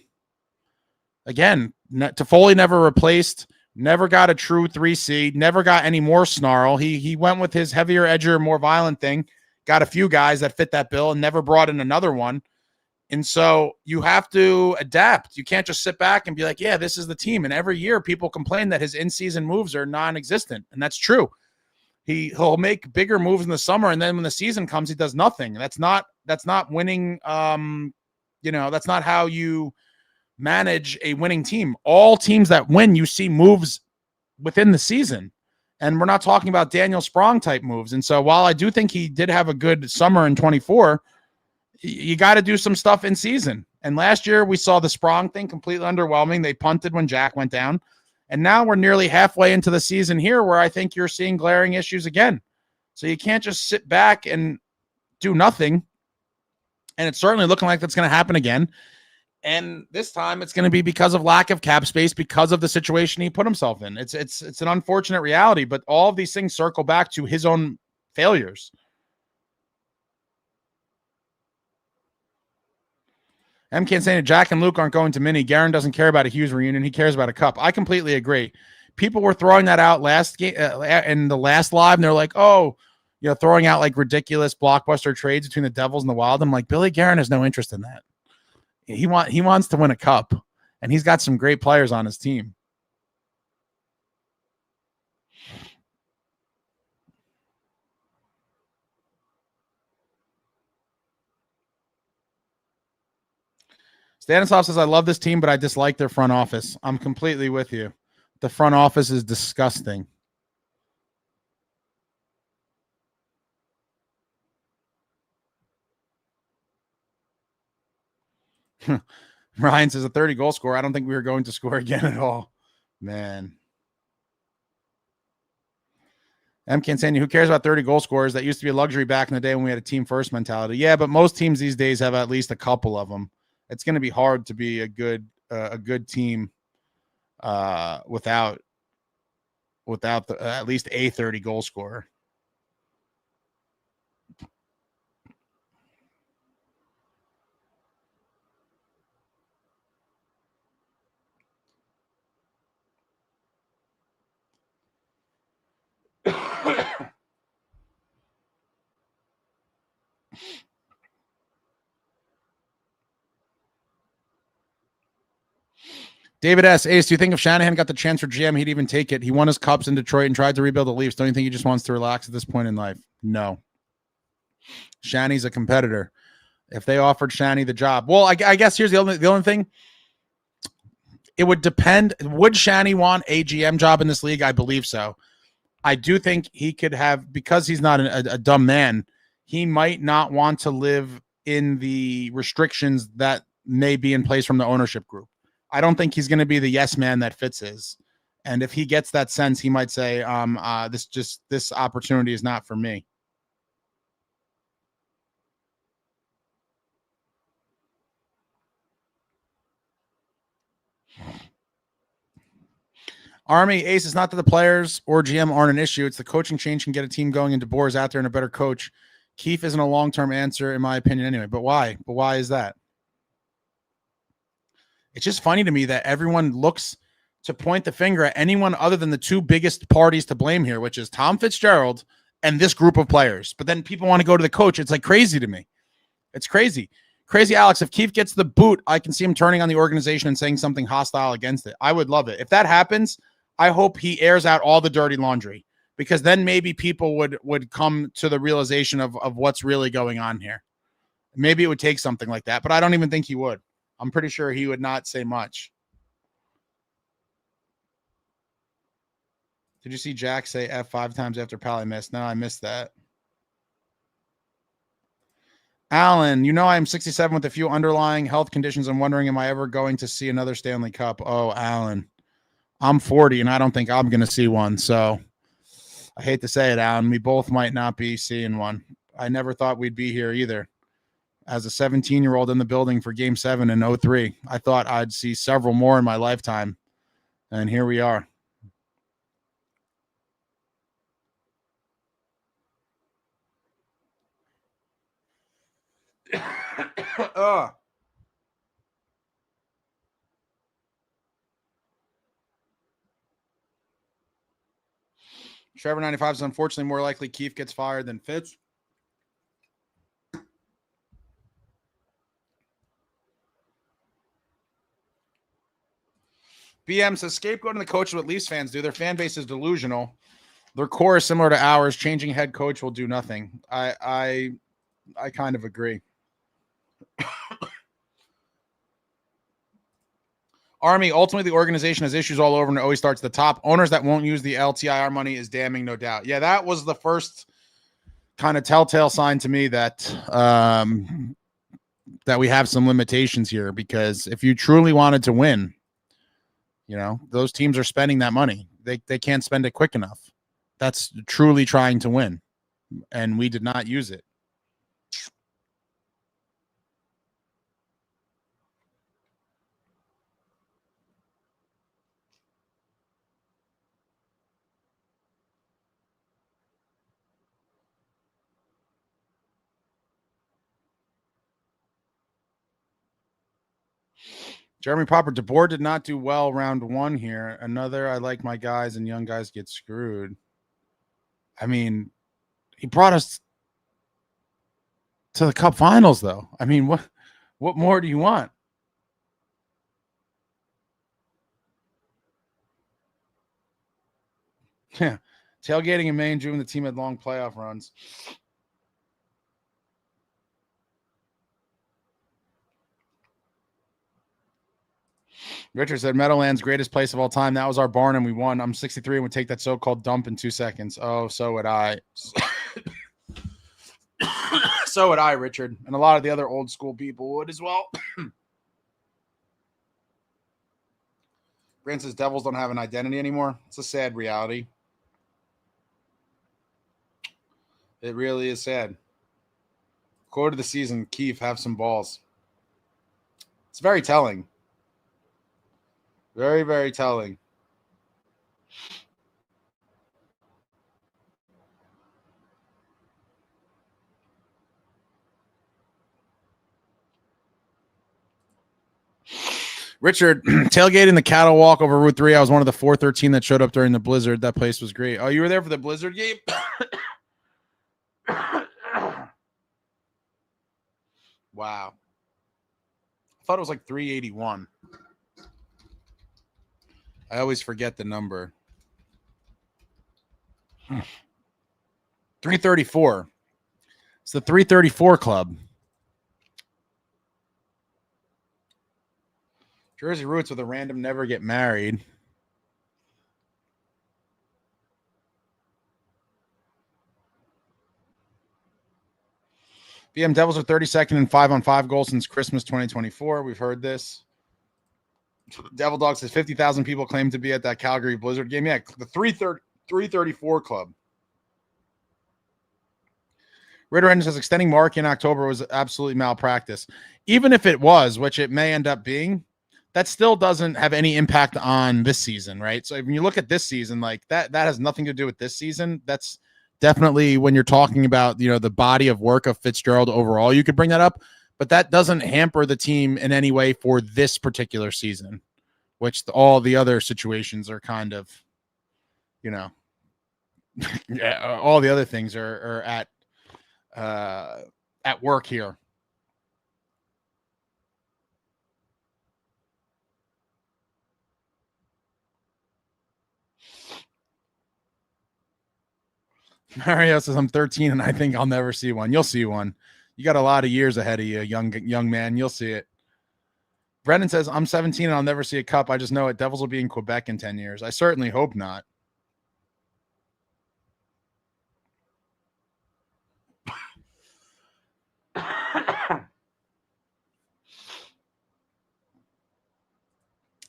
Toffoli never replaced, never got a true 3C, never got any more snarl. He went with his heavier, edgier, more violent thing, got a few guys that fit that bill and never brought in another one. And so you have to adapt. You can't just sit back and be like, yeah, this is the team. And every year people complain that his in-season moves are non-existent. And that's true. He'll make bigger moves in the summer, and then when the season comes, he does nothing. That's not winning. That's not how you manage a winning team. All teams that win, you see moves within the season, and we're not talking about Daniel Sprong type moves. And so, while I do think he did have a good summer in 24, you got to do some stuff in season. And last year we saw the Sprong thing completely underwhelming. They punted when Jack went down. And now we're nearly halfway into the season here where I think you're seeing glaring issues again. So you can't just sit back and do nothing. And it's certainly looking like that's going to happen again. And this time it's going to be because of lack of cap space, because of the situation he put himself in. It's an unfortunate reality, but all of these things circle back to his own failures. M. Can't say Jack and Luke aren't going to mini. Garen doesn't care about a Hughes reunion. He cares about a cup. I completely agree. People were throwing that out last game in the last live, and they're like, "Oh, throwing out like ridiculous blockbuster trades between the Devils and the Wild." I'm like, Billy Garen has no interest in that. He wants to win a cup, and he's got some great players on his team. Stanislav says, I love this team, but I dislike their front office. I'm completely with you. The front office is disgusting. Ryan says, a 30-goal scorer. I don't think we were going to score again at all. Man. M. Cansania, who cares about 30 goal scorers? That used to be a luxury back in the day when we had a team first mentality. Yeah, but most teams these days have at least a couple of them. It's going to be hard to be a good team without at least a 30 goal scorer. David S. Ace, do you think if Shanahan got the chance for GM, he'd even take it? He won his cups in Detroit and tried to rebuild the Leafs. Don't you think he just wants to relax at this point in life? No. Shanny's a competitor. If they offered Shanny the job, well, I guess here's the only thing. It would depend. Would Shanny want a GM job in this league? I believe so. I do think he could have, because he's not a dumb man, he might not want to live in the restrictions that may be in place from the ownership group. I don't think he's going to be the yes man that Fitz is. And if he gets that sense, he might say, this opportunity is not for me. Army Ace, it's not that the players or GM aren't an issue. It's the coaching change can get a team going, and DeBoer is out there and a better coach. Keefe isn't a long-term answer, in my opinion, anyway. But why? But why is that? It's just funny to me that everyone looks to point the finger at anyone other than the two biggest parties to blame here, which is Tom Fitzgerald and this group of players. But then people want to go to the coach. It's like crazy to me. It's crazy. Crazy Alex, if Keefe gets the boot, I can see him turning on the organization and saying something hostile against it. I would love it. If that happens, I hope he airs out all the dirty laundry, because then maybe people would come to the realization of what's really going on here. Maybe it would take something like that, but I don't even think he would. I'm pretty sure he would not say much. Did you see Jack say F 5 times after Pally missed? No, I missed that. Alan, you know I'm 67 with a few underlying health conditions. I'm wondering, am I ever going to see another Stanley Cup? Oh, Alan, I'm 40, and I don't think I'm going to see one. So I hate to say it, Alan. We both might not be seeing one. I never thought we'd be here either. As a 17-year-old in the building for Game 7 in 03, I thought I'd see several more in my lifetime. And here we are. Trevor 95 is unfortunately more likely Keefe gets fired than Fitz. BM says scapegoating the coach is what Leafs fans do. Their fan base is delusional. Their core is similar to ours. Changing head coach will do nothing. I kind of agree. Army, ultimately the organization has issues all over and it always starts at the top. Owners that won't use the LTIR money is damning, no doubt. Yeah, that was the first kind of telltale sign to me that that we have some limitations here, because if you truly wanted to win, you know, those teams are spending that money. They can't spend it quick enough. That's truly trying to win, and we did not use it. Jeremy Popper, DeBoer did not do well round 1 here. Another, I like my guys and young guys get screwed. I mean, he brought us to the Cup Finals, though. I mean, what more do you want? Yeah, tailgating in May and June, the team had long playoff runs. Richard said, Meadowland's greatest place of all time. That was our barn, and we won. I'm 63 and would take that so-called dump in 2 seconds. Oh, so would I. So would I, Richard. And a lot of the other old school people would as well. Grant says, Devils don't have an identity anymore. It's a sad reality. It really is sad. Quote of the season, Keefe, have some balls. It's very telling. Very, very telling. Richard, tailgating the cattle walk over Route 3. I was one of the 413 that showed up during the blizzard. That place was great. Oh, you were there for the blizzard game? Wow. I thought it was like 381. I always forget the number. 334. It's the 334 club. Jersey roots with a random never get married. BM Devils are 32nd in 5-on-5 goals since Christmas 2024. We've heard this. Devil Dog says 50,000 people claim to be at that Calgary Blizzard game. Yeah, the 334 club. Ritter End says extending Mark in October was absolutely malpractice. Even if it was, which it may end up being, that still doesn't have any impact on this season, right? So when you look at this season, like that has nothing to do with this season. That's definitely when you're talking about, the body of work of Fitzgerald overall, you could bring that up, but that doesn't hamper the team in any way for this particular season, which all the other situations are kind of, yeah, all the other things are at work here. Mario says I'm 13 and I think I'll never see one. You'll see one. You got a lot of years ahead of you, young man. You'll see it. Brendan says I'm 17 and I'll never see a cup. I just know it. Devils will be in Quebec in 10 years. I certainly hope not.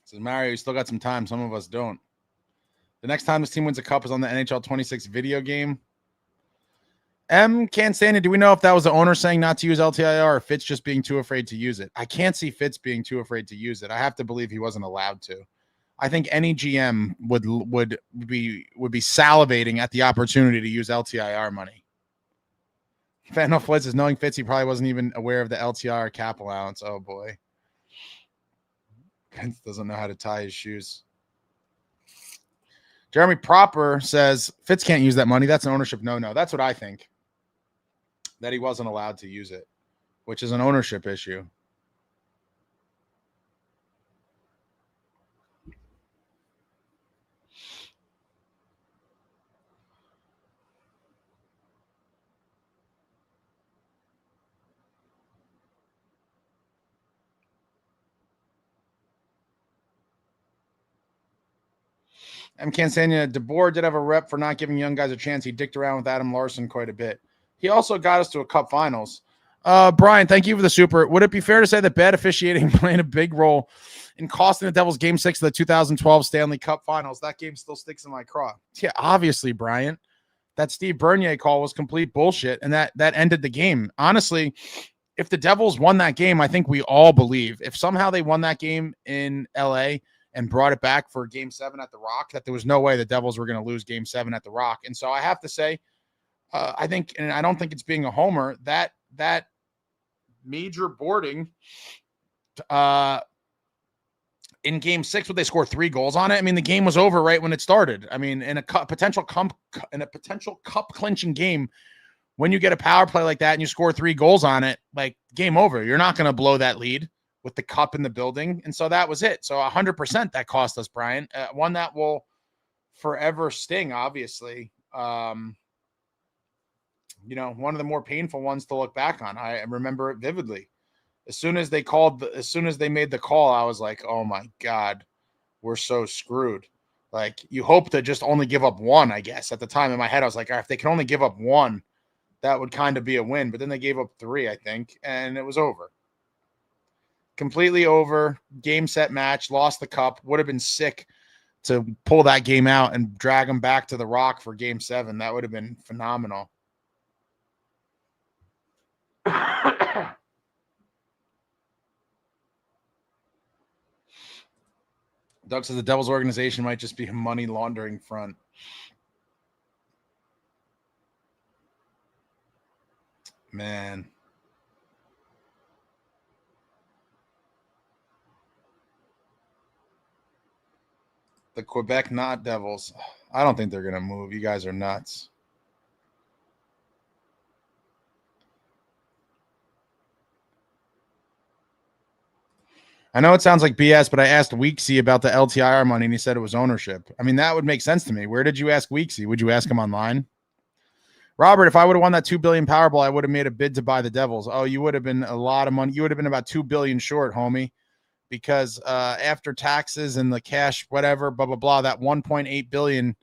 Says Mario, you still got some time. Some of us don't. The next time this team wins a cup is on the NHL 26 video game. M. Canstania, do we know if that was the owner saying not to use LTIR or Fitz just being too afraid to use it? I can't see Fitz being too afraid to use it. I have to believe he wasn't allowed to. I think any GM would be salivating at the opportunity to use LTIR money. Fennel Flitz is knowing Fitz, he probably wasn't even aware of the LTIR cap allowance. Oh boy. Fitz doesn't know how to tie his shoes. Jeremy Proper says Fitz can't use that money. That's an ownership no-no. That's what I think. That he wasn't allowed to use it, which is an ownership issue. M. Cansania, DeBoer did have a rep for not giving young guys a chance. He dicked around with Adam Larson quite a bit. He also got us to a cup finals. Brian, thank you for the super. Would it be fair to say that bad officiating played a big role in costing the Devils Game 6 of the 2012 Stanley Cup Finals? That game still sticks in my craw. Yeah, obviously, Brian. That Steve Bernier call was complete bullshit, and that ended the game. Honestly, if the Devils won that game, I think we all believe, if somehow they won that game in LA and brought it back for Game 7 at the Rock, that there was no way the Devils were going to lose Game 7 at the Rock. And so I have to say, I think, and I don't think it's being a homer, that major boarding in Game 6, would they score 3 goals on it? I mean, the game was over right when it started. I mean, in a potential cup clinching game, when you get a power play like that and you score 3 goals on it, like, game over. You're not going to blow that lead with the cup in the building. And so that was it. So 100% that cost us, Brian. One that will forever sting, obviously. One of the more painful ones to look back on. I remember it vividly. As soon as they made the call, I was like, oh my God, we're so screwed. Like, you hope to just only give up 1, I guess. At the time in my head, I was like, if they can only give up 1, that would kind of be a win. But then they gave up 3, I think, and it was over. Completely over. Game, set, match. Lost the cup. Would have been sick to pull that game out and drag them back to the Rock for Game 7. That would have been phenomenal. Doug says the Devils organization might just be a money laundering front. Man. The Quebec not Devils. I don't think they're going to move. You guys are nuts. I know it sounds like BS, but I asked Weeksy about the LTIR money, and he said it was ownership. I mean, that would make sense to me. Where did you ask Weeksy? Would you ask him online? Robert, if I would have won that $2 billion Powerball, I would have made a bid to buy the Devils. Oh, you would have been a lot of money. You would have been about $2 billion short, homie, because after taxes and the cash, whatever, blah, blah, blah, that $1.8 billion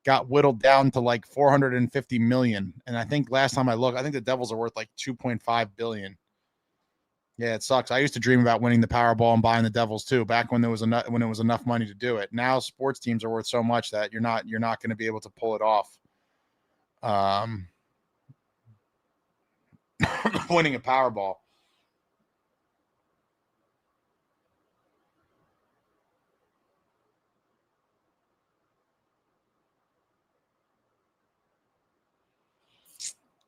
got whittled down to like $450 million. And I think last time I looked, I think the Devils are worth like $2.5 billion. Yeah, it sucks. I used to dream about winning the Powerball and buying the Devils too, back when there was enough money to do it. Now sports teams are worth so much that you're not going to be able to pull it off. Winning a Powerball.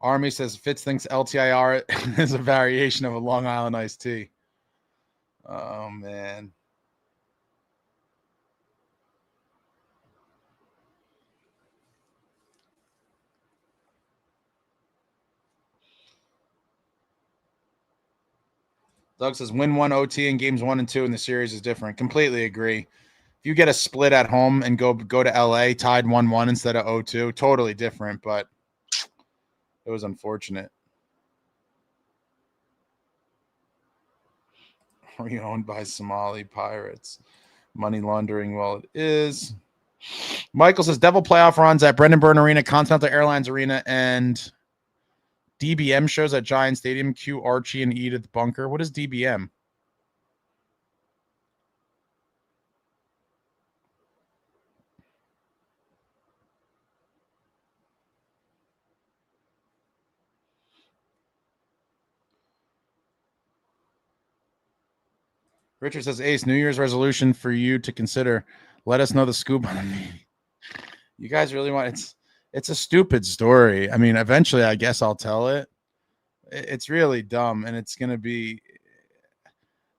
Army says Fitz thinks LTIR is a variation of a Long Island iced tea. Oh, man. Doug says win 1 OT in games 1 and 2 in the series is different. Completely agree. If you get a split at home and go to LA tied 1-1 instead of 0-2, totally different, but it was unfortunate. Re-owned by Somali pirates. Money laundering, well, it is. Michael says Devil playoff runs at Brendan Byrne Arena, Continental Airlines Arena, and DBM shows at Giant Stadium. Q Archie and Edith Bunker. What is DBM? Richard says, Ace, New Year's resolution for you to consider. Let us know the scoop on the meeting. You guys really want it's a stupid story. I mean, eventually I guess I'll tell it. It's really dumb, and it's gonna be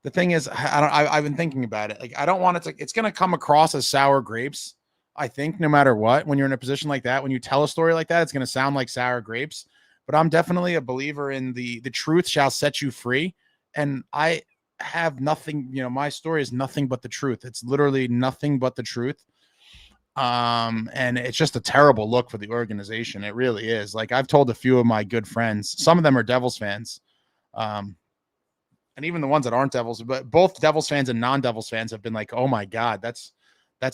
the thing is, I've been thinking about it. Like, I don't want it to, it's gonna come across as sour grapes. I think no matter what, when you're in a position like that, when you tell a story like that, it's gonna sound like sour grapes. But I'm definitely a believer in the truth shall set you free. And I have nothing, my story is nothing but the truth. It's literally nothing but the truth. And it's just a terrible look for the organization. It really is. Like, I've told a few of my good friends, some of them are Devils fans. And even the ones that aren't Devils, but both Devils fans and non-Devils fans have been like, oh my God, that's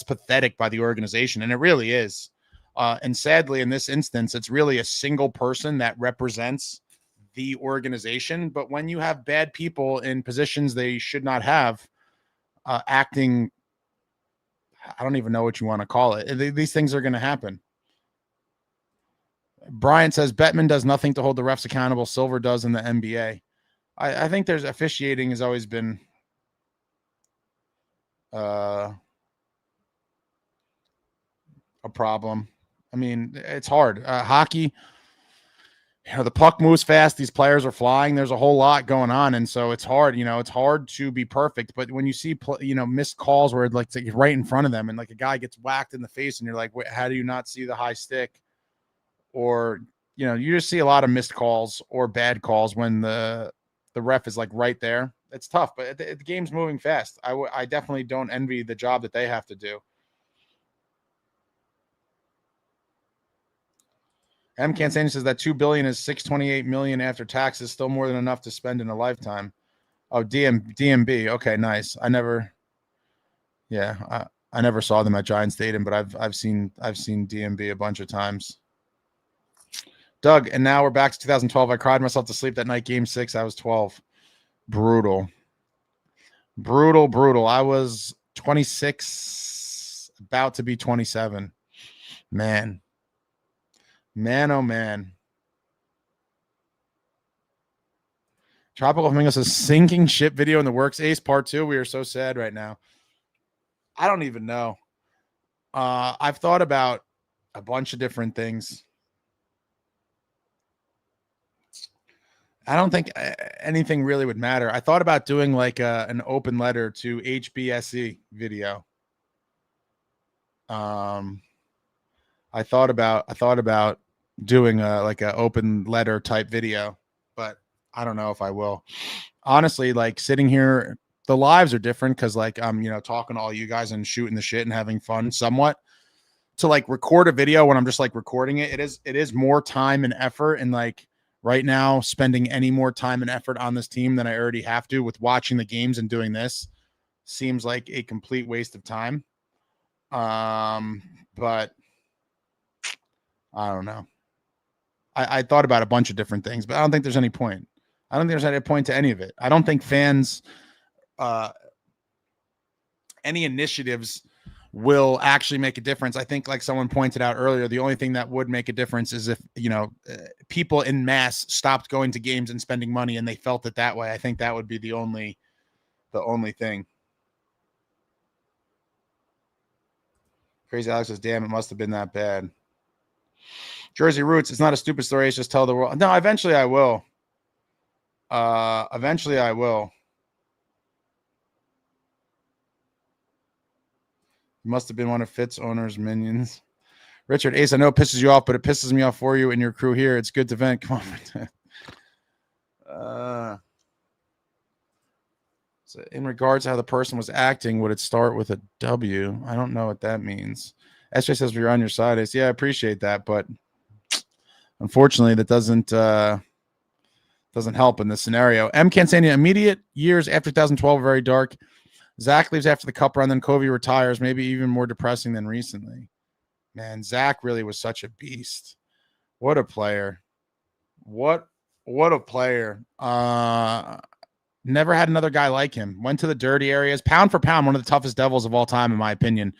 pathetic by the organization. And it really is. And sadly, in this instance, it's really a single person that represents the organization. But when you have bad people in positions they should not have, acting, I don't even know what you want to call it. These things are going to happen. Brian says Bettman does nothing to hold the refs accountable. Silver does in the NBA. I think there's officiating has always been a problem. I mean, it's hard. Hockey, the puck moves fast. These players are flying. There's a whole lot going on. And so it's hard, it's hard to be perfect. But when you see, missed calls where it's like right in front of them and like a guy gets whacked in the face and you're like, how do you not see the high stick? Or, you just see a lot of missed calls or bad calls when the ref is like right there. It's tough, but the game's moving fast. I definitely don't envy the job that they have to do. M. Cansani says that $2 billion is $628 million after taxes, still more than enough to spend in a lifetime. Oh, DMB. Okay, nice. I never saw them at Giant Stadium, but I've seen DMB a bunch of times. Doug, and now we're back to 2012. I cried myself to sleep that night, game 6. I was 12. Brutal. I was 26, about to be 27. Man, oh man. Tropical Flamingo says sinking ship video in the works. Ace part 2. We are so sad right now. I don't even know. I've thought about a bunch of different things. I don't think anything really would matter. I thought about doing like an open letter to HBSE video. I thought about doing like an open letter type video, but I don't know if I will. Honestly, like sitting here the lives are different because like I'm, talking to all you guys and shooting the shit and having fun somewhat. To like record a video when I'm just like recording it, it is more time and effort. And like right now, spending any more time and effort on this team than I already have to with watching the games and doing this seems like a complete waste of time. But I don't know. I thought about a bunch of different things, but I don't think there's any point. I don't think there's any point to any of it. I don't think fans, any initiatives will actually make a difference. I think, like someone pointed out earlier, the only thing that would make a difference is if, people in mass stopped going to games and spending money and they felt it that way. I think that would be the only thing. Crazy Alex says, damn, it must have been that bad. Jersey Roots, it's not a stupid story. It's just tell the world. No, eventually I will. Eventually I will. Must have been one of Fitz owner's minions. Richard Ace, I know it pisses you off, but it pisses me off for you and your crew here. It's good to vent. Come on. So in regards to how the person was acting, would it start with a W? I don't know what that means. SJ says we're on your side. Yeah, I appreciate that, but unfortunately, that doesn't help in this scenario. M. Cansania, immediate years after 2012 are very dark. Zach leaves after the cup run, then Covey retires, maybe even more depressing than recently. Man, Zach really was such a beast. What a player. What a player. Never had another guy like him. Went to the dirty areas. Pound for pound, one of the toughest Devils of all time, in my opinion.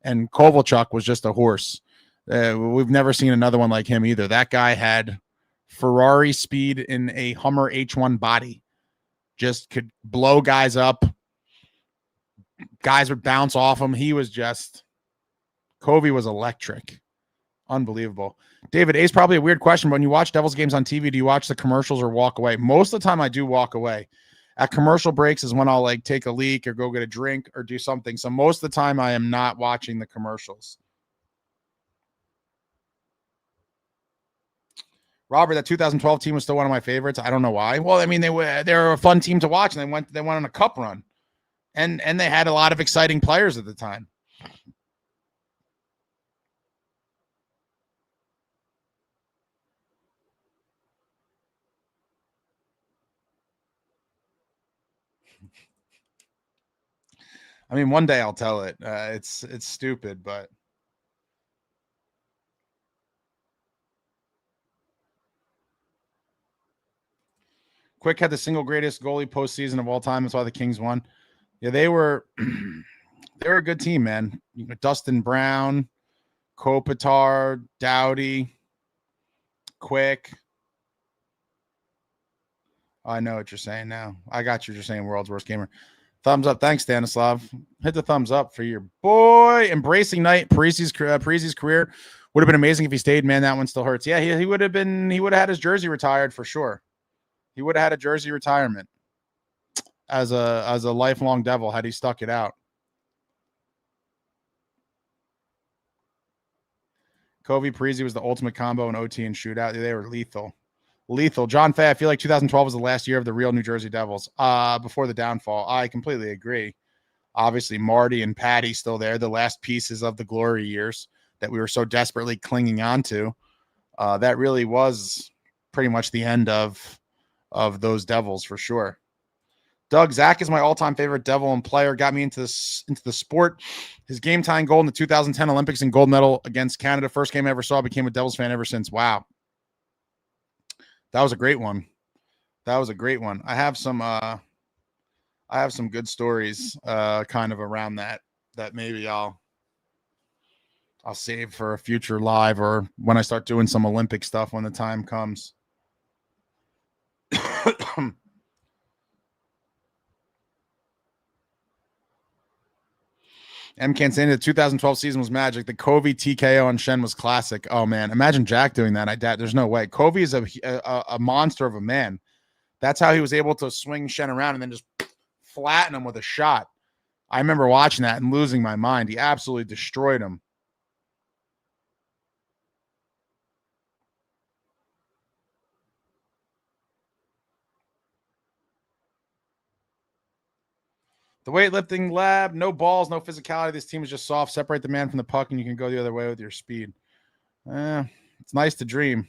And Kovalchuk was just a horse. We've never seen another one like him either. That guy had Ferrari speed in a Hummer H1 body. Just could blow guys up. Guys would bounce off him. He was just... Covey was electric. Unbelievable. David, A's probably a weird question, but when you watch Devils games on TV, do you watch the commercials or walk away? Most of the time I do walk away. At commercial breaks is when I'll like take a leak or go get a drink or do something. So most of the time I am not watching the commercials. Robert, that 2012 team was still one of my favorites. I don't know why. Well, I mean, they were a fun team to watch, and they went on a cup run. And they had a lot of exciting players at the time. I mean, one day I'll tell it. It's stupid, but Quick had the single greatest goalie postseason of all time. That's why the Kings won. Yeah, they were a good team, man. Dustin Brown, Kopitar, Doughty, Quick. I know what you're saying now. I got you. You're saying world's worst gamer. Thumbs up. Thanks, Stanislav. Hit the thumbs up for your boy. Embracing Night. Parisi's career would have been amazing if he stayed, man. That one still hurts. Yeah, he would have had his jersey retired for sure. He would have had a jersey retirement as a lifelong Devil had he stuck it out. Covey Parisi was the ultimate combo in OT and shootout. They were lethal. John Fay, I feel like 2012 was the last year of the real New Jersey Devils before the downfall. I completely agree. Obviously, Marty and Patty still there, the last pieces of the glory years that we were so desperately clinging on to. That really was pretty much the end of those Devils for sure. Doug, Zach is my all-time favorite Devil and player. Got me into the sport. His game-tying goal in the 2010 Olympics and gold medal against Canada. First game I ever saw. Became a Devils fan ever since. Wow. That was a great one. I have some good stories kind of around that maybe I'll save for a future live or when I start doing some Olympic stuff when the time comes. M. Cansani, the 2012 season was magic. The Covey TKO on Shen was classic. Oh, man. Imagine Jack doing that. There's no way. Covey is a monster of a man. That's how he was able to swing Shen around and then just flatten him with a shot. I remember watching that and losing my mind. He absolutely destroyed him. The weightlifting lab, no balls, no physicality. This team is just soft. Separate the man from the puck, and you can go the other way with your speed. It's nice to dream.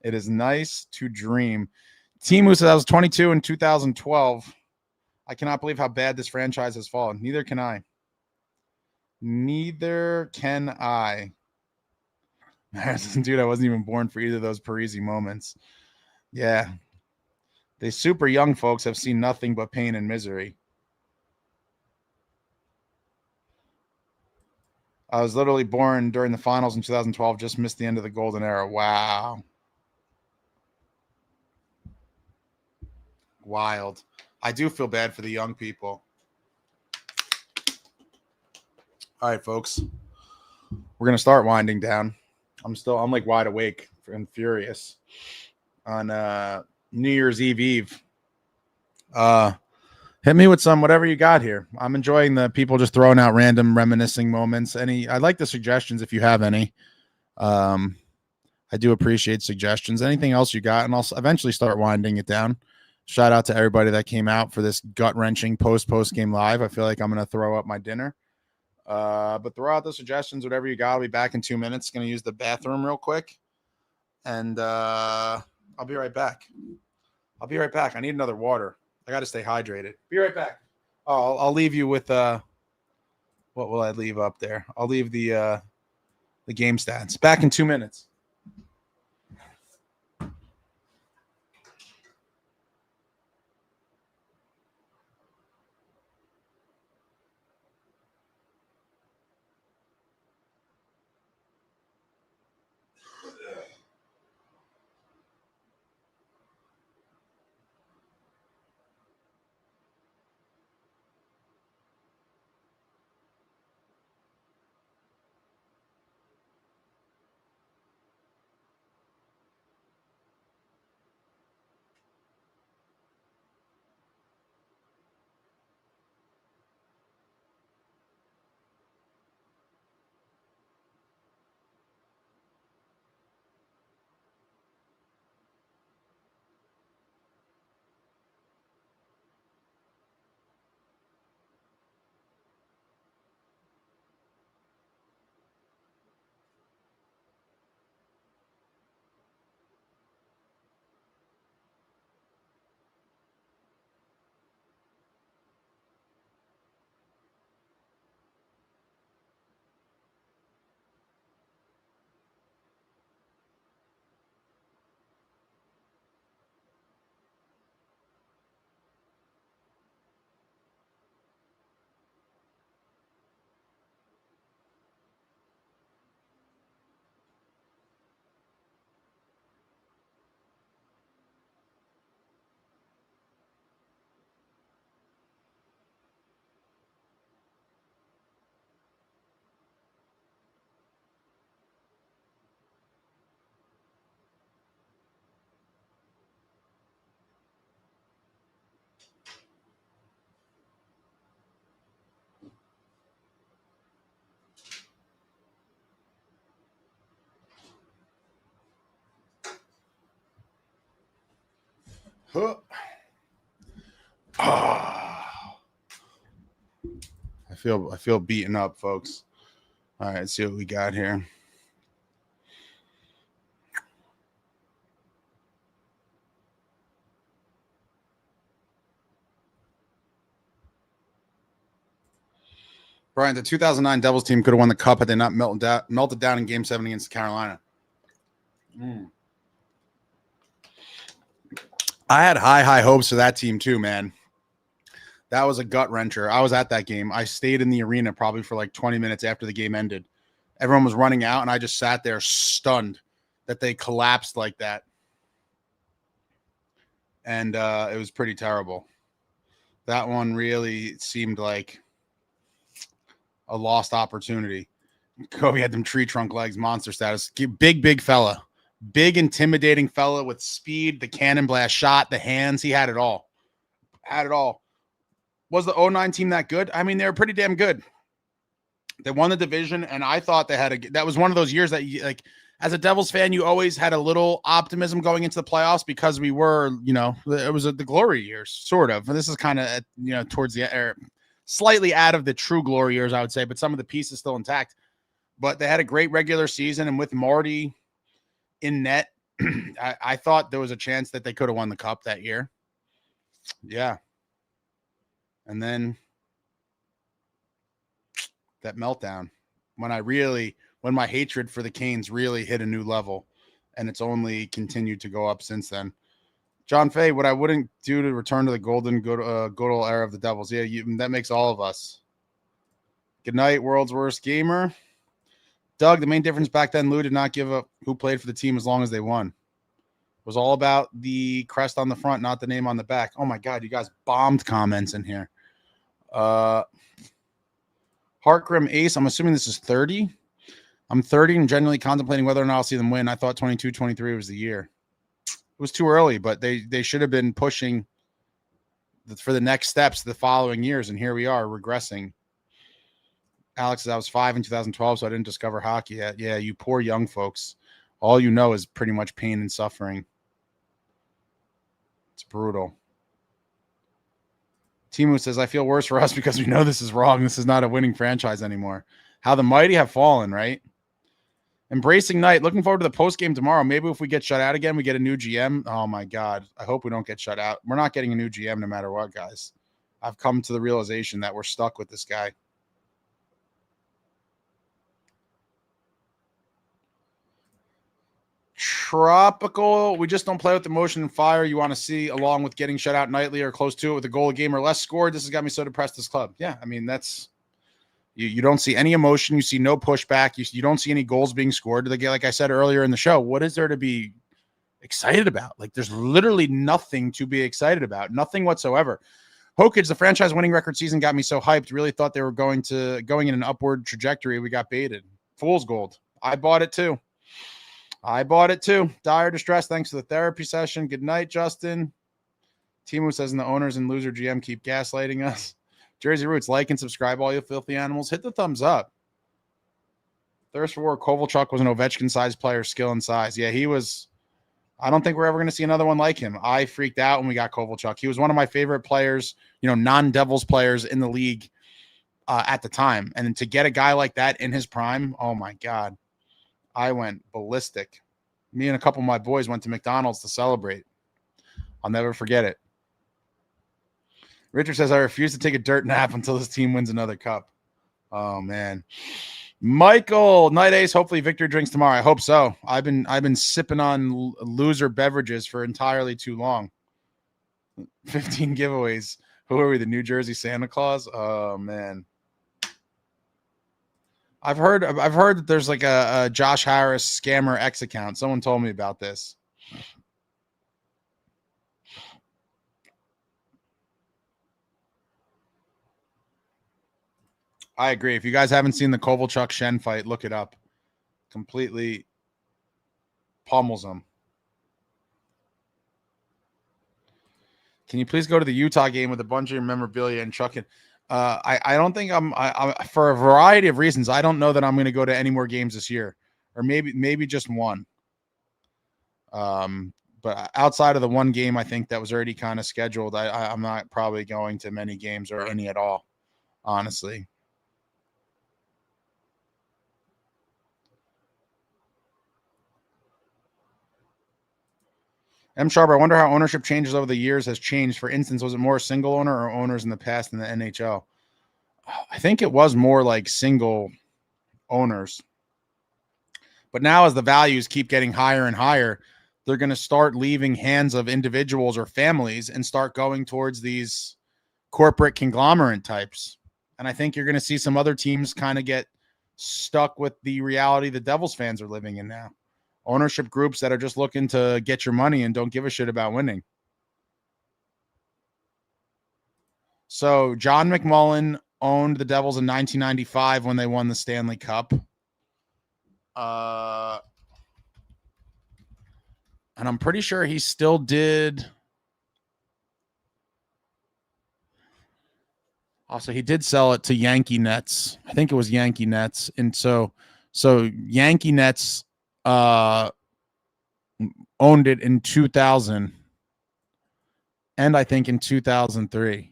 It is nice to dream. Team who says I was 22 in 2012. I cannot believe how bad this franchise has fallen. Neither can I. Neither can I. Dude, I wasn't even born for either of those Parisi moments. Yeah. The super young folks have seen nothing but pain and misery. I was literally born during the finals in 2012, just missed the end of the golden era. Wow. Wild. I do feel bad for the young people. All right, folks. We're going to start winding down. I'm like wide awake and furious on New Year's Eve. Hit me with some whatever you got here. I'm enjoying the people just throwing out random reminiscing moments. I like the suggestions if you have any. I do appreciate suggestions. Anything else you got? And I'll eventually start winding it down. Shout out to everybody that came out for this gut-wrenching post-game live. I feel like I'm going to throw up my dinner. But throw out the suggestions, whatever you got. I'll be back in 2 minutes. Going to use the bathroom real quick. And I'll be right back. I need another water. I got to stay hydrated. Be right back. Oh, I'll leave you with what will I leave up there? I'll leave the game stats. Back in 2 minutes. Huh. Oh. I feel beaten up, folks. All right, let's see what we got here. Brian, the 2009 Devils team could have won the cup had they not melted down in Game 7 against Carolina. I had high hopes for that team too, man. That was a gut wrencher. I was at that game. I stayed in the arena probably for like 20 minutes after the game ended. Everyone was running out, and I just sat there stunned that they collapsed like that. And it was pretty terrible. That one really seemed like a lost opportunity. Kobe had them tree trunk legs, monster status. Big fella. Big, intimidating fella with speed, the cannon blast shot, the hands. He had it all. Was the 09 team that good? I mean, they were pretty damn good. They won the division, and I thought they had that was one of those years that as a Devils fan, you always had a little optimism going into the playoffs because we were, it was the glory years, sort of. And this is kind of, towards the slightly out of the true glory years, I would say, but some of the pieces still intact. But they had a great regular season, and with Marty in net, I thought there was a chance that they could have won the cup that year. Yeah. And then that meltdown when my hatred for the Canes really hit a new level, and it's only continued to go up since then. John Fay, what I wouldn't do to return to the golden good old era of the Devils. Yeah, that makes all of us. Good night, world's worst gamer. Doug, the main difference back then, Lou did not give up who played for the team as long as they won. It was all about the crest on the front, not the name on the back. Oh, my God, you guys bombed comments in here. Heartgrim Ace, I'm assuming this is 30. I'm 30 and genuinely contemplating whether or not I'll see them win. I thought 22-23 was the year. It was too early, but they should have been pushing for the next steps the following years, and here we are regressing. Alex, I was 5 in 2012, so I didn't discover hockey yet. Yeah, you poor young folks. All you know is pretty much pain and suffering. It's brutal. Timu says, I feel worse for us because we know this is wrong. This is not a winning franchise anymore. How the mighty have fallen, right? Embracing night. Looking forward to the post game tomorrow. Maybe if we get shut out again, we get a new GM. Oh, my God. I hope we don't get shut out. We're not getting a new GM no matter what, guys. I've come to the realization that we're stuck with this guy. Tropical, we just don't play with emotion and fire you want to see, along with getting shut out nightly or close to it with a goal a game or less scored. This has got me so depressed, this club. Yeah, I mean, that's you don't see any emotion. You see no pushback. You don't see any goals being scored. Like I said earlier in the show, what is there to be excited about? Like, there's literally nothing to be excited about. Nothing whatsoever. Hokage, the franchise winning record season got me so hyped. Really thought they were going in an upward trajectory. We got baited. Fool's gold. I bought it too. Dire distress. Thanks for the therapy session. Good night, Justin. Timu says, and the owners and loser GM keep gaslighting us. Jersey Roots, like and subscribe, all you filthy animals. Hit the thumbs up. Thirst for War. Kovalchuk was an Ovechkin-sized player, skill and size. Yeah, he was. I don't think we're ever going to see another one like him. I freaked out when we got Kovalchuk. He was one of my favorite players, non-Devils players in the league at the time. And to get a guy like that in his prime, oh, my God. I went ballistic. Me and a couple of my boys went to McDonald's to celebrate. I'll never forget it. Richard says, I refuse to take a dirt nap until this team wins another cup. Oh, man. Michael, night ace. Hopefully Victor drinks tomorrow. I hope so. I've been sipping on loser beverages for entirely too long. 15 giveaways. Who are we, the New Jersey Santa Claus? Oh, man. I've heard that there's like a Josh Harris scammer X account. Someone told me about this. I agree. If you guys haven't seen the Kovalchuk Shen fight, look it up. Completely pummels him. Can you please go to the Utah game with a bunch of your memorabilia and chuck it? I don't think I'm for a variety of reasons. I don't know that I'm going to go to any more games this year, or maybe just one. But outside of the one game, I think that was already kind of scheduled. I'm not probably going to many games or any at all, honestly. M. Sharp, I wonder how ownership changes over the years has changed. For instance, was it more single owner or owners in the past in the NHL? I think it was more like single owners. But now as the values keep getting higher and higher, they're going to start leaving hands of individuals or families and start going towards these corporate conglomerate types. And I think you're going to see some other teams kind of get stuck with the reality the Devils fans are living in now. Ownership groups that are just looking to get your money and don't give a shit about winning. So John McMullen owned the Devils in 1995 when they won the Stanley Cup. And I'm pretty sure he still did. Also, he did sell it to Yankee Nets. I think it was Yankee Nets. And so Yankee Nets owned it in 2000 and I think in 2003.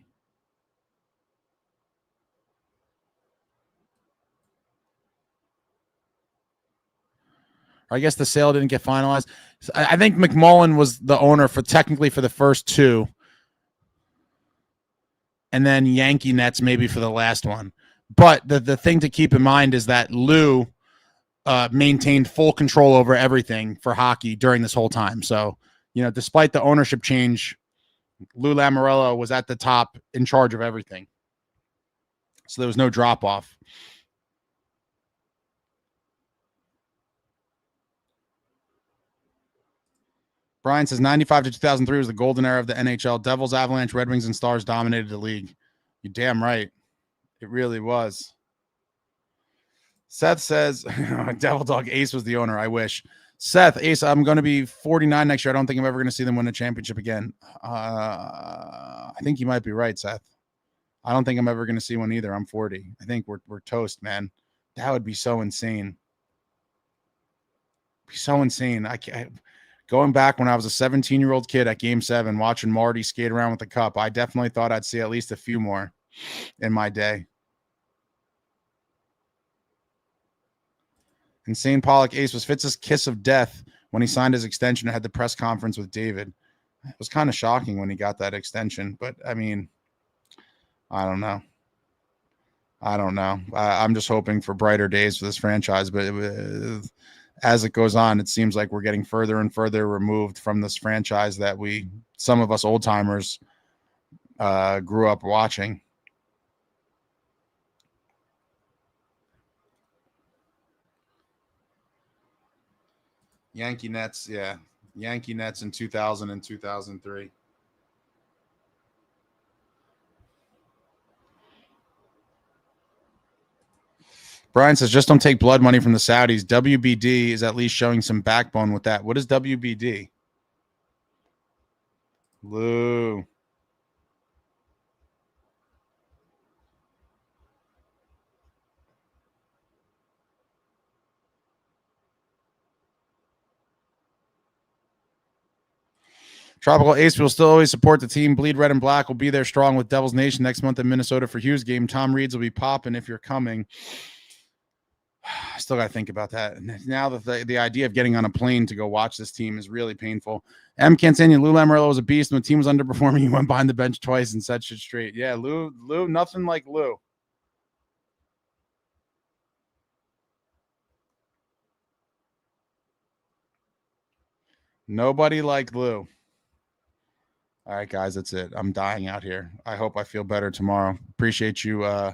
I guess the sale didn't get finalized. I think McMullen was the owner technically for the first two, and then Yankee Nets maybe for the last one. But the thing to keep in mind is that Lou maintained full control over everything for hockey during this whole time. So, despite the ownership change, Lou Lamoriello was at the top in charge of everything. So there was no drop off. Brian says 95 to 2003 was the golden era of the NHL. Devils, Avalanche, Red Wings, and Stars dominated the league. You're damn right. It really was. Seth says, Devil Dog Ace was the owner. I wish. Seth, Ace, I'm going to be 49 next year. I don't think I'm ever going to see them win a championship again. I think you might be right, Seth. I don't think I'm ever going to see one either. I'm 40. I think we're toast, man. That would be so insane. Be so insane. Going back when I was a 17-year-old kid at Game 7, watching Marty skate around with the cup, I definitely thought I'd see at least a few more in my day. Insane Pollock Ace was Fitz's kiss of death when he signed his extension and had the press conference with David. It was kind of shocking when he got that extension, but I mean, I don't know. I'm just hoping for brighter days for this franchise, but as it goes on, it seems like we're getting further and further removed from this franchise that some of us old timers grew up watching. Yankee Nets, yeah. Yankee Nets in 2000 and 2003. Brian says, just don't take blood money from the Saudis. WBD is at least showing some backbone with that. What is WBD? Lou. Tropical Ace will still always support the team. Bleed Red and Black will be there strong with Devils Nation next month in Minnesota for Hughes game. Tom Reeds will be popping if you're coming. I still got to think about that. And now that the idea of getting on a plane to go watch this team is really painful. M. Cansanian, Lou Lamoriello was a beast. When the team was underperforming, he went behind the bench twice and said shit straight. Yeah, Lou, nothing like Lou. Nobody like Lou. All right, guys, that's it. I'm dying out here. I hope I feel better tomorrow. Appreciate you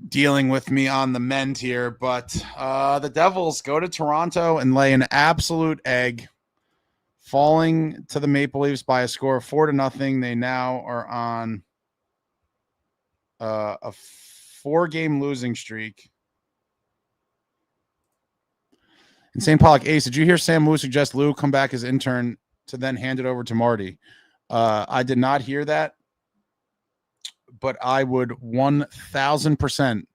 dealing with me on the mend here. But the Devils go to Toronto and lay an absolute egg, falling to the Maple Leafs by a score of 4-0. They now are on a 4-game losing streak. Insane Pollock Ace, did you hear Sam Wu suggest Lou come back as intern to then hand it over to Marty? I did not hear that, but I would 1,000%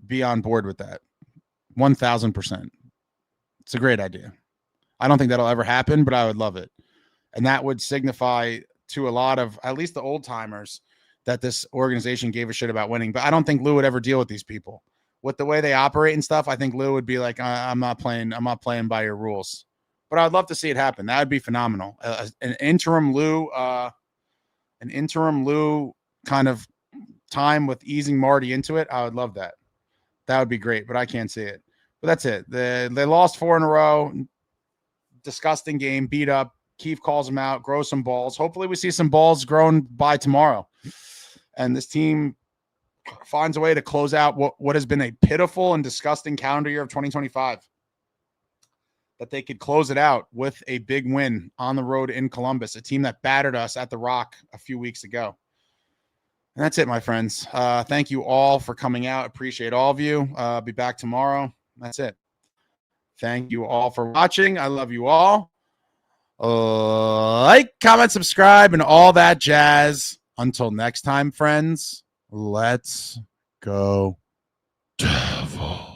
be on board with that. 1,000%. It's a great idea. I don't think that'll ever happen, but I would love it. And that would signify to a lot of, at least the old timers, that this organization gave a shit about winning. But I don't think Lou would ever deal with these people. With the way they operate and stuff, I think Lou would be like, I'm not playing by your rules. But I'd love to see it happen. That would be phenomenal. An interim Lou kind of time with easing Marty into it. I would love that. That would be great, but I can't see it. But that's it. They lost 4 in a row. Disgusting game, beat up. Keefe calls them out, grow some balls. Hopefully we see some balls grown by tomorrow. And this team finds a way to close out what has been a pitiful and disgusting calendar year of 2025. That they could close it out with a big win on the road in Columbus, a team that battered us at the Rock a few weeks ago. And that's it, my friends. Thank you all for coming out. Appreciate all of you. Be back tomorrow. That's it. Thank you all for watching. I love you all. Like, comment, subscribe, and all that jazz. Until next time, friends, let's go Devils.